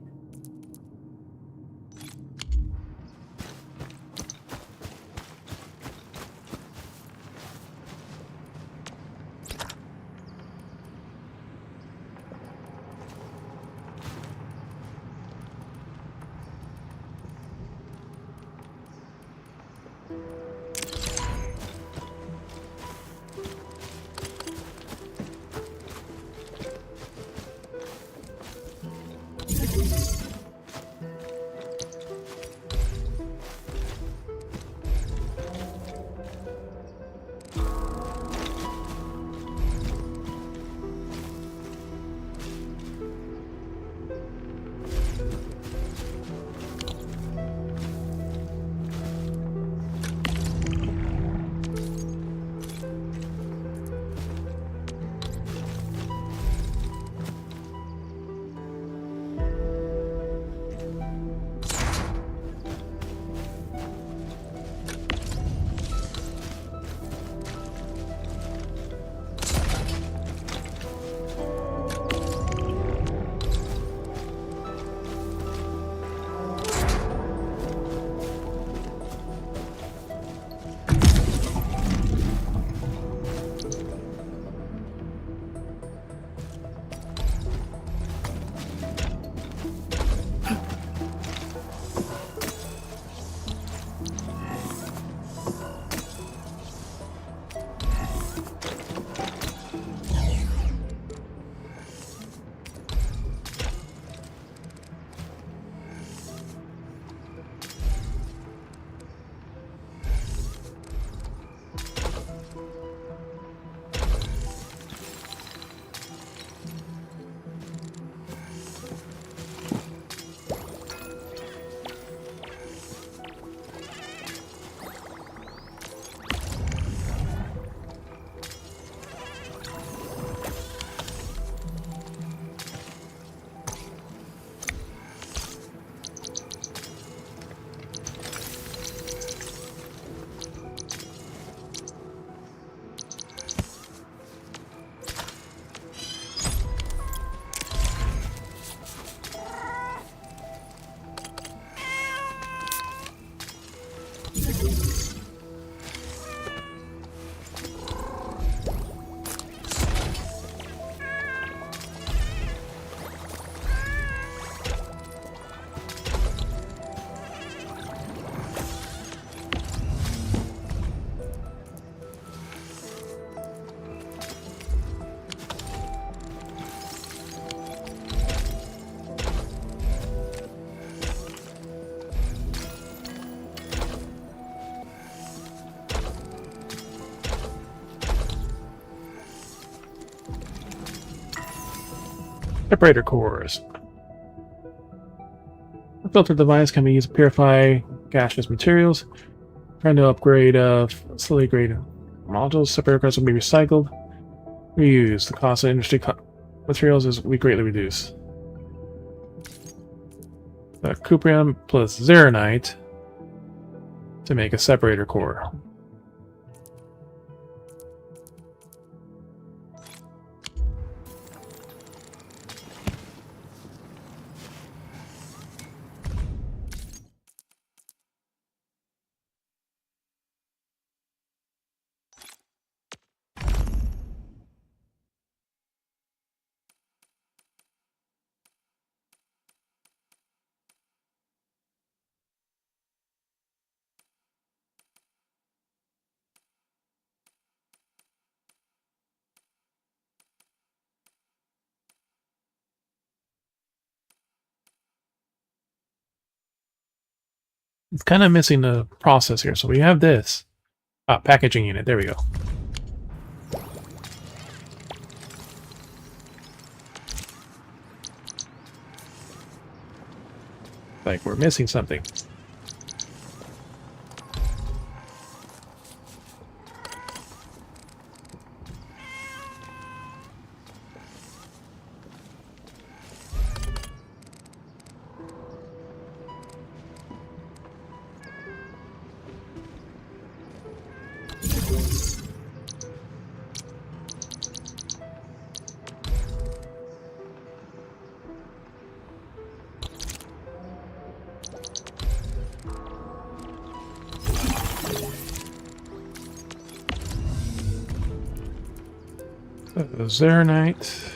S1: Separator cores. A filter device can be used to purify gaseous materials. Trying to upgrade slowly grade modules. Separator cores will be recycled. Reused. The cost of industry materials is greatly reduced. Cuprium plus Zeronite to make a separator core. It's kind of missing the process here. So we have this. Packaging unit. There we go. Like we're missing something. So Zeronite.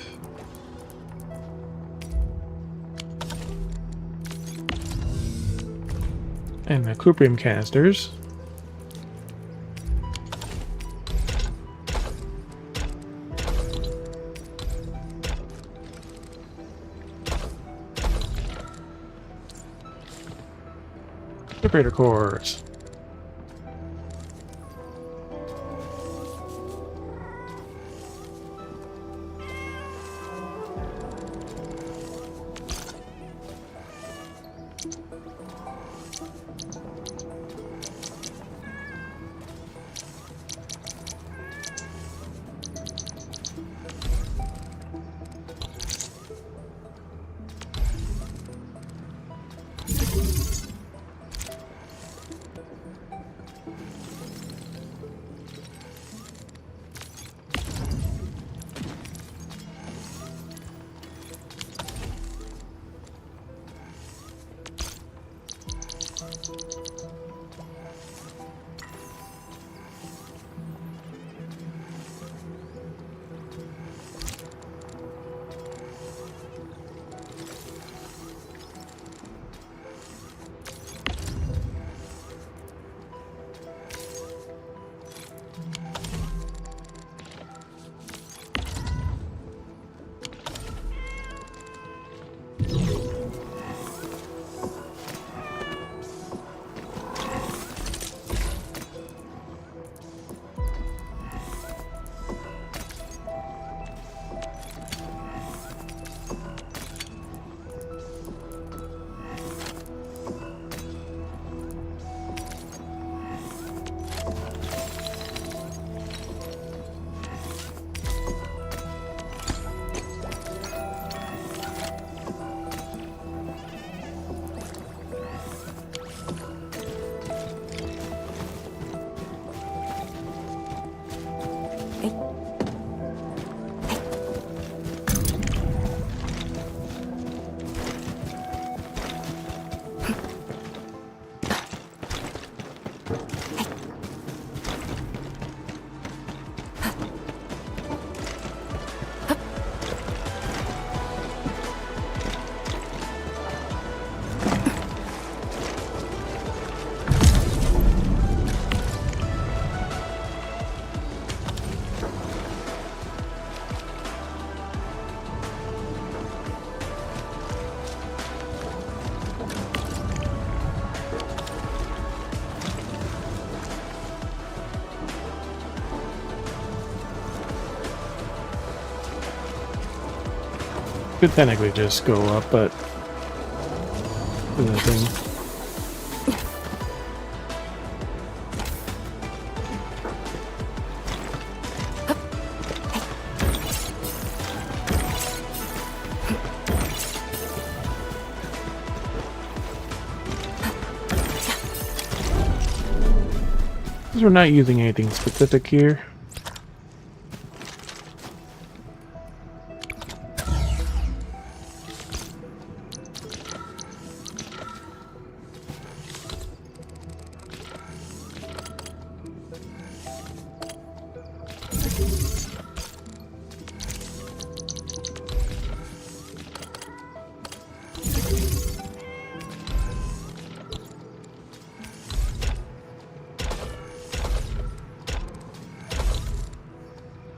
S1: And the Cuprium canisters. Separator cores. Could technically just go up, but the thing. Because we're not using anything specific here.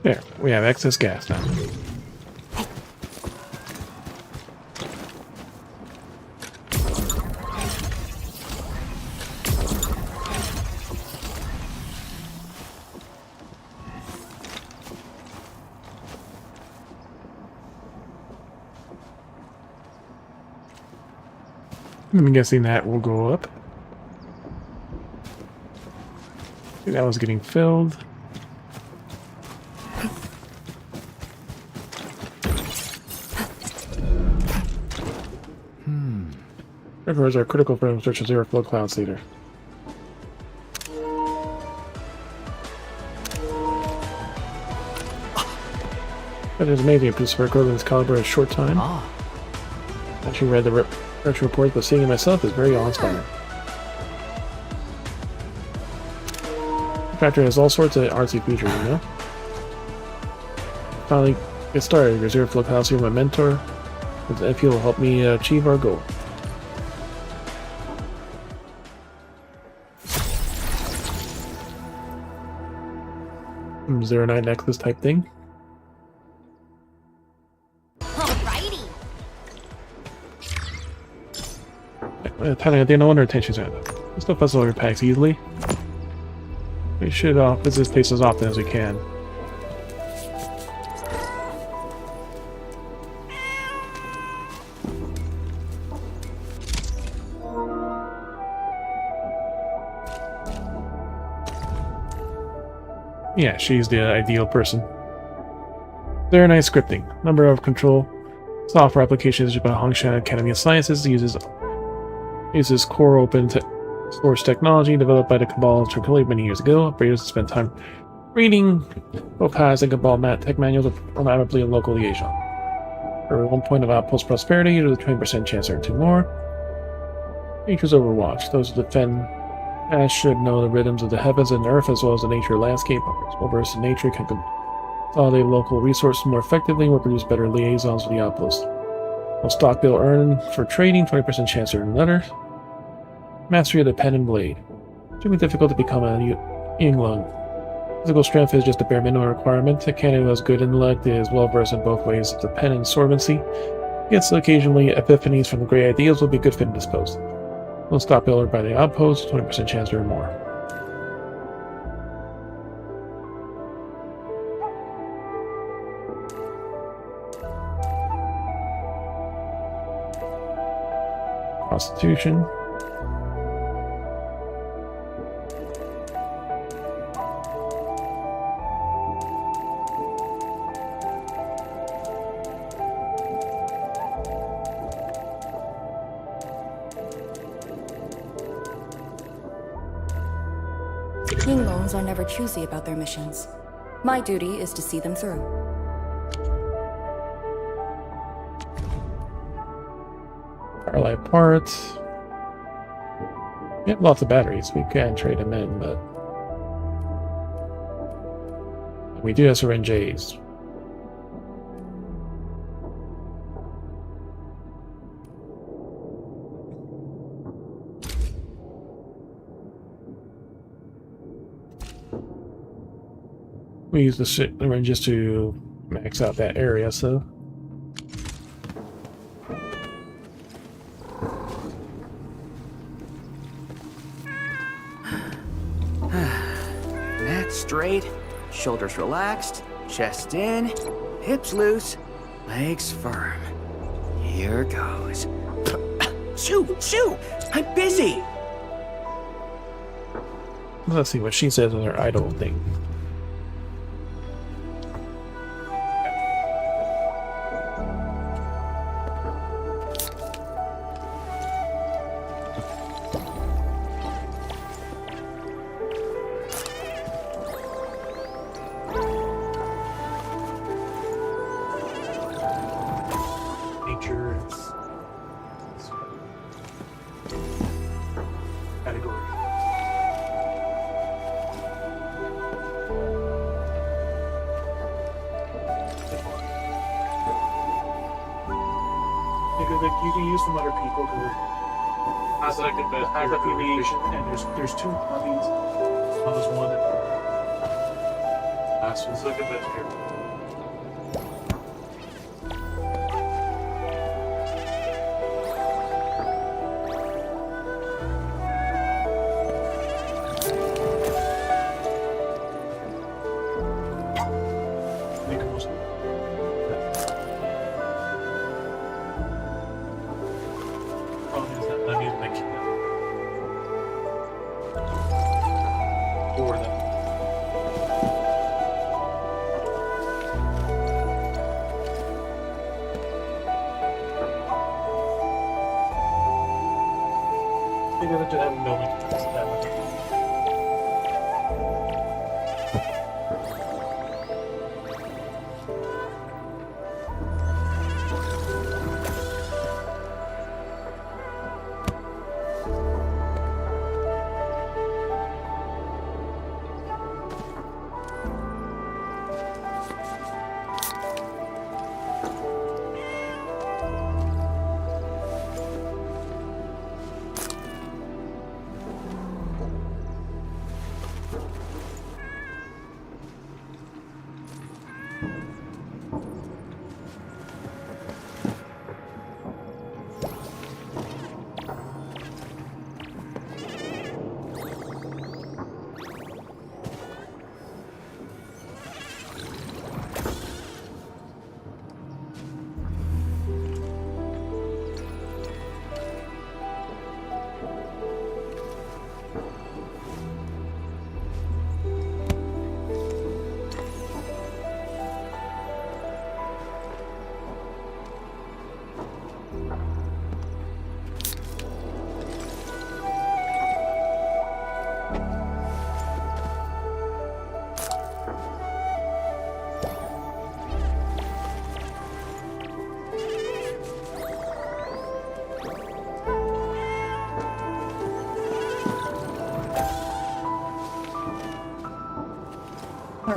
S1: There, we have excess gas now. I'm guessing that will go up. That was getting filled. Reservoirs are critical for search of zero flow cloud seeder. That is amazing. It produces record in this caliber in a short time. Actually read the research reports, but seeing it myself is very awe-inspiring. The factory has all sorts of artsy features, you know? finally get started. Reserve for locality with my mentor. With Endfield will help me achieve our goal. Is there a night necklace type thing?
S13: Alrighty.
S1: Telling you, no wonder attention's at it. Let's go puzzle your packs easily. We should visit this place as often as we can. Yeah, she's the ideal person. Very nice scripting. Number of control software applications by Hongshan Academy of Sciences uses core open source technology developed by the Cabal Tranquility many years ago. Operators spend time reading Bokas and Cabal tech manuals to perform admirably in local liaison. For 1 point of outpost prosperity, there's a 20% chance to earn 2 more. Nature's Overwatch. Those who defend should know the rhythms of the heavens and earth as well as the nature landscape. Well-versed in nature can consolidate local resources more effectively and will produce better liaisons with the outpost. Will stock bill earn for trading, 20% chance to earn another. Mastery of the pen and blade. It should be difficult to become a Yinglung. Physical strength is just a bare minimum requirement. A candidate who has good intellect is well versed in both ways of the pen and sorbency. Gets occasionally epiphanies from the great ideas will be a good fit in this post. Will stock bill earned by the outpost, 20% chance to earn more. Constitution.
S14: Yinglongs are never choosy about their missions. My duty is to see them through.
S1: Powerlight parts. We have lots of batteries. We can trade them in, but we do have syringes. We use the syringes to max out that area, so.
S16: Neck straight, shoulders relaxed, chest in, hips loose, legs firm. Here goes. Shoo! Shoo! I'm busy!
S1: Let's see what she says on her idle thing. You can use from other people as affiliation, and there's 2 mummies. One is one, and last one's like a bit here.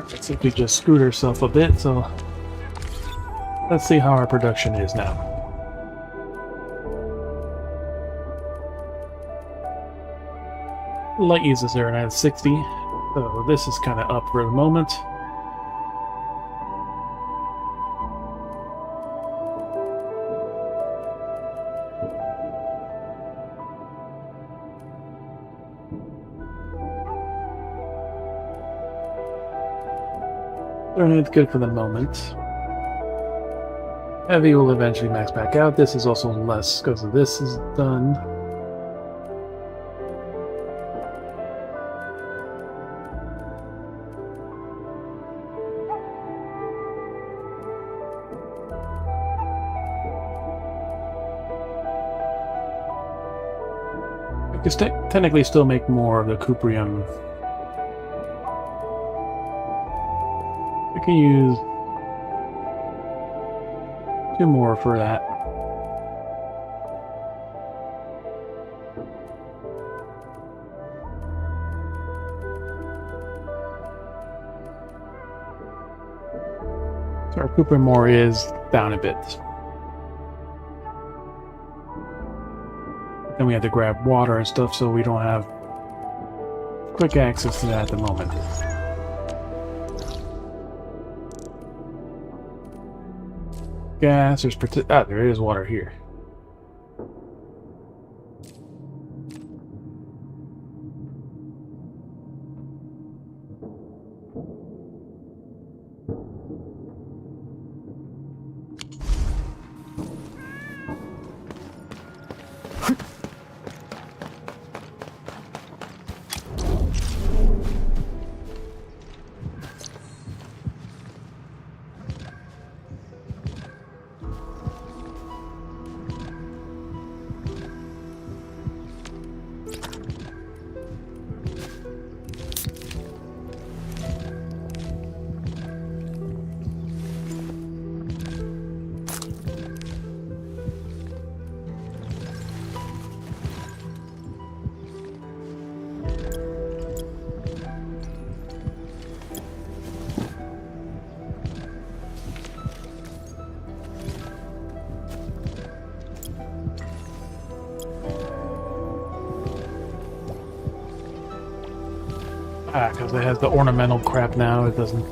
S1: I think we just screwed ourselves a bit, so let's see how our production is now. Light uses there at 60, so this is kind of up for the moment. It's good for the moment. Heavy will eventually max back out. This is also less because this is done. I can technically still make more of the cuprium. I can use 2 more for that. So our cuprium ore is down a bit. Then we have to grab water and stuff, so we don't have quick access to that at the moment. Gas, there is water here. Because it has the ornamental crap now, it doesn't.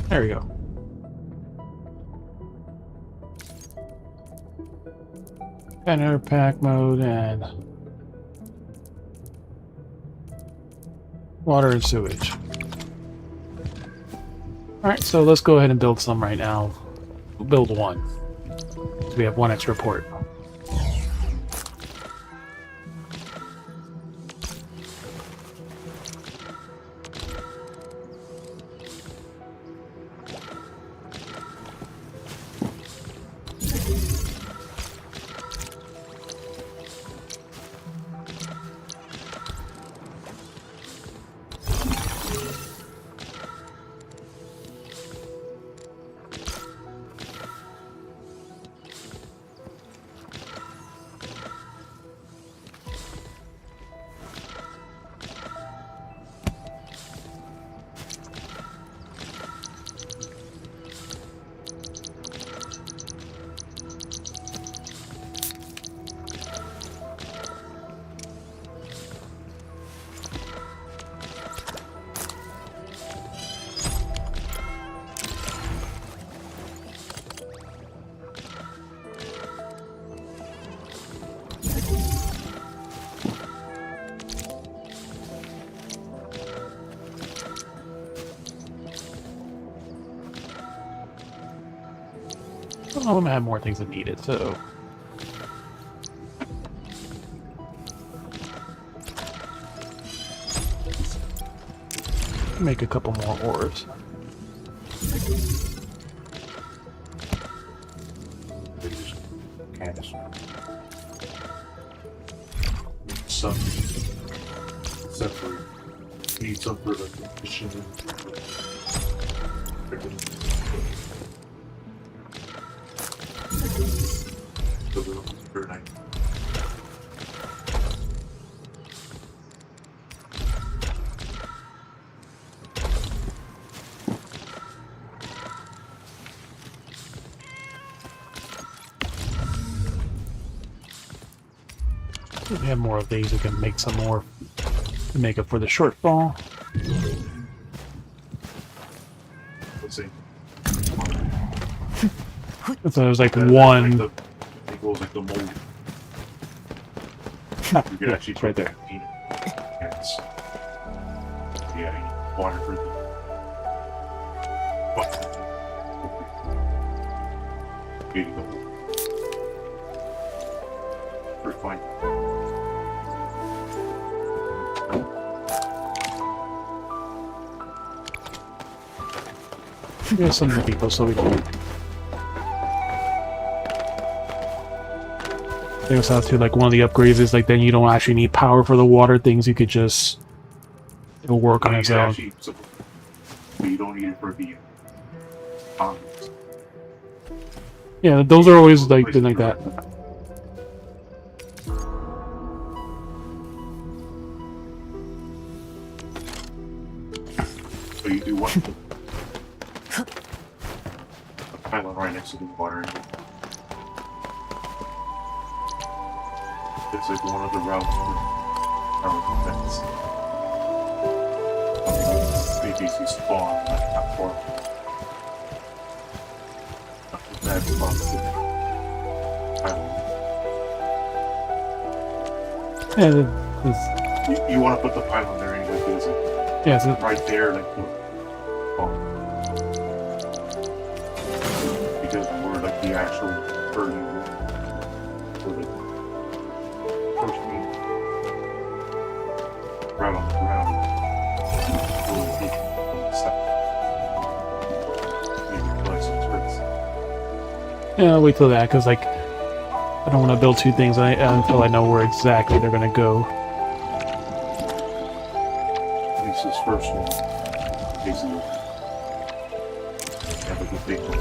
S1: There we go. Enter pack mode and water and sewage. Alright, so let's go ahead and build some right now. We'll build 1. So we have 1 extra port. I'm gonna have more things that need it, so. Make a couple more ores.
S15: Some separate. Need some for like machine. Very nice.
S1: We have more of these. We can make some more to make up for the shortfall.
S15: Let's see.
S1: So there's like one.
S15: It goes like the mold. You could actually
S1: right there.
S15: Yes. Yeah, water for the. Here you go. Pretty fine.
S1: There's some more people, so we can. There's how to like one of the upgrades is like then you don't actually need power for the water things. You could just it'll work on its own.
S15: You don't need it for the.
S1: Yeah, those are always like been like that.
S15: So you do one. Island right next to the water. It's like one of the routes for power defense. They basically spawn like not far. That spawn to the island.
S1: Yeah,
S15: you want to put the pylon there anyway because
S1: yeah,
S15: right there, like because we're like the actual burning for the first meat right on the ground.
S1: Yeah, I'll wait till that because like I don't want to build two things until I know where exactly they're gonna go.
S15: At least this first one, basically, have a good big one.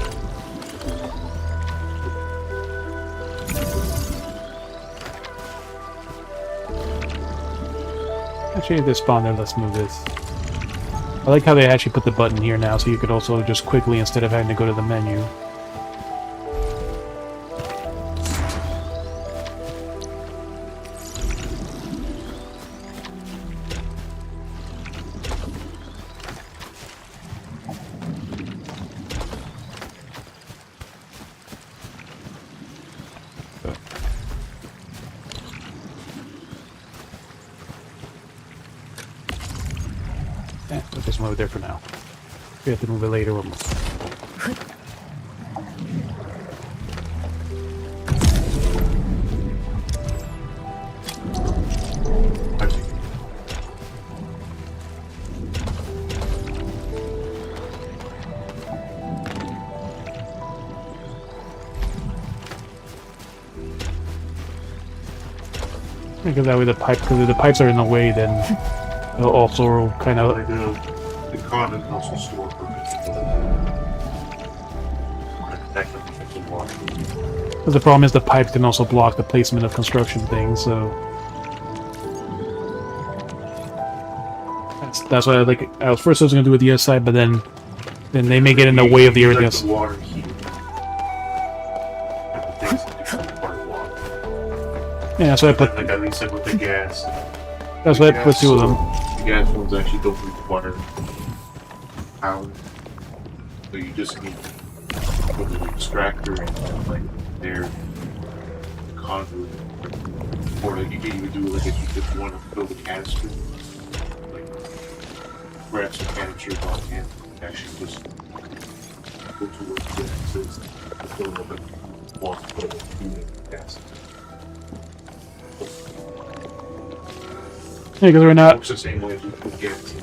S1: Actually, if they spawn there, let's move this. I like how they actually put the button here now, so you could also just quickly, instead of having to go to the menu. We'll just move it there for now. We have to move it later. We'll move. Because that way the because if the pipes are in the way, then it'll also kind of.
S15: The condom also store for
S1: Because the problem is the pipes can also block the placement of construction things, so that's why I was first gonna do it with the other side, but then they may get in the way of the everything else.
S15: Water heat.
S1: Yeah, so I put
S15: like at least like with the gas.
S1: That's why I put two of them.
S15: The gas ones actually don't require power, so you just need to put the extractor and like their conduit, or like you can even do like if you just want to fill the canister, like grab some canisters on hand, and actually just go to work the gases to fill up and walk the gas.
S1: Yeah, because we're not.
S15: It's the same way as with gas.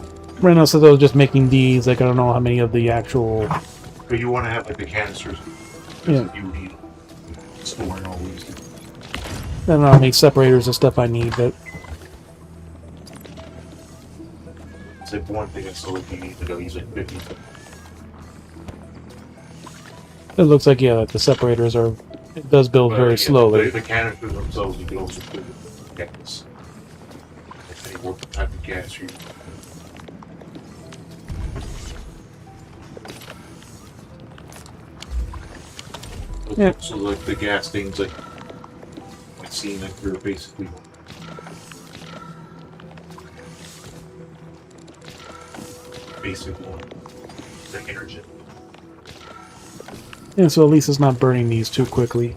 S1: Right now, so they're just making these. Like I don't know how many of the actual.
S15: But you want to have like the canisters.
S1: Yeah.
S15: You need storing all these.
S1: I don't know how many separators and stuff I need, but.
S15: It's like one thing I saw like you need to go use like 50.
S1: It looks like, yeah, the separators are... It does build very slowly.
S15: The canisters themselves, you can also put gas. Any more type of gas you...
S1: Yeah.
S15: So like the gas things, like I've seen that they're basically basic one, the energy.
S1: Yeah, so at least it's not burning these too quickly.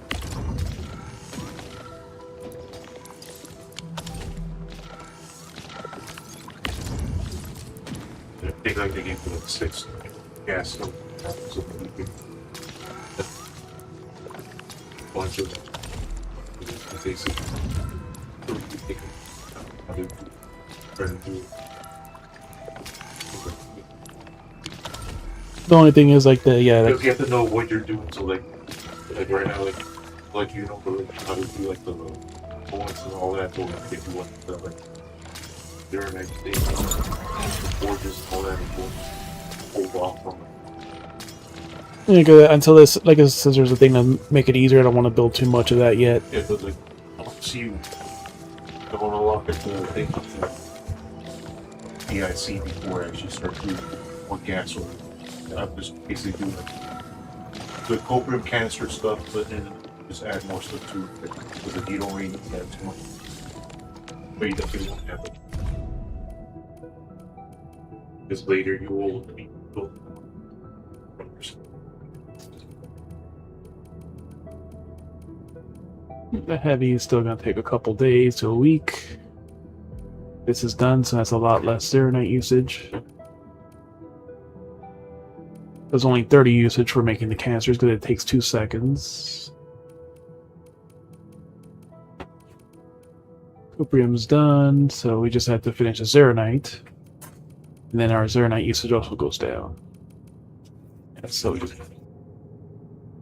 S15: I think like they gave them 6 gas so you can bunch of basic
S1: The only thing is like the
S15: because you have to know what you're doing. So like right now, like you know how to do like the points and all that. So like if you want to like during that thing, forges and all that, and hold off from it.
S1: yeah, 'cause until this, like I said, there's a thing to make it easier. I don't want to build too much of that yet.
S15: Yeah, but like I want to see you don't unlock the thing EIC before I actually start doing more gas or I'm just basically doing the copium canister stuff, but then just add more stuff to it because if you don't really need that too much, but you definitely won't have it. Because later you will be building.
S1: The heavy is still going to take a couple days to a week. This is done, so that's a lot less Zeronite usage. There's only 30 usage for making the canisters because it takes 2 seconds. Cuprium's done, so we just have to finish the Zeronite. And then our Zeronite usage also goes down.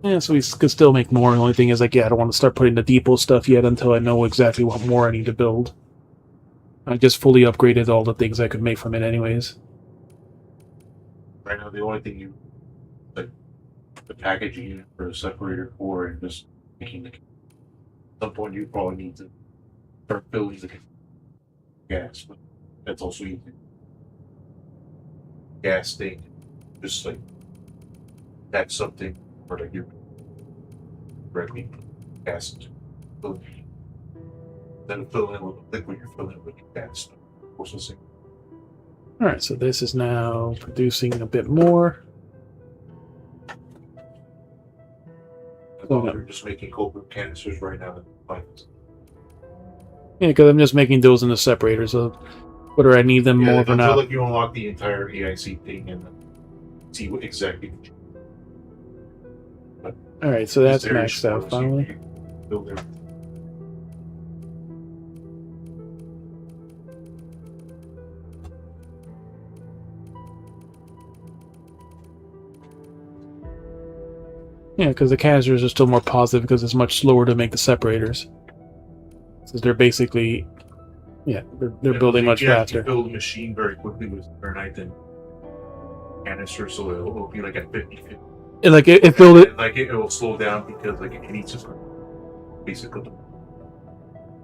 S1: Yeah, so we could still make more. The only thing is, like, yeah, I don't want to start putting the depot stuff yet until I know exactly what more I need to build. I just fully upgraded all the things I could make from it anyways.
S15: Right now, the only thing you like the packaging unit for a separator core and just making the. At some point, you probably need to start building the gas, but that's also easy. Gas thing, just like that's something where like you're directly gas filling. Then fill in with liquid, you're filling with gas. Processing.
S1: Alright, so this is now producing a bit more.
S15: They're just making copium canisters right now.
S1: Yeah, because I'm just making those in the separator, so whether I need them more or not.
S15: Like you unlock the entire EIC thing and see what exactly.
S1: Alright, so that's maxed out finally. Yeah, because the canisters are still more positive because it's much slower to make the separators. Because they're basically, yeah, they're building much faster.
S15: You build a machine very quickly with Zeronite and canister, so it'll be like at 50/50.
S1: And like it
S15: will slow down because like it needs to basically.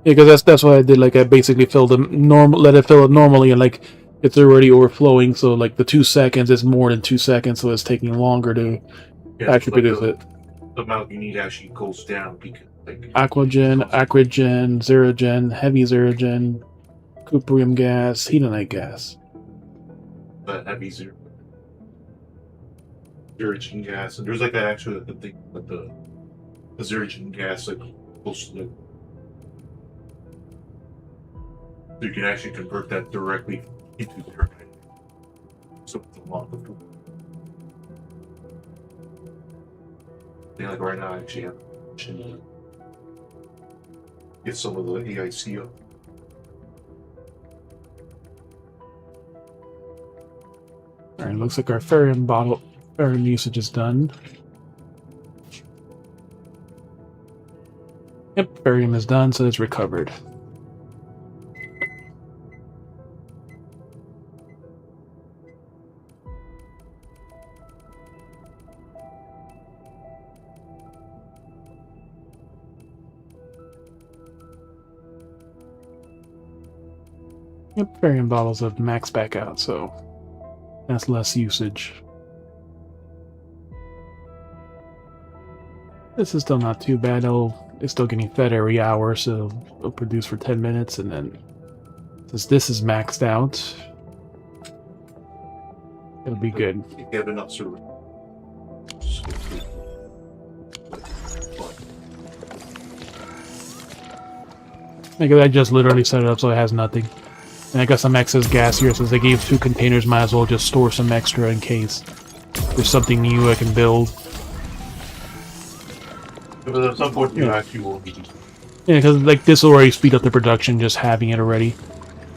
S1: Yeah, because that's what I did. Like I basically filled them let it fill it normally, and like it's already overflowing. So like the 2 seconds is more than 2 seconds, so it's taking longer to actually produce it.
S15: The amount you need actually goes down because like
S1: Aquagen, Acrigen, Zerogen, Heavy Zerogen, Cuprium gas, Heatonite gas.
S15: The heavy Zerogen gas, and there's like actually the thing with the Zerogen gas like close to so you can actually convert that directly into Zerogen. So it's a lot of food. Like right now, I actually have to get some of the EIC up.
S1: Alright, looks like our ferrium usage is done. Yep, ferrium is done, so it's recovered. Yep, variant bottles have maxed back out, so that's less usage. This is still not too bad. It's still getting fed every hour, so it'll produce for 10 minutes, and then since this is maxed out, it'll be good.
S15: You have enough server.
S1: Because I just literally set it up so it has nothing. And I got some excess gas here, since they gave 2 containers, might as well just store some extra in case there's something new I can build.
S15: But at some point, you actually will need.
S1: Yeah, because like this will already speed up the production, just having it already.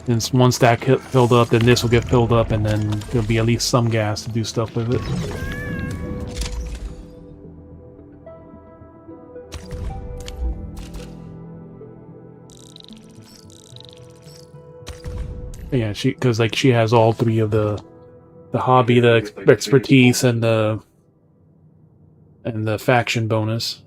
S1: And once that filled up, then this will get filled up, and then there'll be at least some gas to do stuff with it. Yeah, because like she has all 3 of the hobby, the expertise, and the faction bonus.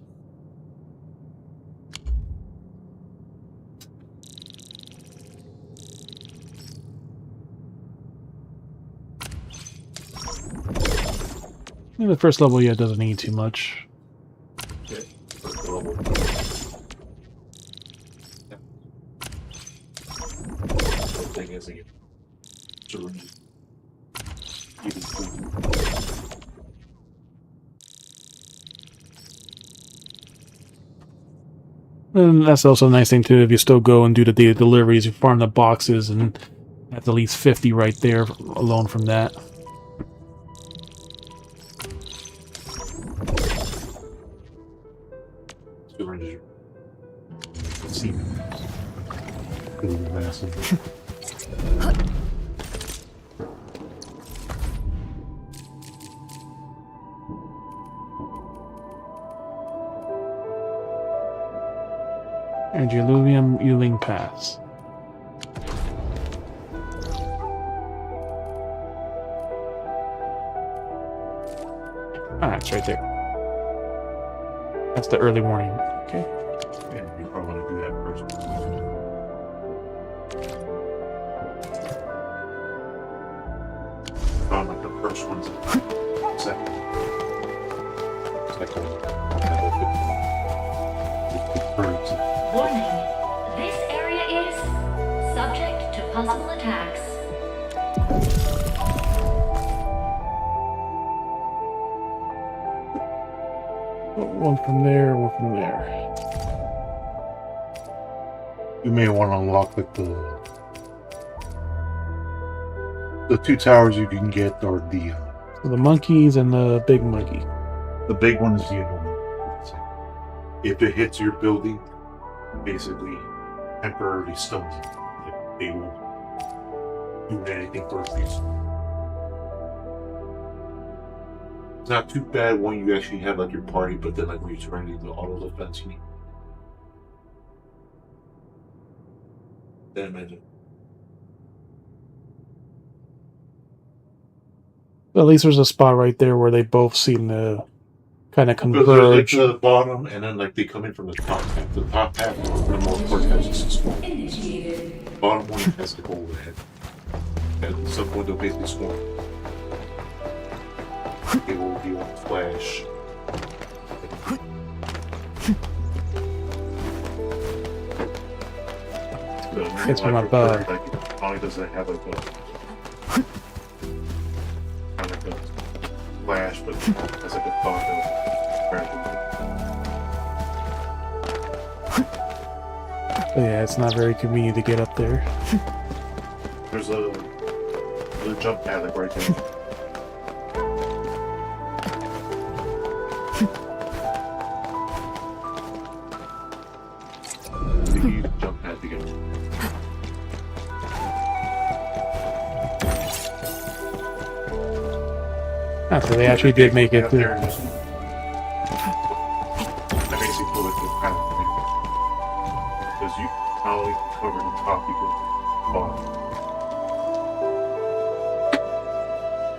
S1: The first level, yeah, doesn't need too much.
S15: Okay. First level. Yeah. The thing is, again,
S1: and that's also a nice thing too. If you still go and do the daily deliveries, you farm the boxes, and that's at least 50 right there alone from that.
S15: Massive.
S1: Angeluvium Ewing Pass. Ah, it's right there. That's the early warning. Okay.
S15: Yeah, you probably want to do that first. Like the first one's second. Second one.
S2: Warning. This area is subject to possible attacks.
S1: One from there, one from there.
S15: You may want to unlock like the 2 towers you can get are
S1: the monkeys and the big monkey.
S15: The big one is the annoying. If it hits your building, basically temporarily stuns it. They won't do anything for a reason. It's not too bad when you actually have like your party, but then like when you turn into auto defense, you need. Then imagine.
S1: At least there's a spot right there where they both seem to kind of converge.
S15: To the bottom, and then like they come in from the top half. The top half, for the most part, has just a swarm. The bottom one has to go overhead. At some point, they'll basically swarm. It will be on flash.
S1: It's from above.
S15: Like, it only doesn't have like a flash, but has like a thought of
S1: Yeah, it's not very convenient to get up there.
S15: There's a jump pad like right there. You need a jump pad to get it.
S1: So they actually did make it through.
S15: I basically pull it to kind of thing. Because you not only cover the top, you go bottom.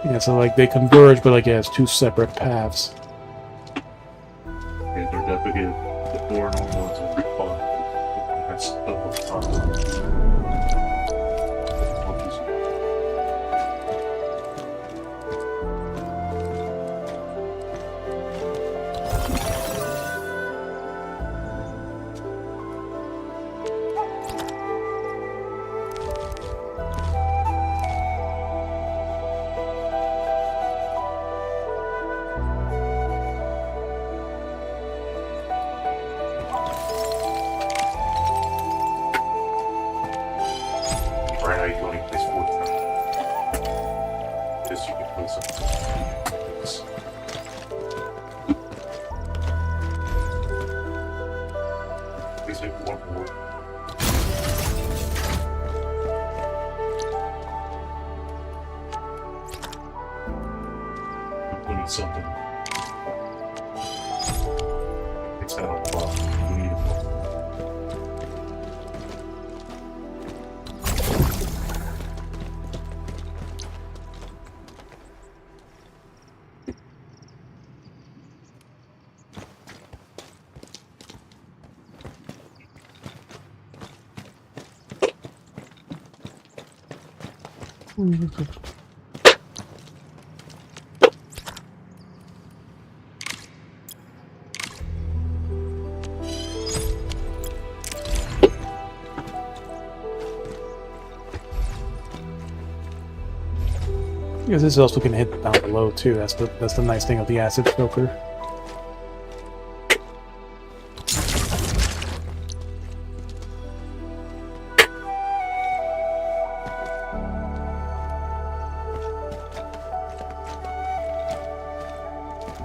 S1: Yeah, so like they converge, but like it has 2 separate paths.
S15: Yeah, they're definitely the 4 normal ones on the bottom. That's up on top.
S1: Because this also can hit down below too. That's the nice thing of the acid filter.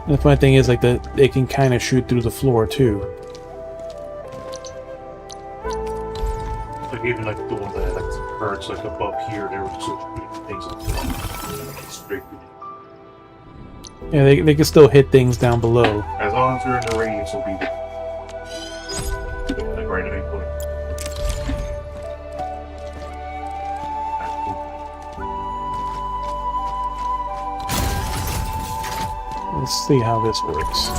S1: And the funny thing is, like, it can kind of shoot through the floor too.
S15: Like even like the one that had like some birds like above here, they were just shooting things up straight through.
S1: Yeah, they can still hit things down below.
S15: As long as they're in the radius, will be like right at any point.
S1: Let's see how this works.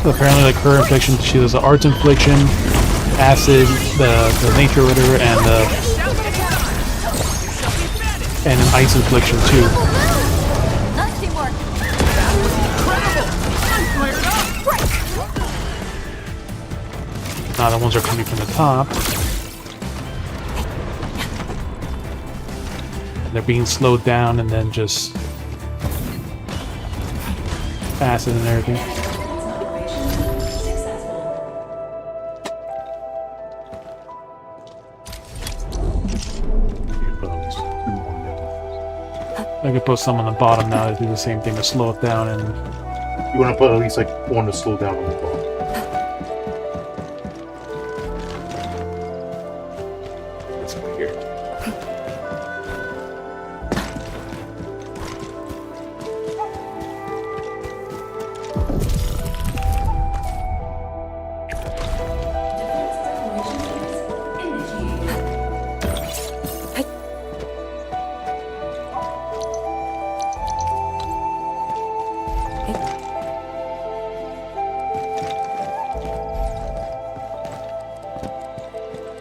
S1: Apparently, like her infliction, she does the arts infliction, acid, the nature ritter, and an ice infliction too. Now the ones are coming from the top. And they're being slowed down and then just acid and everything. I could put some on the bottom now to do the same thing to slow it down, and
S15: you want to put at least like one to slow down on the bottom. That's over here.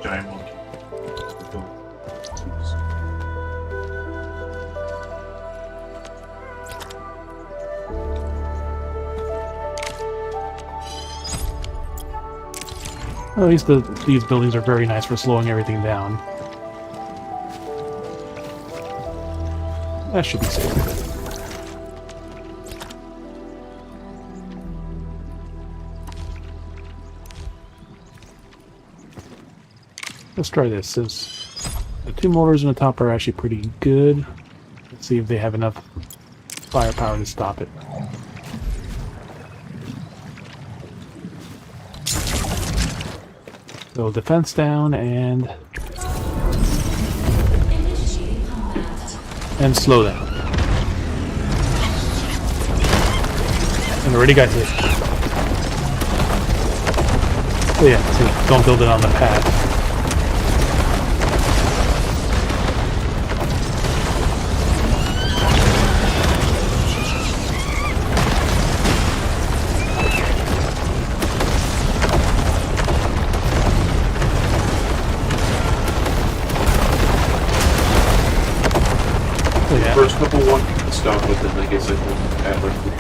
S15: Giant monkey.
S1: Well, at least these buildings are very nice for slowing everything down. That should be safe. Let's try this. Since the two motors in the top are actually pretty good, let's see if they have enough firepower to stop it. So defense down and slow down. And already got hit. So yeah, so don't build it on the pad.
S15: First couple one you can stop with, and I guess I can add like the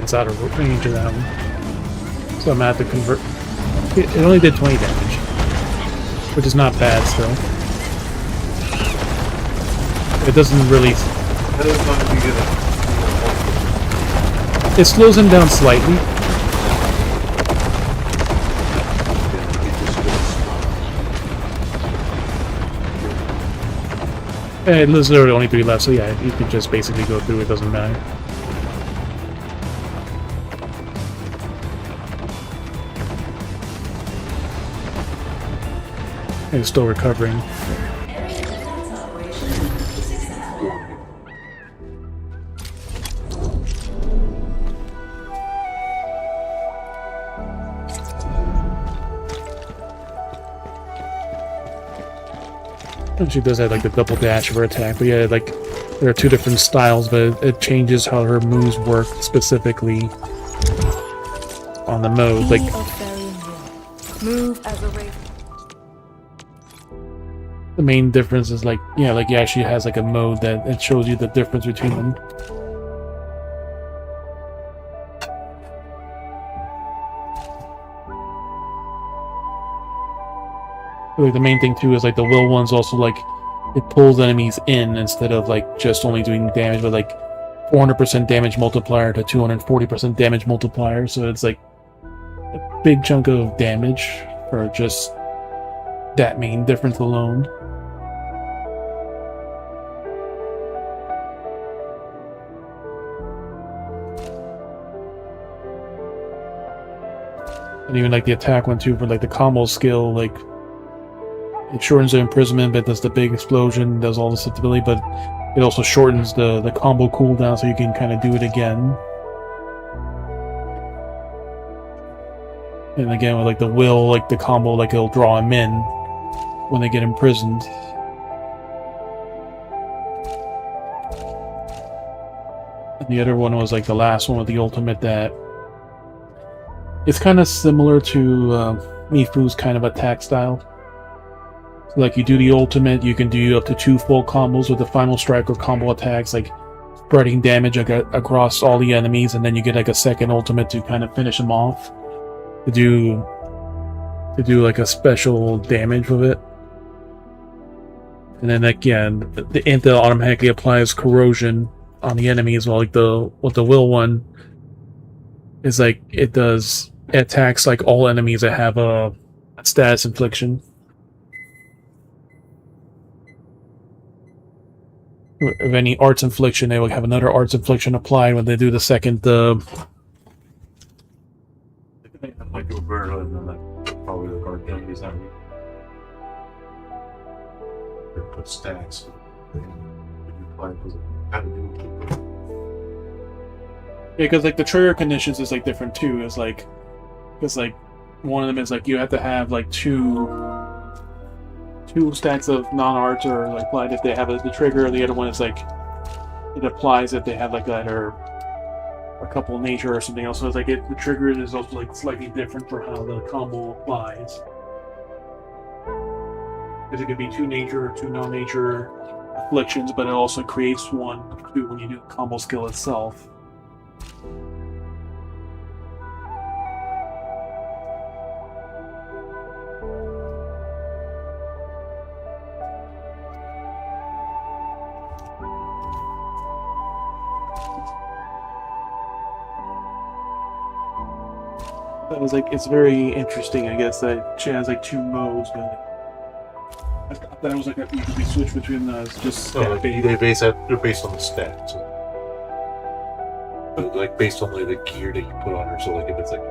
S1: It's out of range of that one. So I'm gonna have to convert. It only did 20 damage, which is not bad still. It doesn't really. It slows him down slightly. There's literally only 3 left, so yeah, you can just basically go through, it doesn't matter. And it's still recovering. And she does have like the double dash of her attack, but yeah, like there are 2 different styles, but it changes how her moves work specifically on the mode. Like,
S14: move as a raven.
S1: the main difference is like, yeah, like he actually has like a mode that it shows you the difference between them. Like the main thing too is like the will one's also like it pulls enemies in instead of like just only doing damage, but like 400% damage multiplier to 240% damage multiplier. So it's like a big chunk of damage for just that main difference alone. And even like the attack one too for like the combo skill, like it shortens the imprisonment, but does the big explosion, does all the stability, but it also shortens the combo cooldown so you can kind of do it again. And again with like the will, like the combo, like it'll draw them in when they get imprisoned. And the other one was like the last one with the ultimate that it's kind of similar to Mifu's kind of attack style. So like you do the ultimate, you can do up to 2 full combos with the final strike or combo attacks, like spreading damage across all the enemies, and then you get like a second ultimate to kind of finish them off. To do like a special damage with it. And then again, the Intel automatically applies corrosion on the enemies, while like the will one is like it attacks like all enemies that have a status infliction. Of any arts infliction, they will have another arts infliction applied when they do the second
S15: like Roberto and then like probably the guard enemies that we put stacks.
S1: Yeah, because like the trigger conditions is like different too. It's like because like one of them is like you have to have like two stacks of non-arts or like applied if they have the trigger, and the other one is like it applies if they have like that or a couple nature or something else. So it's like the trigger is also like slightly different for how the combo applies. Because it could be 2 nature or 2 non-nature afflictions, but it also creates 1 or 2 when you do the combo skill itself. That was like, it's very interesting, I guess, that she has like 2 modes, but I thought that was like you could be switched between those. Just
S15: they're based on the stats, like based on like the gear that you put on her. So like if it's like,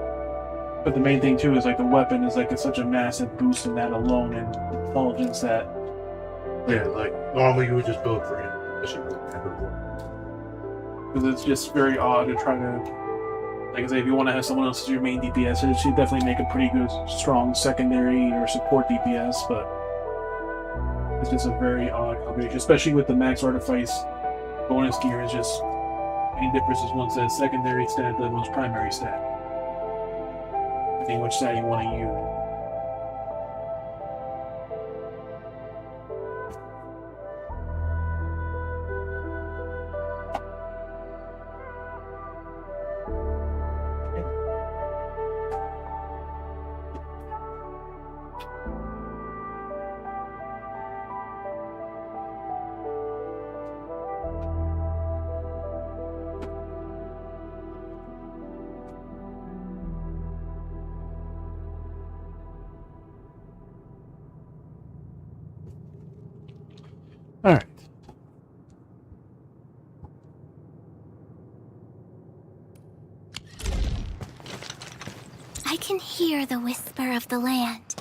S1: but the main thing too is like the weapon is like such a massive boost in that alone and intelligence that
S15: yeah, like normally you would just build for him, especially
S1: because it's just very odd to try to. Like I say, if you want to have someone else as your main DPS, it should definitely make a pretty good, strong secondary or support DPS, but it's just a very odd combination, especially with the max artifice bonus gear. Is just main difference is one says secondary stat, the other one's primary stat. Depending which stat you want to use.
S13: I can hear the whisper of the land.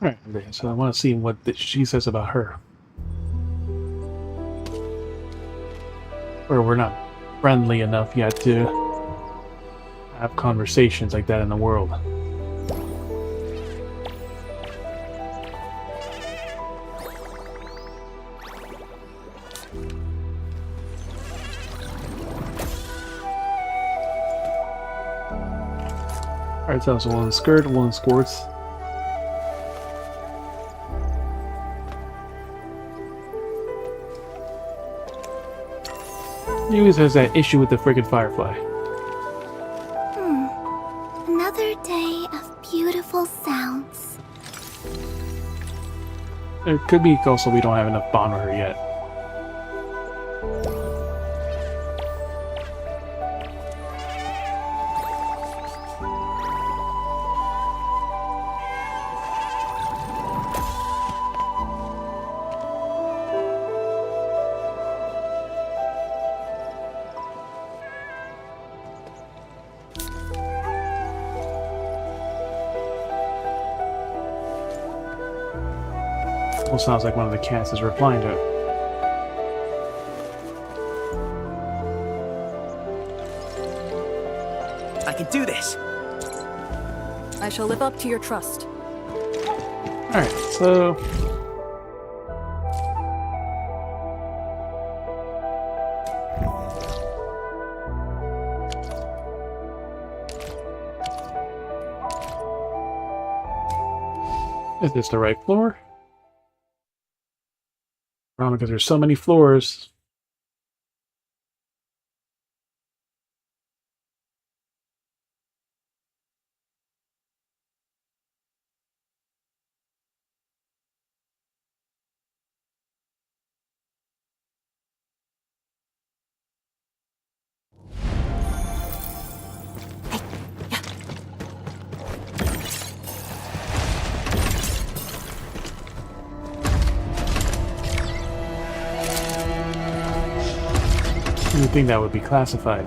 S1: Alright, so I want to see what she says about her. Or we're not friendly enough yet to have conversations like that in the world. Alright, so one skirt, one skirts. He always has that issue with the friggin' firefly.
S13: Another day of beautiful sounds.
S1: It could be also we don't have enough bond with her yet. Well, sounds like one of the cats is replying to it.
S16: I can do this.
S14: I shall live up to your trust.
S1: Alright, so... Is this the right floor? Wrong, because there's so many floors. You think that would be classified?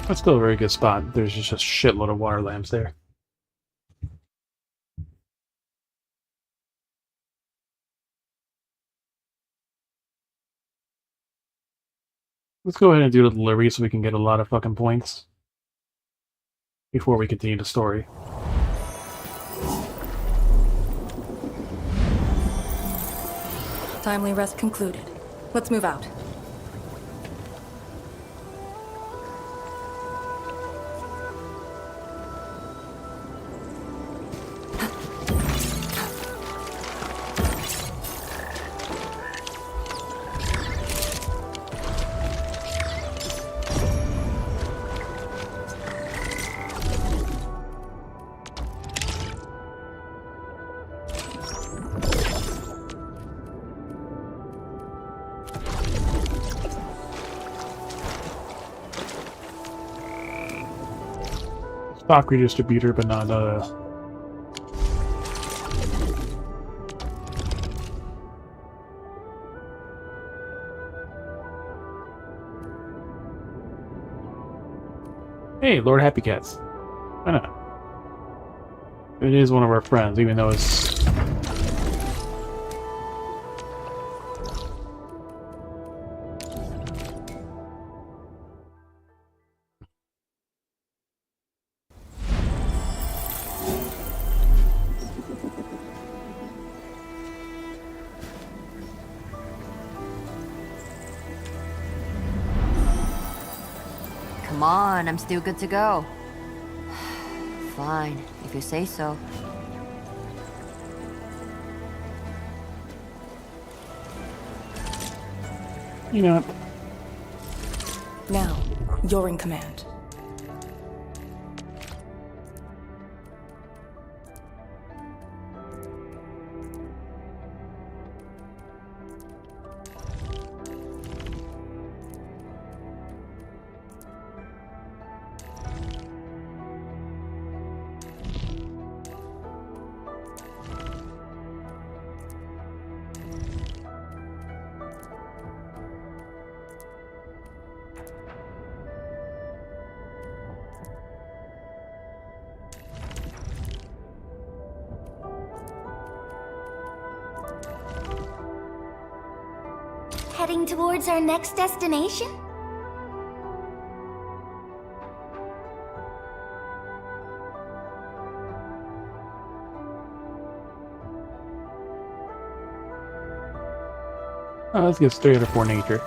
S1: That's still a very good spot. There's just a shitload of water lamps there. Let's go ahead and do the delivery so we can get a lot of fucking points before we continue the story.
S14: Timely rest concluded. Let's move out.
S1: Stock redistributor, but not Hey, Lord Happy Cats. Why not? It is one of our friends, even though it's...
S17: Come on, I'm still good to go. Fine, if you say so.
S1: You know.
S14: Now, you're in command.
S13: heading towards our next destination?
S1: Oh, let's get 3 out of 4 nature.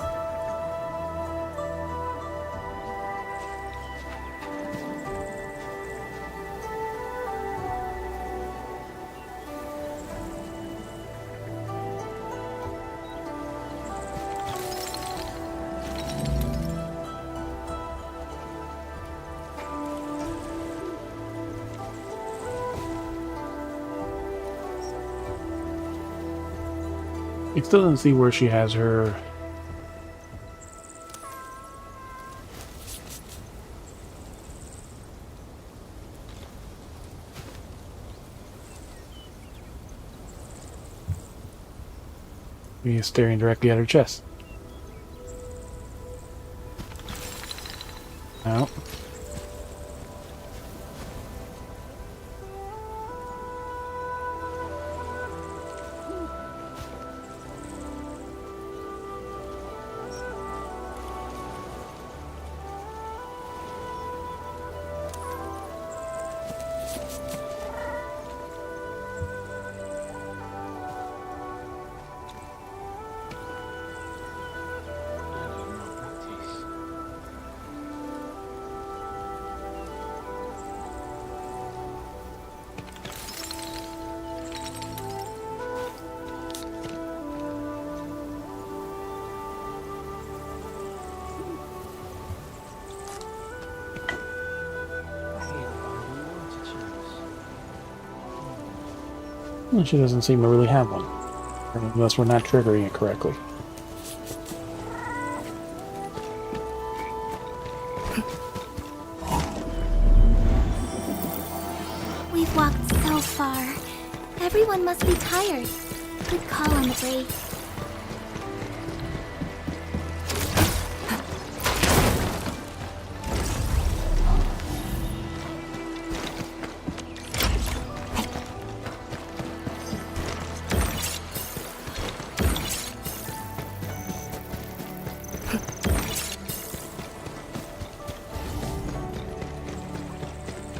S1: It still doesn't see where she has her. He's staring directly at her chest. No. Well, she doesn't seem to really have one. Unless we're not triggering it correctly.
S13: We've walked so far. Everyone must be tired. Good call on the break.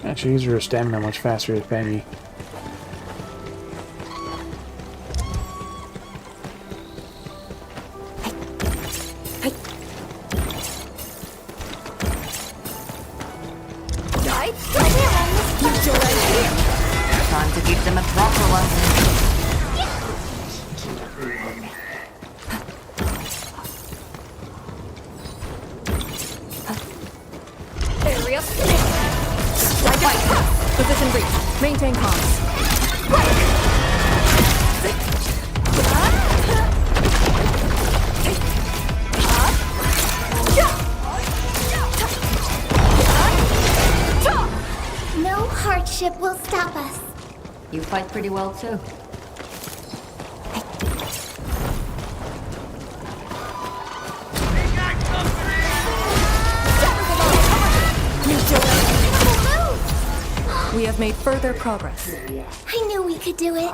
S1: Actually, use her stamina much faster than Fanny.
S17: Time to give them a proper one.
S10: Area split. Position reach. Maintain comms.
S13: No hardship will stop us.
S17: You fight pretty well too.
S14: We have made further progress.
S13: I knew we could do it.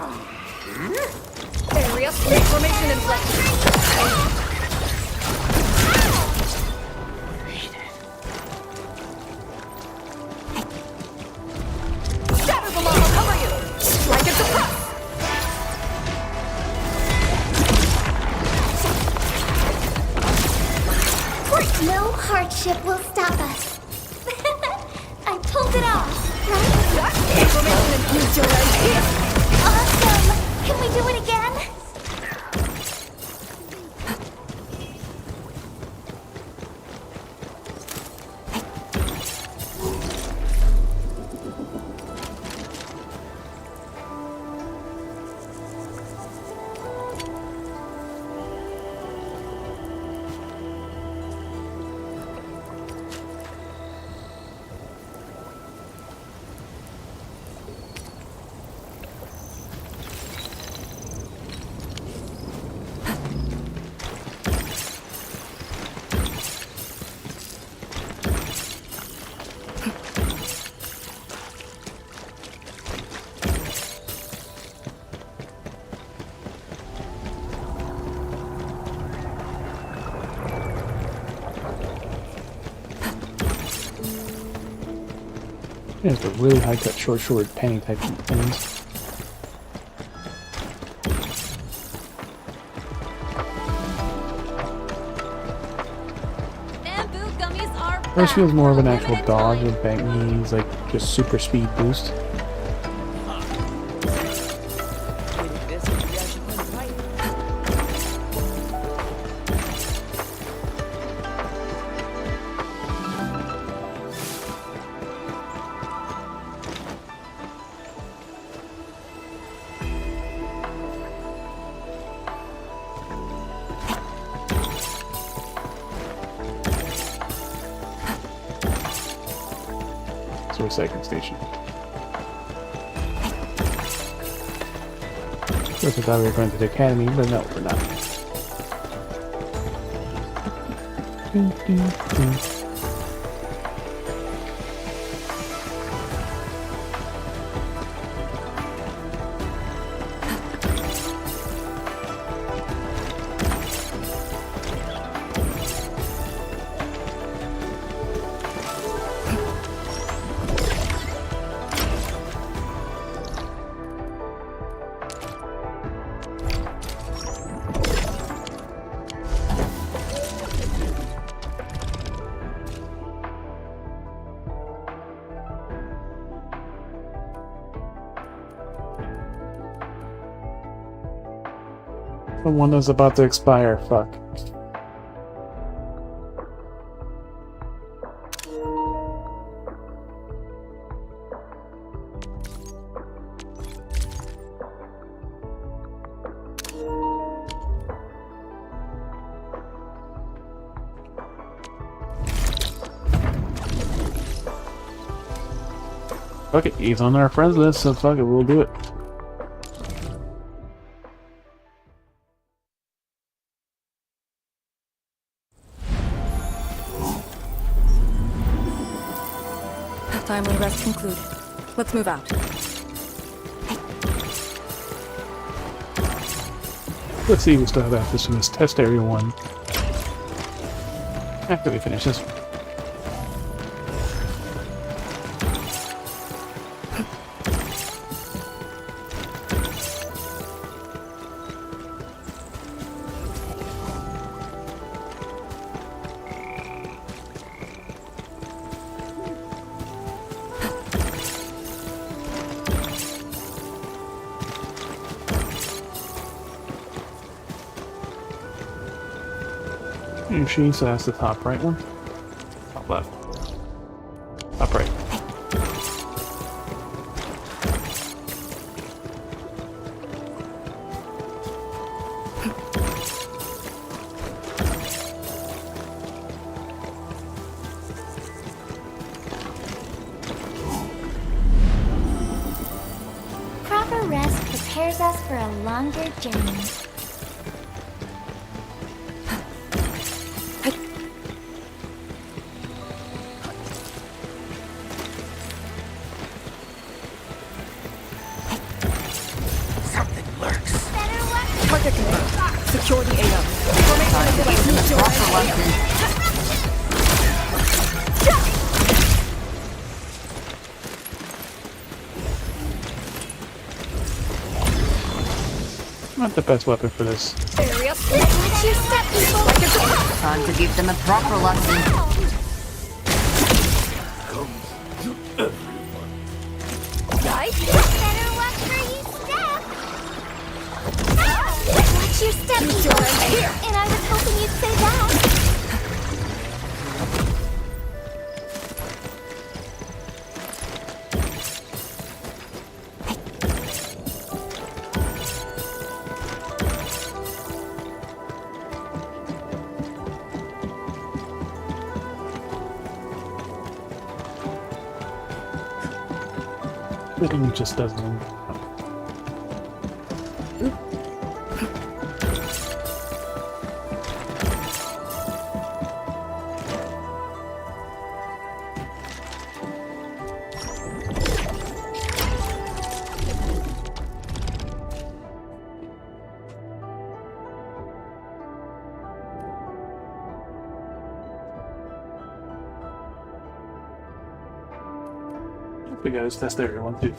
S10: Area split. Formation in place.
S13: No hardship will stop us. I pulled it off. Awesome! Can we do it again?
S1: There's the really high cut, short penny type things. First feels more of an actual dodge with bank knees, like just super speed boost. Second station. First I thought we were going to the academy, but no, we're not. The one that's about to expire, fuck. Fuck it, he's on our friends list, so fuck it, we'll do it.
S14: Timely rest concluded. Let's move out.
S1: Let's see, we still have access to this test area 1. After we finish this one. Machine, so that's the top right one. Top left. Top right.
S13: Proper rest prepares us for a longer journey.
S14: Secure the AO.
S1: Not the best weapon for this.
S17: Time to give them a proper lesson.
S13: Watch your step, people! And I was hoping you'd say that.
S1: Everything just doesn't. We got his test area one too.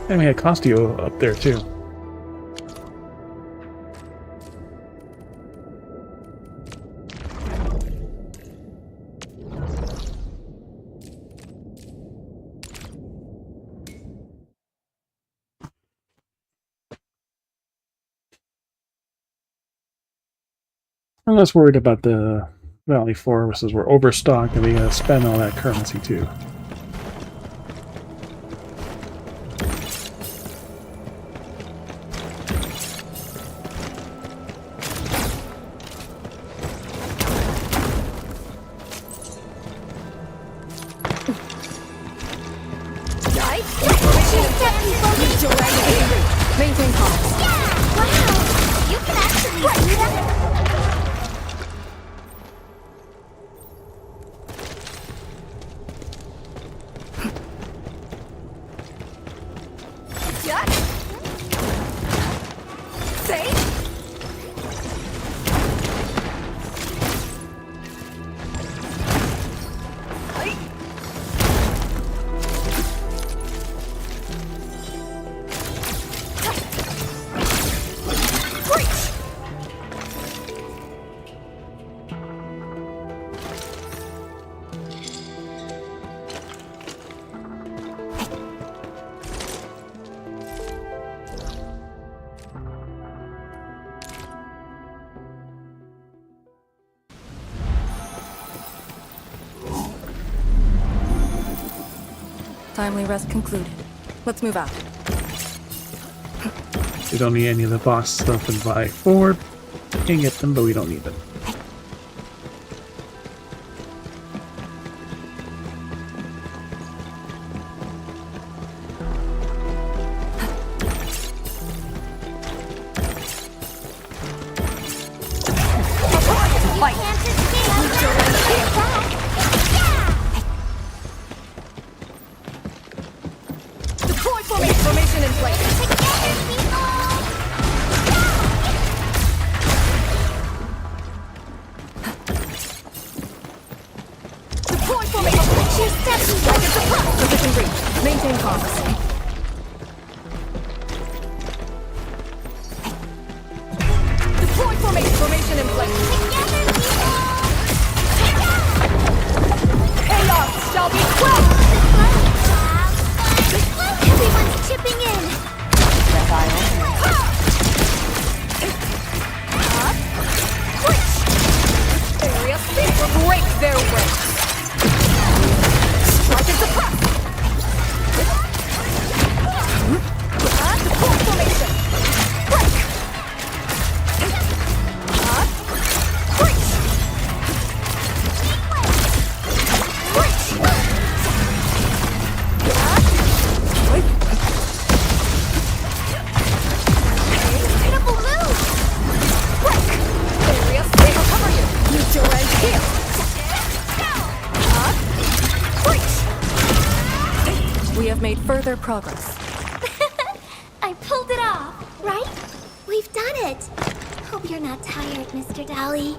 S1: And we had Costio up there too. I'm less worried about the Valley Forests. We're overstocked and we gotta spend all that currency too.
S14: Maintain comms.
S13: Yeah! Wow! You can actually do that?
S14: Timely rest concluded. Let's move out.
S1: We don't need any of the boss stuff in Vi 4. We can get them, but we don't need them.
S14: Formation in place. Deploy formation. Target suppressed. Position reach. Maintain comms. Deploy formation. Formation in place. Chaos shall be quelled.
S13: Everyone's chipping in.
S14: Area speed will break their way. Strike and suppress. Deploy formation. Break. We have made further progress.
S13: I pulled it off, right? We've done it. Hope you're not tired, Mr. Dolly.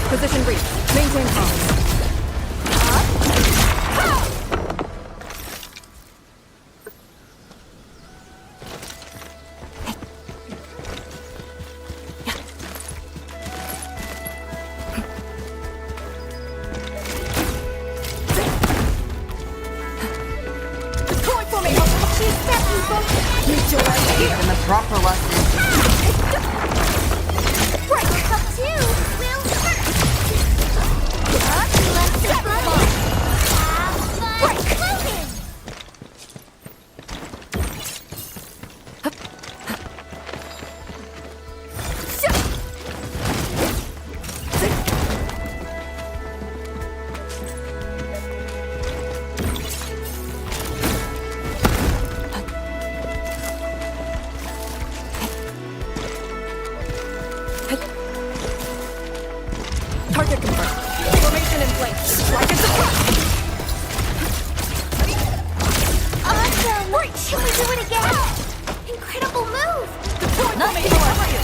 S14: Position reach. Maintain comms.
S17: Give them a proper lesson.
S13: Right, up too. We'll hurt. Let's have fun floating.
S14: Target confirmed. Formation in place. Strike and suppress.
S13: Awesome. Right. Should we do it again? Incredible move.
S14: Deploy formation. Cover you.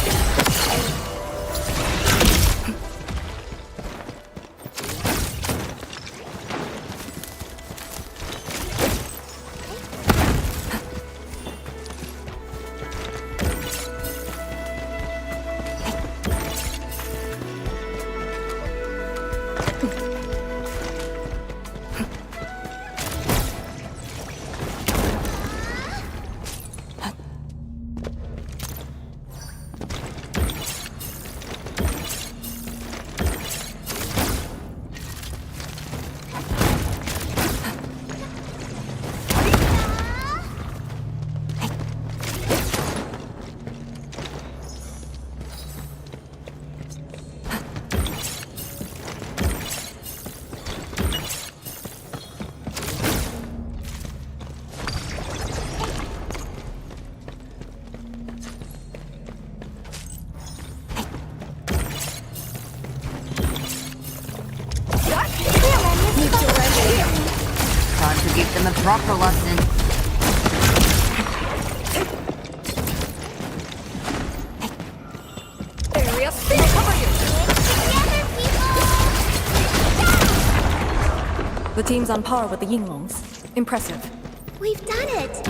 S17: Time to give them a proper lesson.
S14: Area speed. Cover you.
S13: Together, people.
S14: The team's on par with the Yinglongs. Impressive.
S13: We've done it.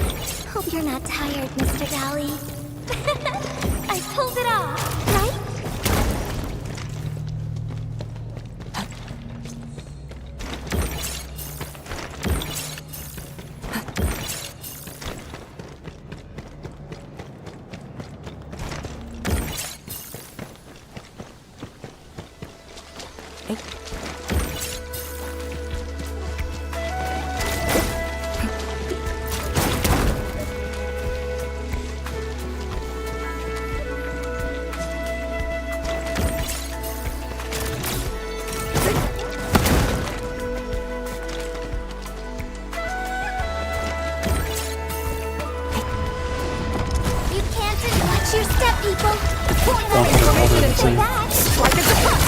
S13: Hope you're not tired, Mr. Dally. I pulled it off, right? Watch your step, people. Formation in place. Strike and suppress.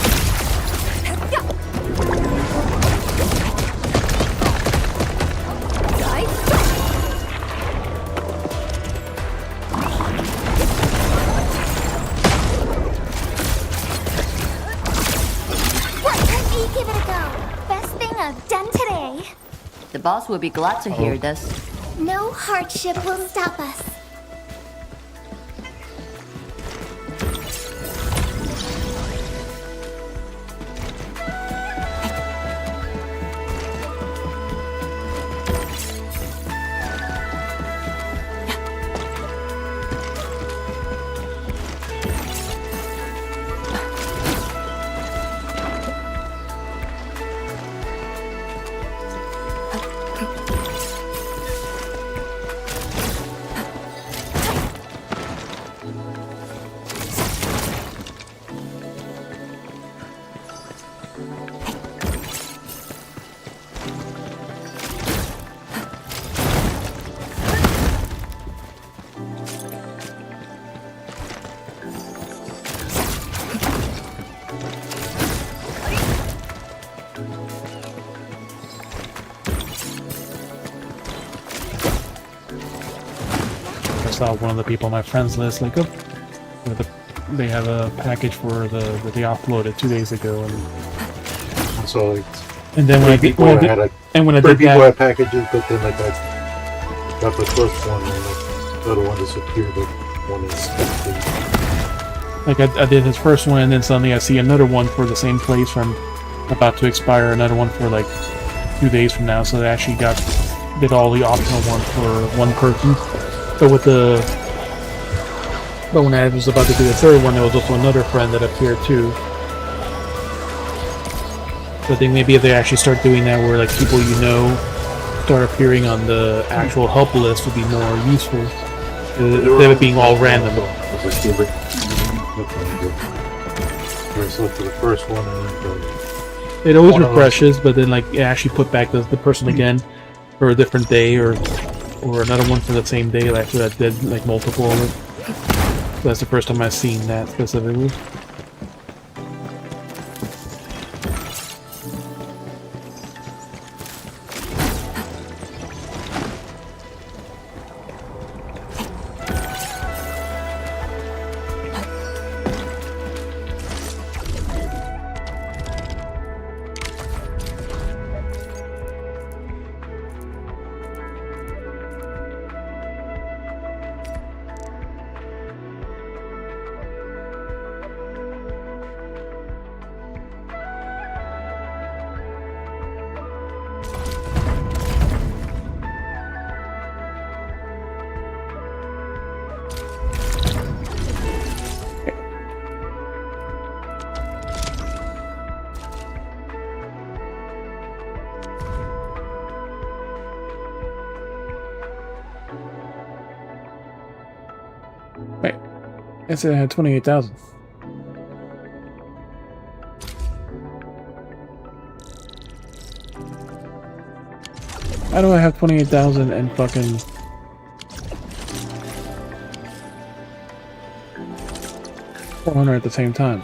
S13: Give it a go. Best thing I've done today.
S17: The boss will be glad to hear this.
S13: No hardship will stop us.
S1: I saw one of the people on my friends list like, oh, with the they have a package for that they uploaded 2 days ago, and
S15: so like,
S1: and then when I did
S15: people
S1: that,
S15: had packages, but then like I got the first one, and the other one disappeared. The one is
S1: like I did his first one, and then suddenly I see another one for the same place from about to expire, another one for like 2 days from now. So they actually did all the optional ones for one person. But when I was about to do the third one, there was also another friend that appeared too. So I think maybe if they actually start doing that, where like people you know start appearing on the actual help list, would be more useful instead of it being all random.
S15: So for the first one, and then
S1: it always refreshes, but then like it actually put back the person again for a different day, or another one for the same day. Like that did like multiple of it. So that's the first time I've seen that specifically. Wait, I said I had 28,000. How do I have 28,000 and fucking... $400 at the same time?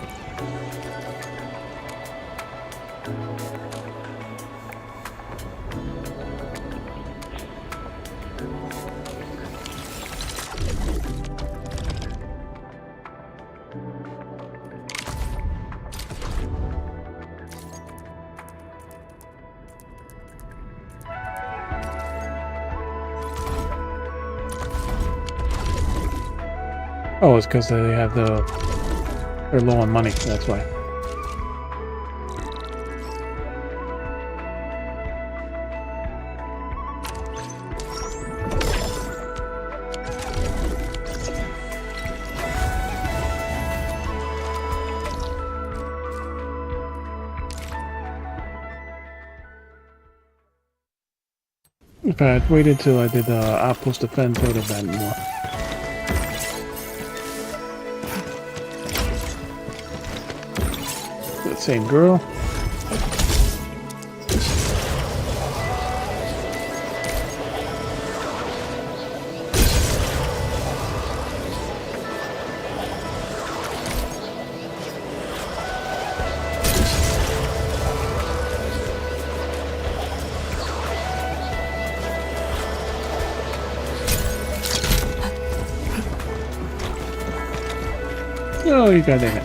S1: Oh, it's because they have they're low on money, that's why. If I had waited till I did Outpost Defense, I would have been more. Same girl. Oh, you got it.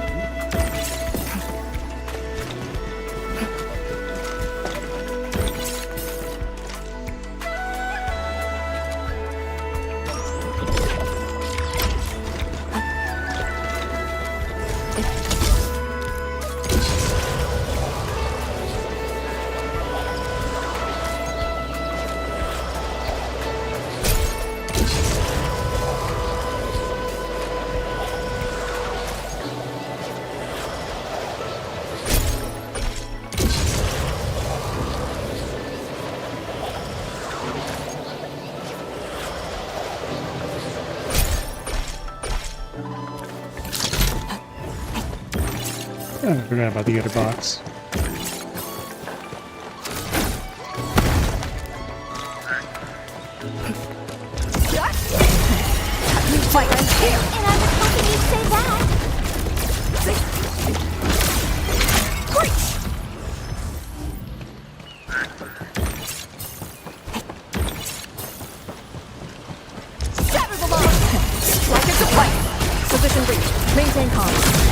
S1: I forgot about the other box.
S13: Fight right here. And I was hoping you'd say that.
S11: Shatter the line! Strike into place! So
S10: Position reached. Maintain comms.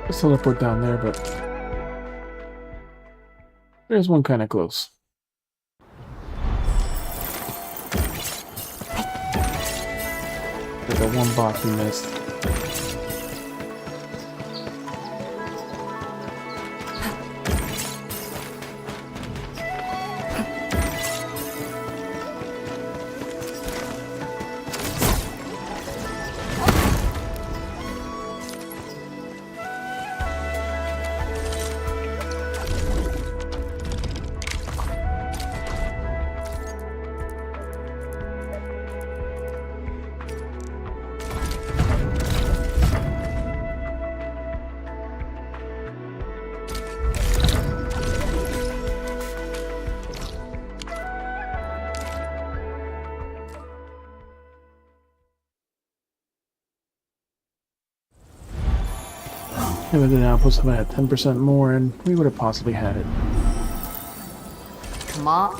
S1: Let's teleport down there, but there's one kind of close. Like that one box we missed. If the outpost had 10% more, and we would have possibly had it.
S17: Come on.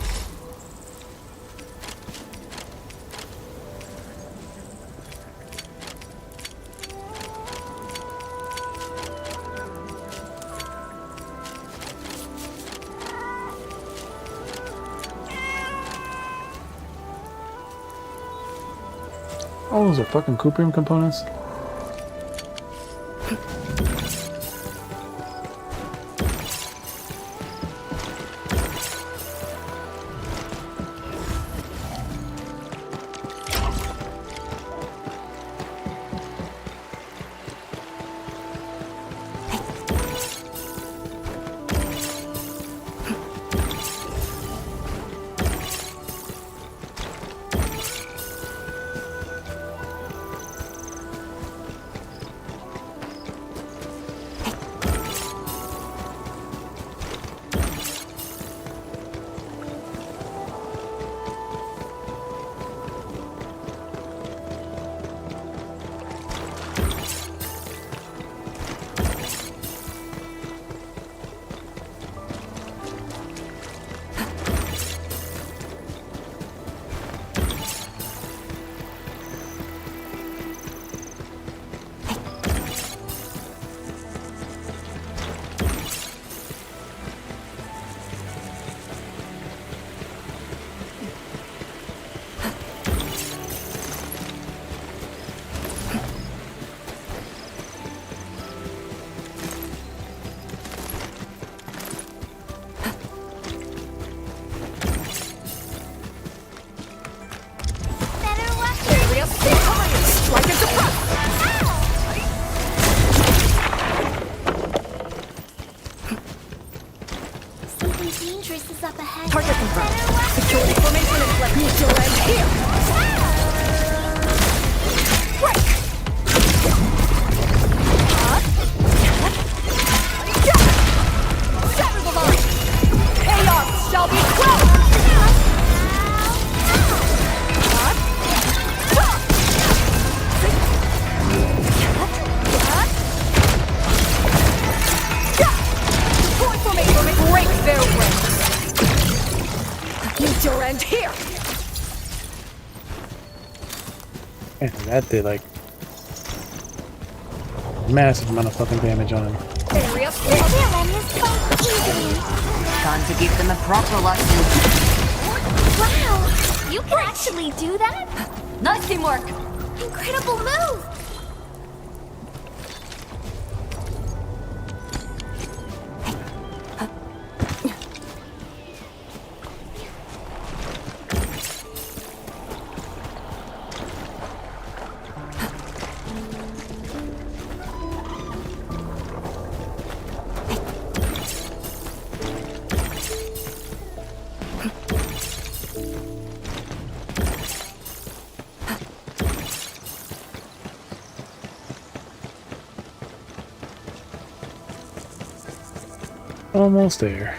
S1: Oh, those are fucking Cooprium components?
S10: Target confirmed. Security formation in place. Neutral end here. Break. Shatter the line. Chaos shall be quelled. Support formation break their ranks. Meet your end here!
S1: And that did like massive amount of fucking damage on him.
S17: Area Time to give them a proper lesson.
S13: Wow! You can actually actually do that?
S17: Nice teamwork.
S13: Incredible move!
S1: Almost there.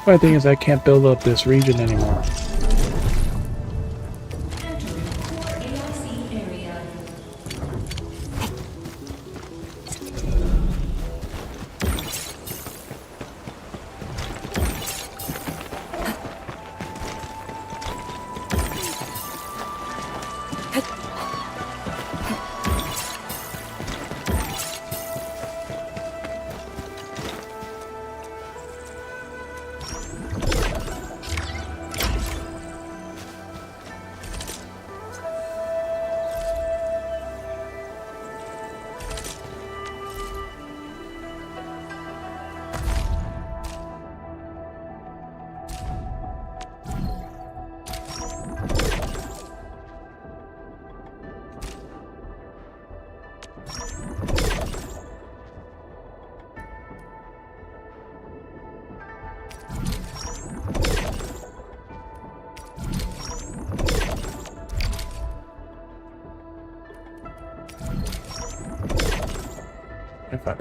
S1: My thing is I can't build up this region anymore.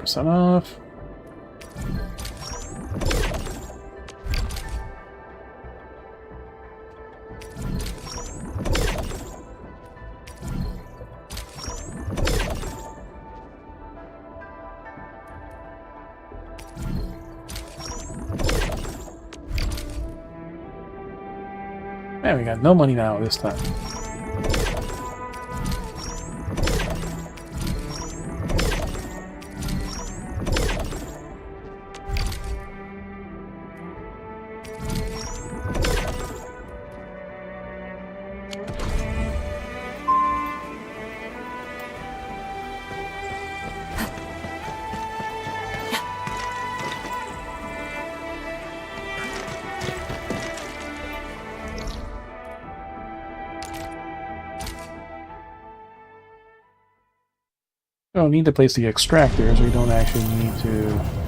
S1: %5 off. Man, we got no money now this time. We don't need to place the extractors, we don't actually need to...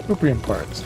S1: appropriate parts.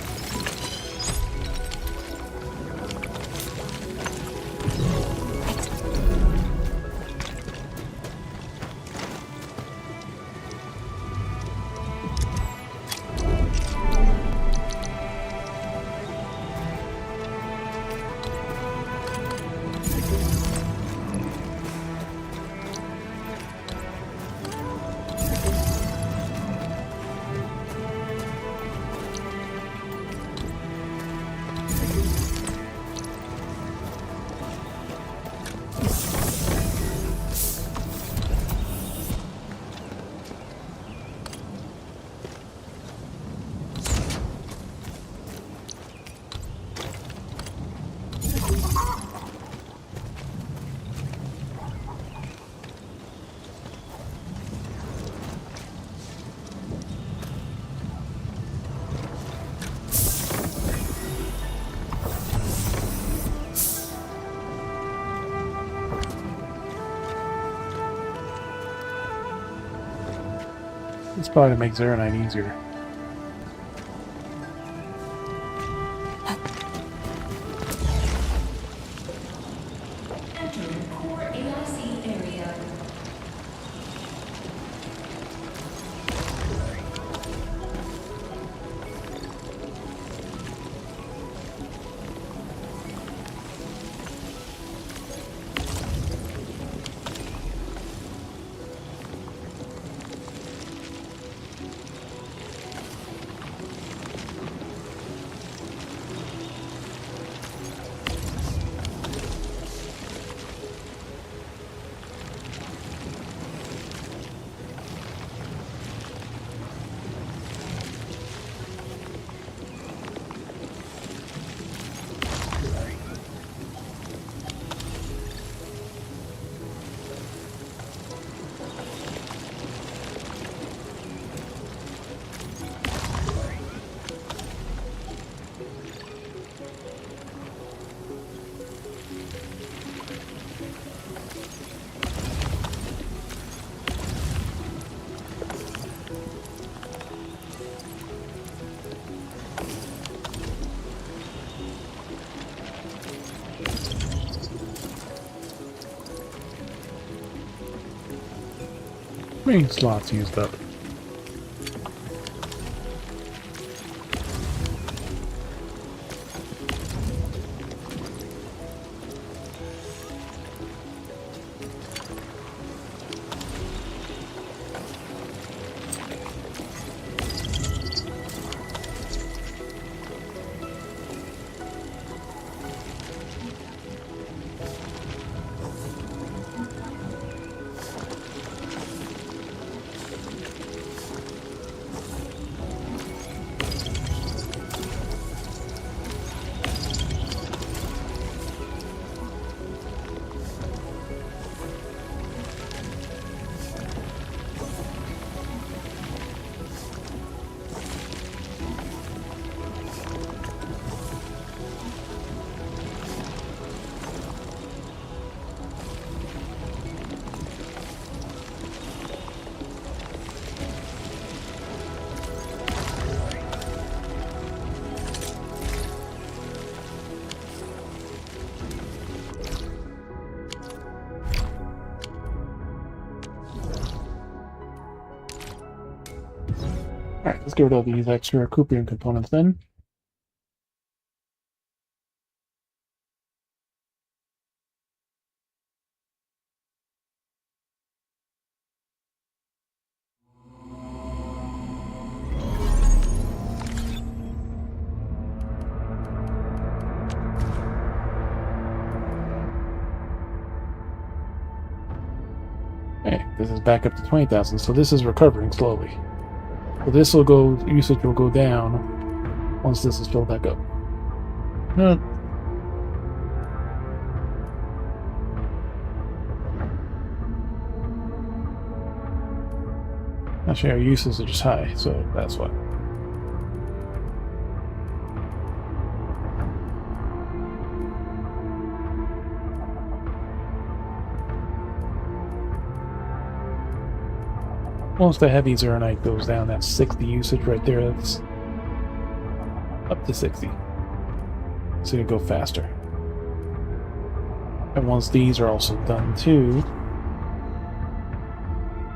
S1: It's probably to make Zeronite easier. Main slots used up. Alright, let's get rid of these extra Coopian components then. Okay, this is back up to 20,000, so this is recovering slowly. So this will go, usage will go down once this is filled back up. Actually, our usage is high, so that's why. Once the heavy Zeronite goes down, that's 60 usage right there. That's up to 60. So it'll go faster. And once these are also done too,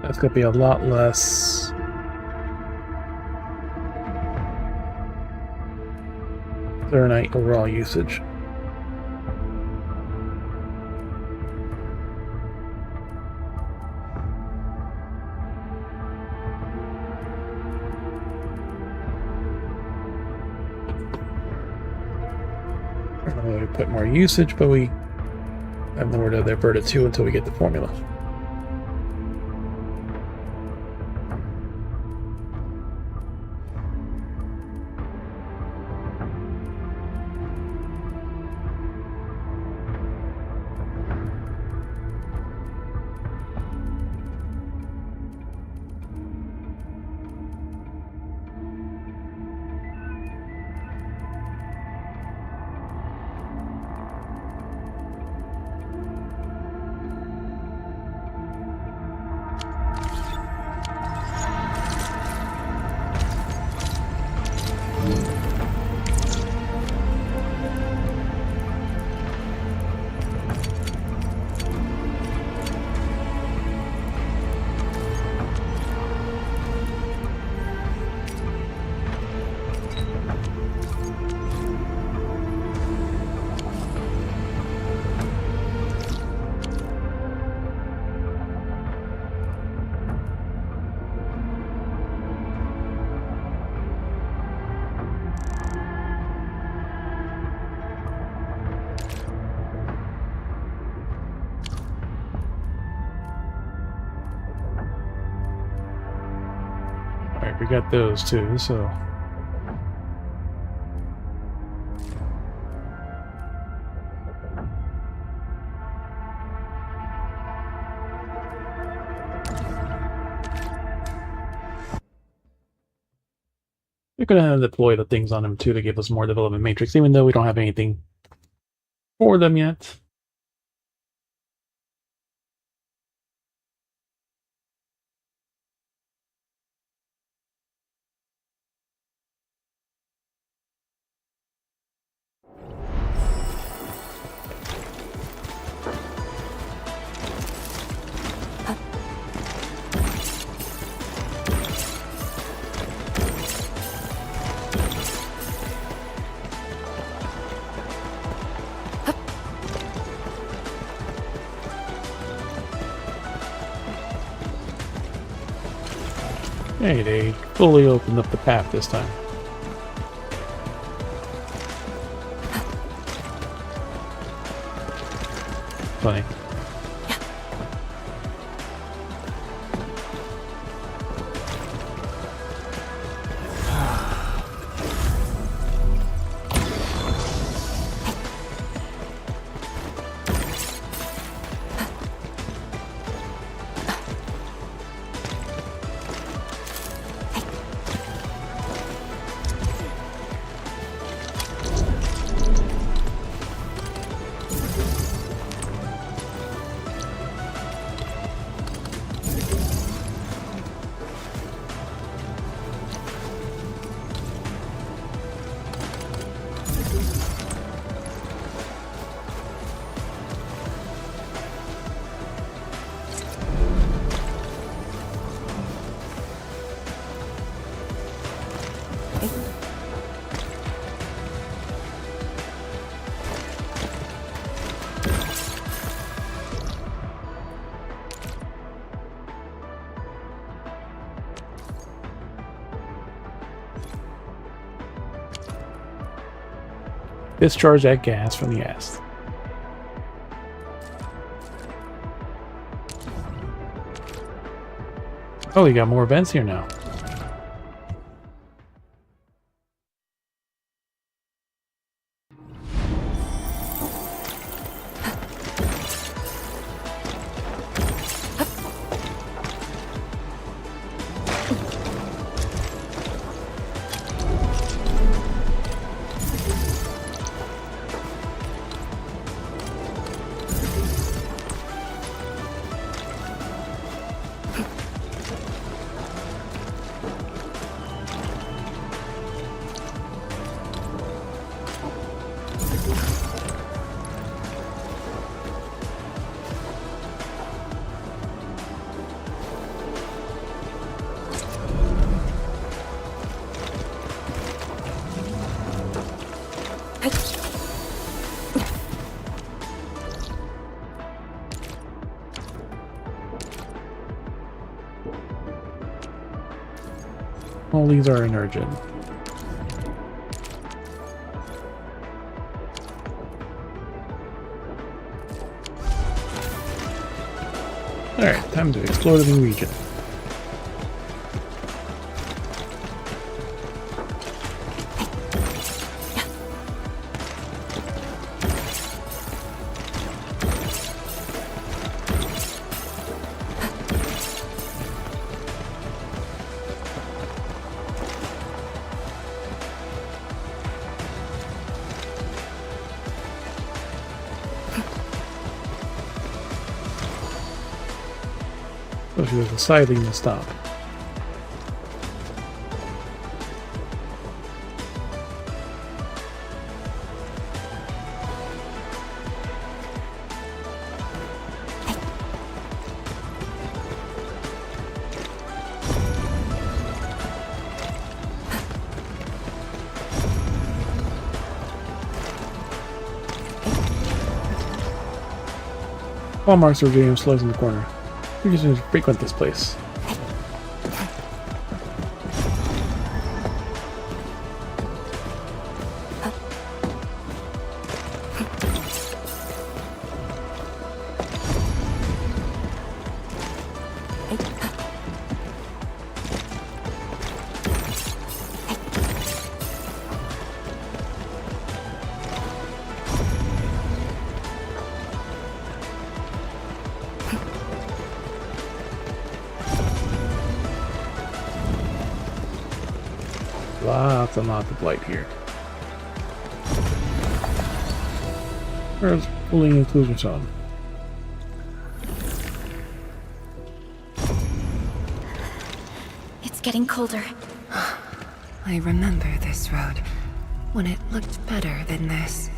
S1: that's going to be a lot less Zeronite overall usage. Put more usage, but we have nowhere to divert it to until we get the formula. Alright, we got those too, so... We're gonna deploy the things on them too to give us more development matrix, even though we don't have anything for them yet. Hey, they fully opened up the path this time. Funny. Discharge that gas from the ass. Oh, we got more vents here now. All these are energen. Alright, time to explore the new region. So there's a siding to stop. Wall marks are getting slugs in the corner. We just need to frequent this place. Lots and lots of light here. Where's Wuling Inclusion Zone?
S13: It's getting colder.
S18: I remember this road when it looked better than this.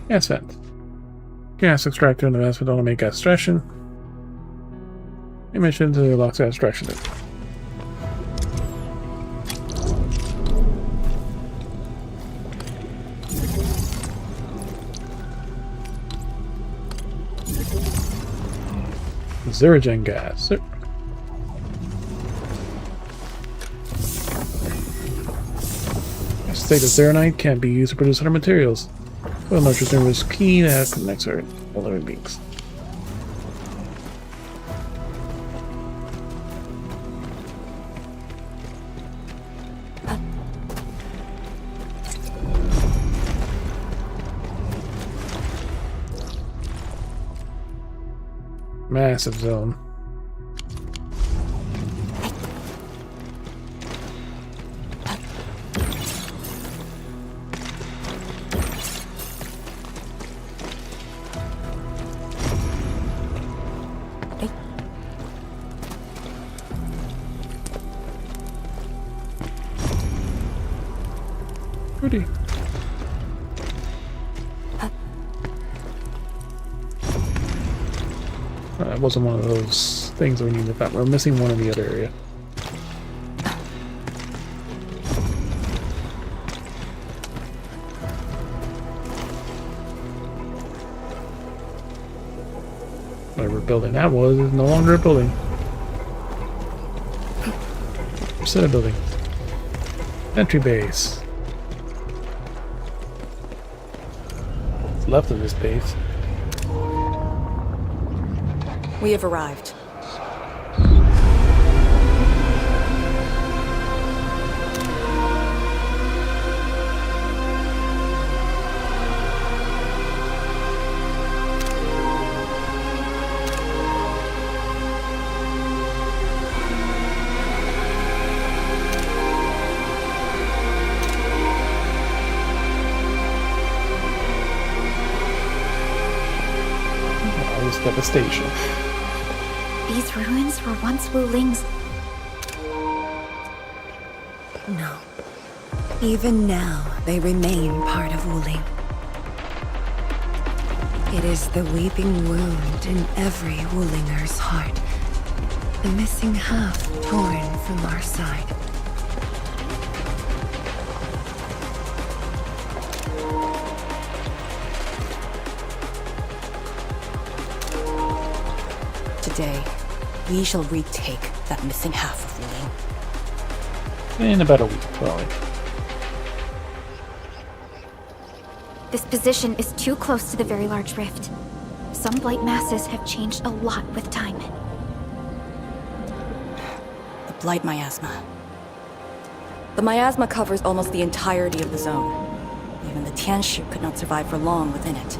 S1: Gas vent. Gas extractor in the vent to make gas extraction. Emission to lock gas extraction. Zerigen gas. State of Zeronite can't be used to produce other materials. Well, nitrogen is key that connects our living beings. Massive zone. Pretty. That wasn't one of those things that we needed. That we're missing one in the other area. Whatever building that was is no longer a building. Instead of building. Entry base. What's left of this base?
S14: We have arrived.
S1: Devastation.
S13: These ruins were once Wuling's.
S18: No. Even now, they remain part of Wuling. It is the weeping wound in every Wulinger's heart. The missing half torn from our side.
S14: Today, we shall retake that missing half of Wuling.
S1: In about a week, probably.
S13: This position is too close to the very large rift. Some blight masses have changed a lot with time.
S14: The blight miasma. The miasma covers almost the entirety of the zone. Even the Tianshu could not survive for long within it.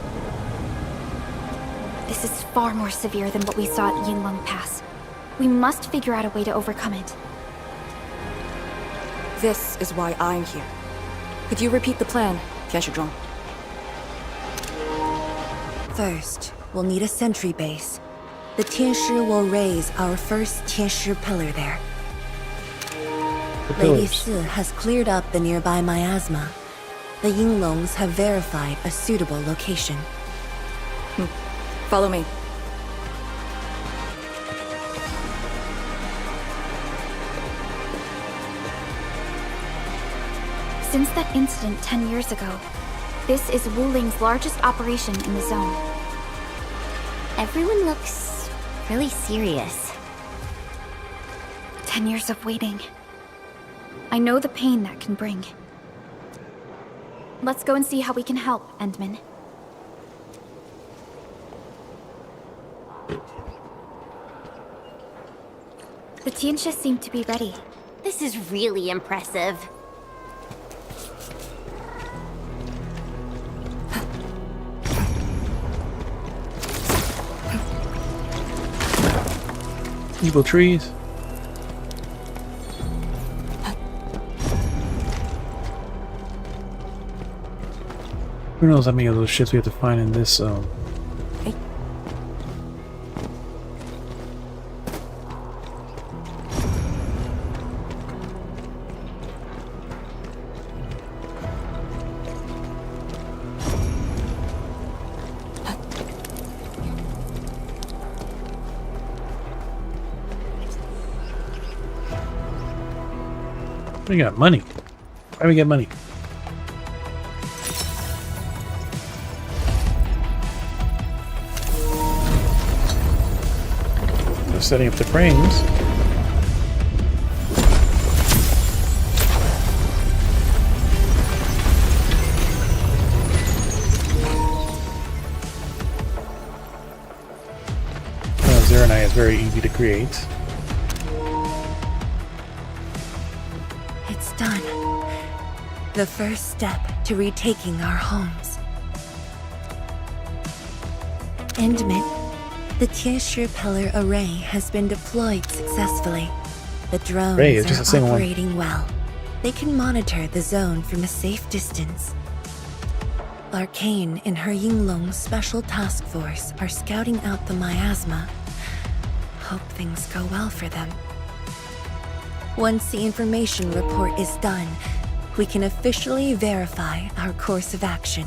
S13: This is far more severe than what we saw at Yinlong Pass. We must figure out a way to overcome it.
S14: This is why I'm here. Could you repeat the plan, Tianshuzhong?
S18: First, we'll need a sentry base. The Tianshi will raise our first Tianshi pillar there. Lady Si has cleared up the nearby miasma. The Yinglongs have verified a suitable location.
S14: Follow me.
S13: Since that incident 10 years ago, this is Wuling's largest operation in the zone.
S8: Everyone looks really serious.
S13: 10 years of waiting. I know the pain that can bring. Let's go and see how we can help, Endman. The Tianxia seem to be ready.
S8: This is really impressive.
S1: Evil trees. Who knows how many of those ships we have to find in this zone. We got money. Why do we get money? Just setting up the frames. Zeranite is very easy to create.
S18: It's done. The first step to retaking our homes. Endman, the Tianxia Pillar Array has been deployed successfully. The drones are operating well. They can monitor the zone from a safe distance. Arcane and her Yinglong Special Task Force are scouting out the miasma. Hope things go well for them. Once the information report is done, we can officially verify our course of action.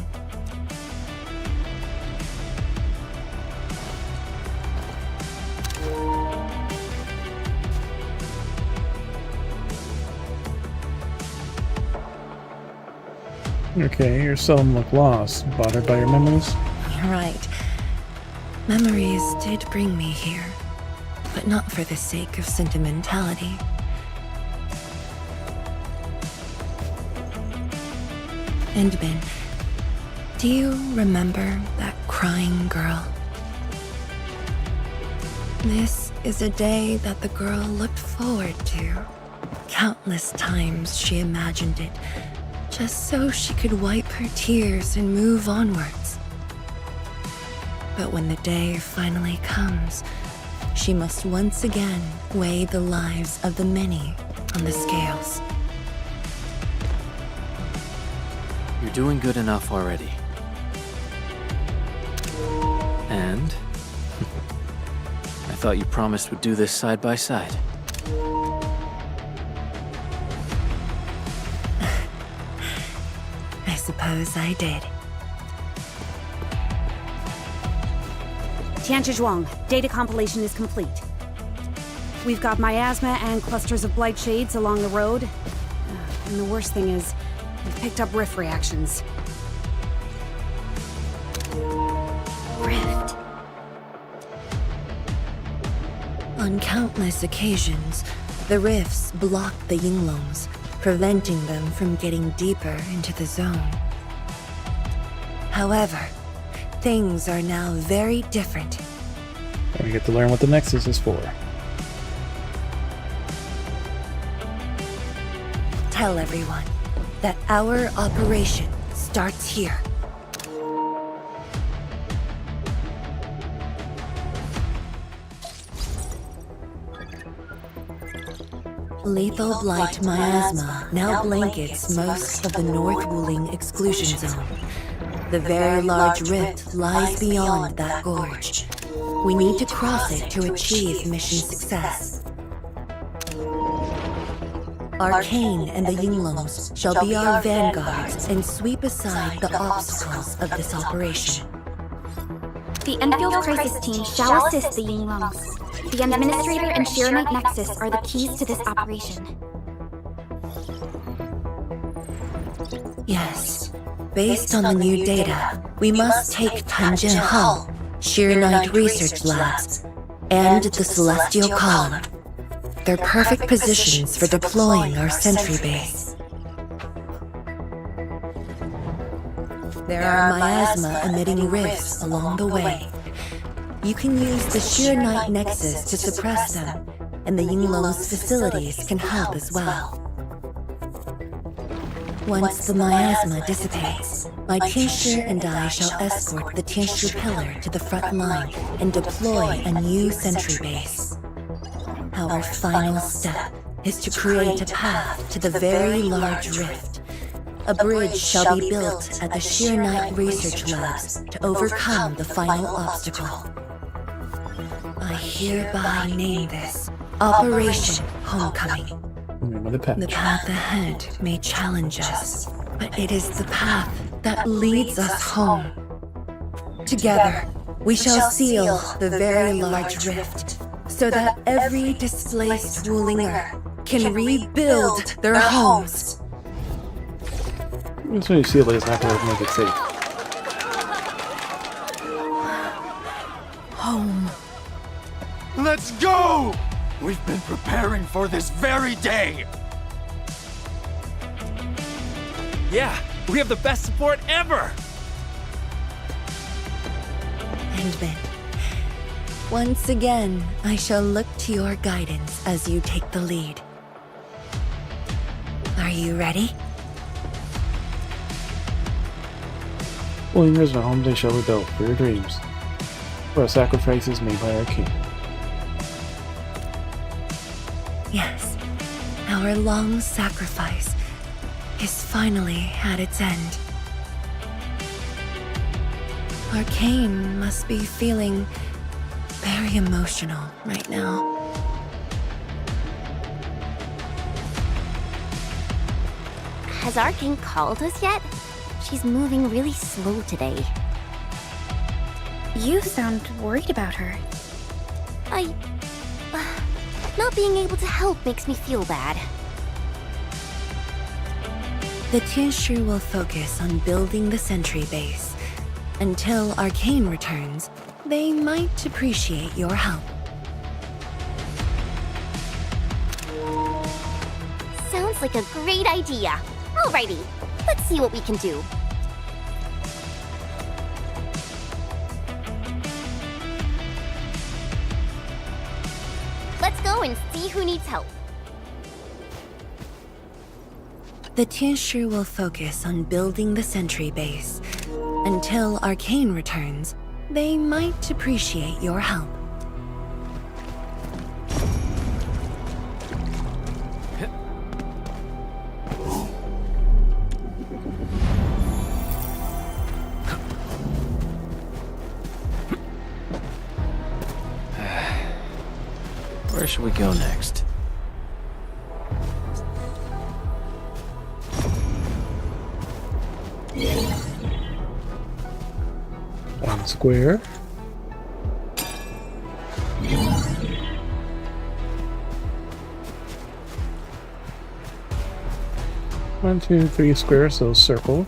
S1: Okay, you're some look lost. Bothered by your memories?
S18: Right. Memories did bring me here, but not for the sake of sentimentality. Endman, do you remember that crying girl? This is a day that the girl looked forward to. Countless times she imagined it, just so she could wipe her tears and move onwards. But when the day finally comes, she must once again weigh the lives of the many on the scales.
S12: You're doing good enough already. And I thought you promised we'd do this side by side.
S18: I suppose I did.
S10: Tianxia Zhuang, data compilation is complete. We've got miasma and clusters of blight shades along the road. And the worst thing is, we've picked up rift reactions.
S13: Rift.
S18: On countless occasions, the rifts block the Yinglongs, preventing them from getting deeper into the zone. However, things are now very different.
S1: And we get to learn what the Nexus is for.
S18: Tell everyone that our operation starts here. Lethal blight miasma now blankets most of the North Wuling exclusion zone. The very large rift lies beyond that gorge. We need to cross it to achieve mission success. Arcane and the Yinglongs shall be our vanguards and sweep aside the obstacles of this operation.
S13: The Endfield Crisis Team shall assist the Yinglongs. The Administrator and Shiranite Nexus are the keys to this operation.
S18: Yes. Based on the new data, we must take Tanjin Hall, Shiranite Research Labs, and the Celestial Column. they're perfect positions for deploying our sentry base. There are miasma-emitting rifts along the way. You can use the Sheer Night Nexus to suppress them, and the Yinglong's facilities can help as well. Once the miasma dissipates, my Tianshu and I shall escort the Tianshu pillar to the front line and deploy a new sentry base. Our final step is to create a path to the very large rift. A bridge shall be built at the Sheer Night Research Labs to overcome the final obstacle. I hereby name this Operation Homecoming.
S1: Remember the patch.
S18: The path ahead may challenge us, but it is the path that leads us home. Together, we shall seal the very large rift, so that every displaced Wulinger can rebuild their homes.
S1: That's when you seal it, it's not going to make it safe.
S18: Home.
S6: Let's go! We've been preparing for this very day!
S12: Yeah, we have the best support ever!
S18: Endman, once again, I shall look to your guidance as you take the lead. Are you ready?
S1: Wulingers are homes they shall be built for your dreams, for our sacrifices made by our king.
S18: Yes, our long sacrifice is finally at its end. Arcane must be feeling very emotional right now.
S13: Has Arcane called us yet? She's moving really slow today. You sound worried about her. Not being able to help makes me feel bad.
S18: The Tianshu will focus on building the sentry base. Until Arcane returns, they might appreciate your help.
S13: Sounds like a great idea. Alrighty, let's see what we can do. Let's go and see who needs help.
S18: The Tianshu will focus on building the sentry base. Until Arcane returns, they might appreciate your help.
S12: Where should we go next?
S1: One square. One, two, three squares, so circle.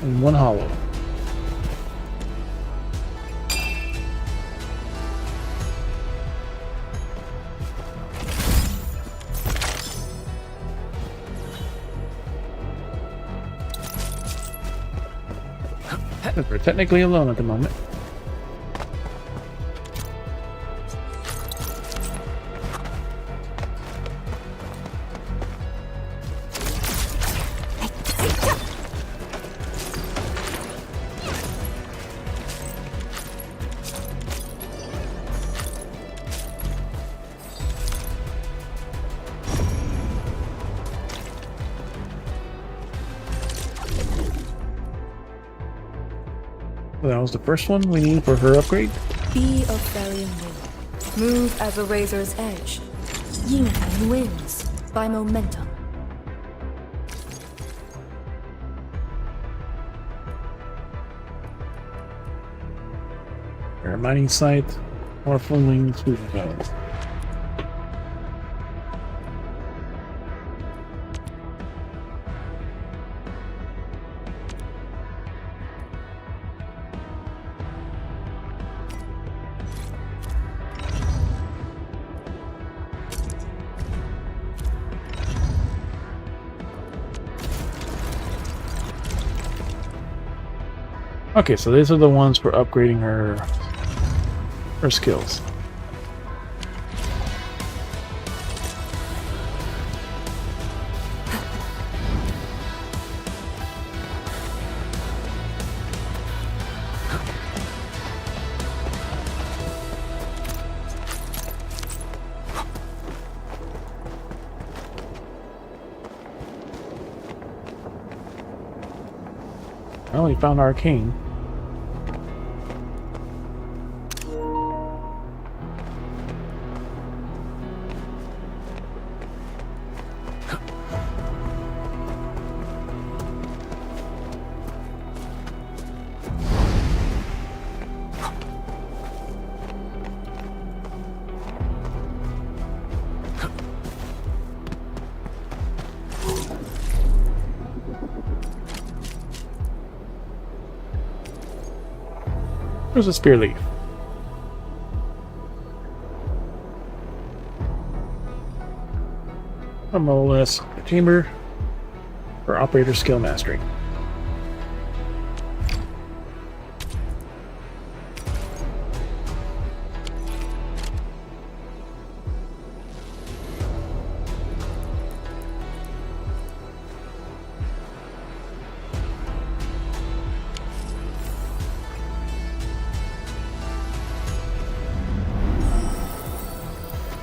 S1: And one hollow. We're technically alone at the moment. So that was the first one we need for her upgrade.
S14: Be of varying wind. Move as a razor's edge. Yin wins by momentum.
S1: Our mining site, more fueling sweeping valves. Okay, so these are the ones for upgrading her skills. Well, we found Arcane. Where's the spear leaf? Amolas chamber for operator skill mastery.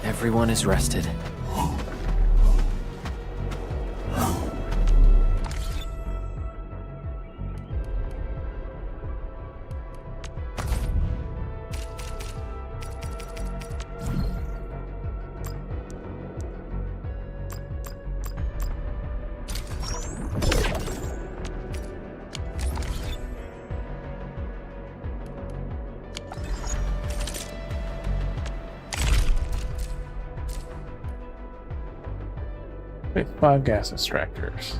S12: Everyone is rested.
S1: Wait, 5 gas extractors.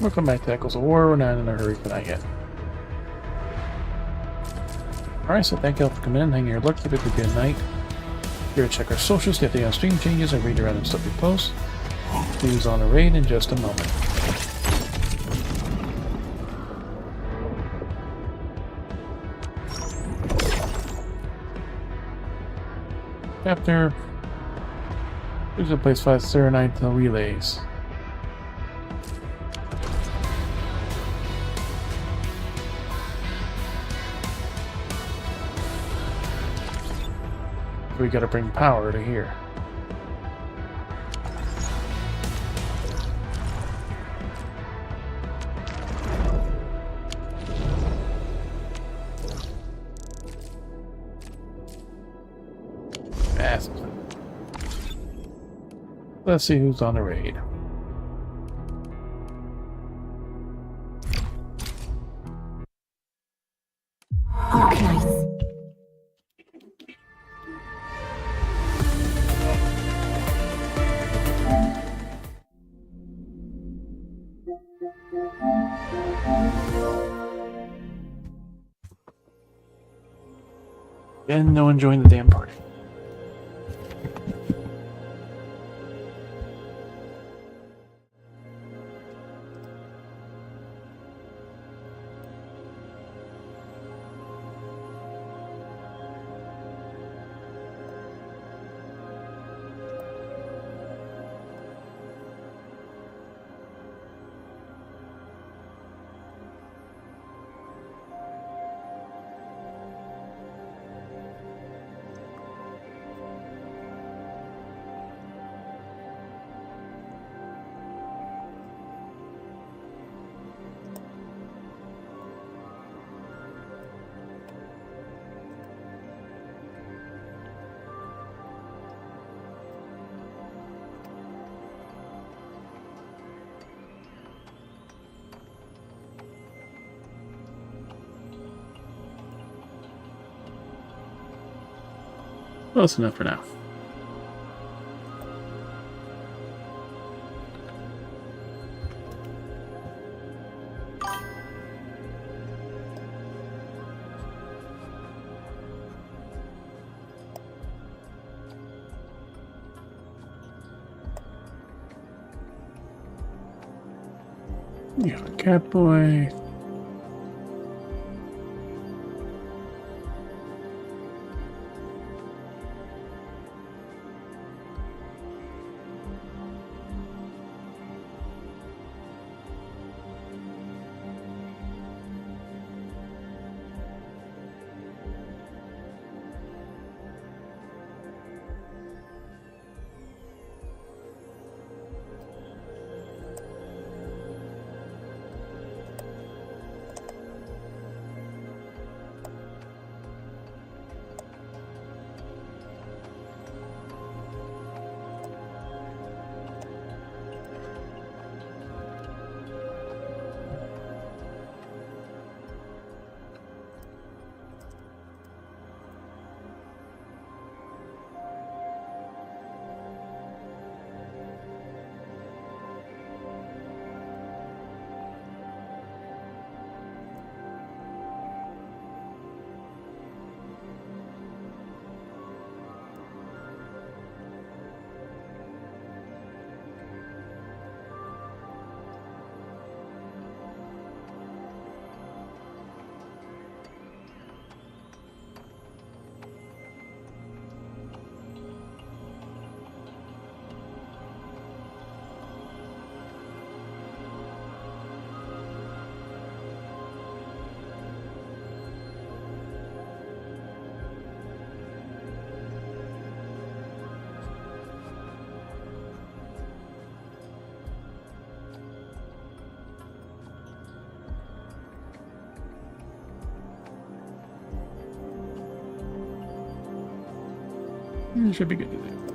S1: Welcome back to Echoes of War. We're not in a hurry for that yet. Alright, so thank you all for coming in, hanging your look, give it a good night. Here to check our socials, get the stream changes, and read the random stuff we post. Who's on a raid in just a moment. After there's a place 509 relays. We gotta bring power to here. Fast. Let's see who's on the raid.
S13: Organize.
S1: And no one joined the damn party. Close enough for now. Yeah, Catboy. It should be good to do.